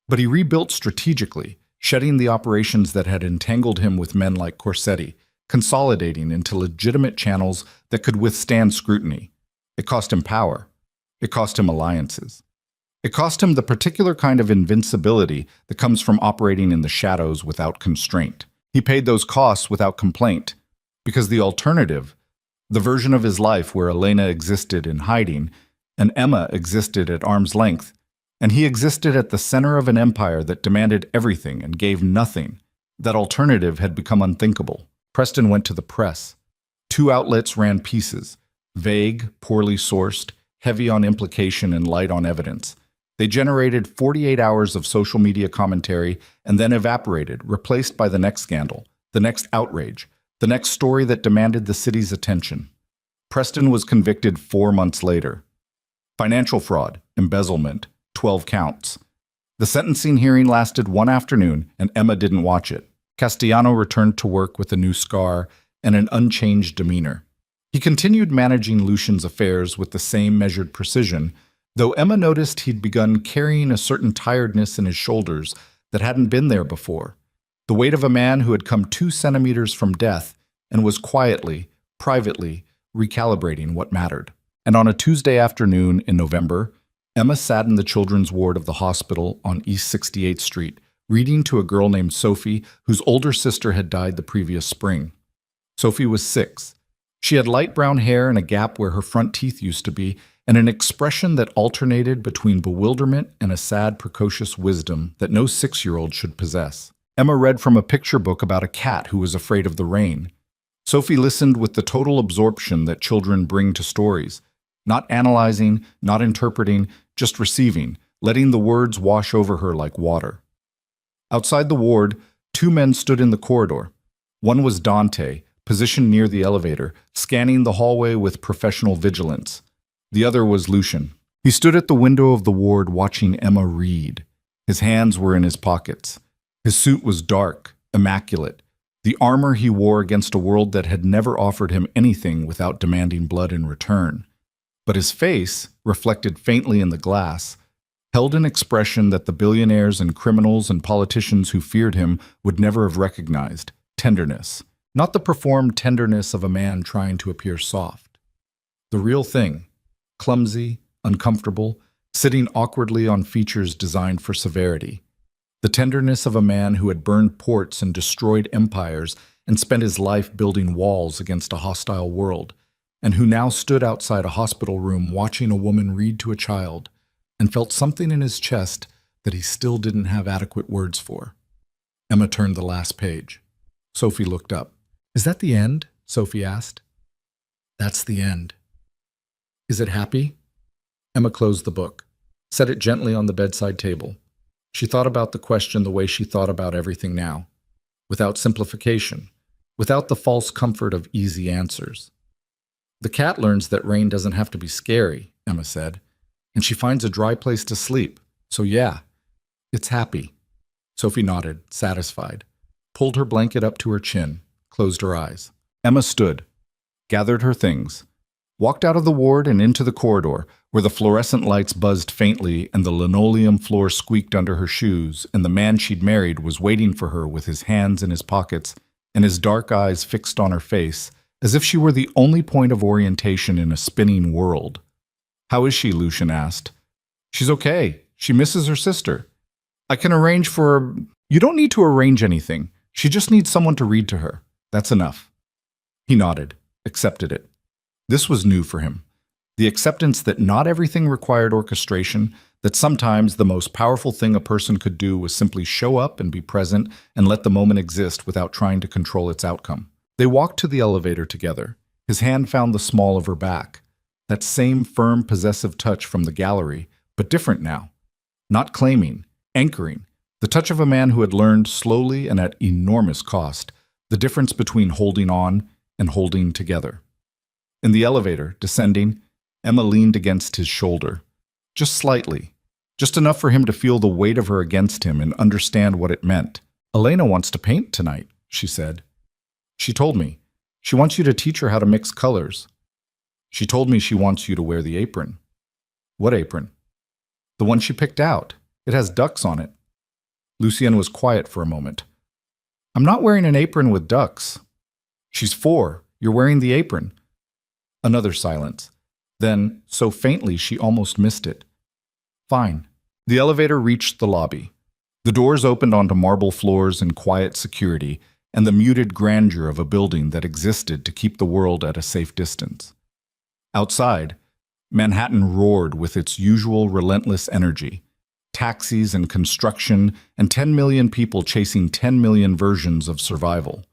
But he rebuilt strategically, shedding the operations that had entangled him with men like Corsetti, consolidating into legitimate channels that could withstand scrutiny. It cost him power. It cost him alliances. It cost him the particular kind of invincibility that comes from operating in the shadows without constraint. He paid those costs without complaint, because the alternative, the version of his life where Elena existed in hiding and Emma existed at arm's length, and he existed at the center of an empire that demanded everything and gave nothing, that alternative had become unthinkable. Preston went to the press. 2 outlets ran pieces, vague, poorly sourced, heavy on implication and light on evidence. They generated 48 hours of social media commentary and then evaporated, replaced by the next scandal, the next outrage, the next story that demanded the city's attention. Preston was convicted 4 months later. Financial fraud, embezzlement, 12 counts. The sentencing hearing lasted 1 afternoon, and Emma didn't watch it. Castellano returned to work with a new scar and an unchanged demeanor. He continued managing Lucian's affairs with the same measured precision, though Emma noticed he'd begun carrying a certain tiredness in his shoulders that hadn't been there before, the weight of a man who had come 2 centimeters from death and was quietly, privately, recalibrating what mattered. And on a Tuesday afternoon in November, Emma sat in the children's ward of the hospital on East 68th Street, reading to a girl named Sophie, whose older sister had died the previous spring. Sophie was 6. She had light brown hair and a gap where her front teeth used to be, and an expression that alternated between bewilderment and a sad, precocious wisdom that no 6-year-old should possess. Emma read from a picture book about a cat who was afraid of the rain. Sophie listened with the total absorption that children bring to stories, not analyzing, not interpreting, just receiving, letting the words wash over her like water. Outside the ward, 2 men stood in the corridor. One was Dante, positioned near the elevator, scanning the hallway with professional vigilance. The other was Lucian. He stood at the window of the ward watching Emma read. His hands were in his pockets. His suit was dark, immaculate, the armor he wore against a world that had never offered him anything without demanding blood in return. But his face, reflected faintly in the glass, held an expression that the billionaires and criminals and politicians who feared him would never have recognized: tenderness. Not the performed tenderness of a man trying to appear soft. The real thing, clumsy, uncomfortable, sitting awkwardly on features designed for severity. The tenderness of a man who had burned ports and destroyed empires and spent his life building walls against a hostile world, and who now stood outside a hospital room watching a woman read to a child and felt something in his chest that he still didn't have adequate words for. Emma turned the last page. Sophie looked up. "Is that the end?" Sophie asked. "That's the end." "Is it happy?" Emma closed the book, set it gently on the bedside table. She thought about the question the way she thought about everything now, without simplification, without the false comfort of easy answers. "The cat learns that rain doesn't have to be scary," Emma said, "and she finds a dry place to sleep. So yeah, it's happy." Sophie nodded, satisfied, pulled her blanket up to her chin, closed her eyes. Emma stood, gathered her things, walked out of the ward and into the corridor, where the fluorescent lights buzzed faintly and the linoleum floor squeaked under her shoes, and the man she'd married was waiting for her with his hands in his pockets and his dark eyes fixed on her face, as if she were the only point of orientation in a spinning world. "How is she?" Lucian asked. "She's okay. She misses her sister. I can arrange for..." "You don't need to arrange anything. She just needs someone to read to her. That's enough." He nodded, accepted it. This was new for him. The acceptance that not everything required orchestration, that sometimes the most powerful thing a person could do was simply show up and be present and let the moment exist without trying to control its outcome. They walked to the elevator together. His hand found the small of her back. That same firm, possessive touch from the gallery, but different now. Not claiming, anchoring. The touch of a man who had learned slowly and at enormous cost the difference between holding on and holding together. In the elevator, descending, Emma leaned against his shoulder. Just slightly. Just enough for him to feel the weight of her against him and understand what it meant. "Elena wants to paint tonight," she said. "She told me. She wants you to teach her how to mix colors. She told me she wants you to wear the apron." "What apron?" "The one she picked out. It has ducks on it." Lucienne was quiet for a moment. I'm not wearing an apron with ducks. She's 4. You're wearing the apron. Another silence. Then, so faintly she almost missed it. Fine. The elevator reached the lobby. The doors opened onto marble floors and quiet security, and the muted grandeur of a building that existed to keep the world at a safe distance. Outside, Manhattan roared with its usual relentless energy. Taxis and construction, and 10 million people chasing 10 million versions of survival.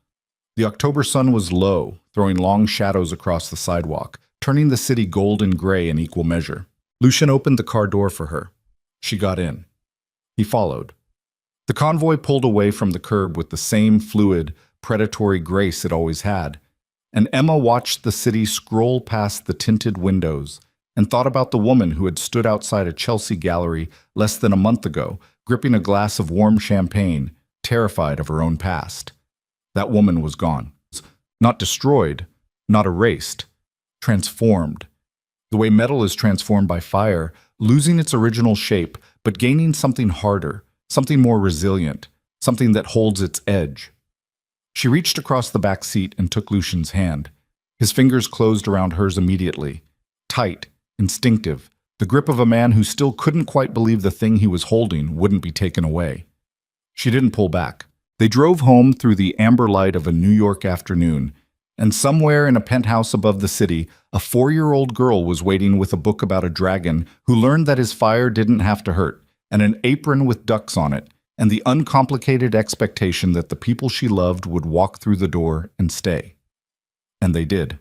The October sun was low, throwing long shadows across the sidewalk, turning the city gold and gray in equal measure. Lucien opened the car door for her. She got in. He followed. The convoy pulled away from the curb with the same fluid, predatory grace it always had, and Emma watched the city scroll past the tinted windows and thought about the woman who had stood outside a Chelsea gallery less than a month ago, gripping a glass of warm champagne, terrified of her own past. That woman was gone. Not destroyed, not erased, transformed. The way metal is transformed by fire, losing its original shape, but gaining something harder, something more resilient, something that holds its edge. She reached across the back seat and took Lucien's hand. His fingers closed around hers immediately. Tight, instinctive, the grip of a man who still couldn't quite believe the thing he was holding wouldn't be taken away. She didn't pull back. They drove home through the amber light of a New York afternoon, and somewhere in a penthouse above the city, a 4-year-old girl was waiting with a book about a dragon who learned that his fire didn't have to hurt, and an apron with ducks on it, and the uncomplicated expectation that the people she loved would walk through the door and stay. And they did.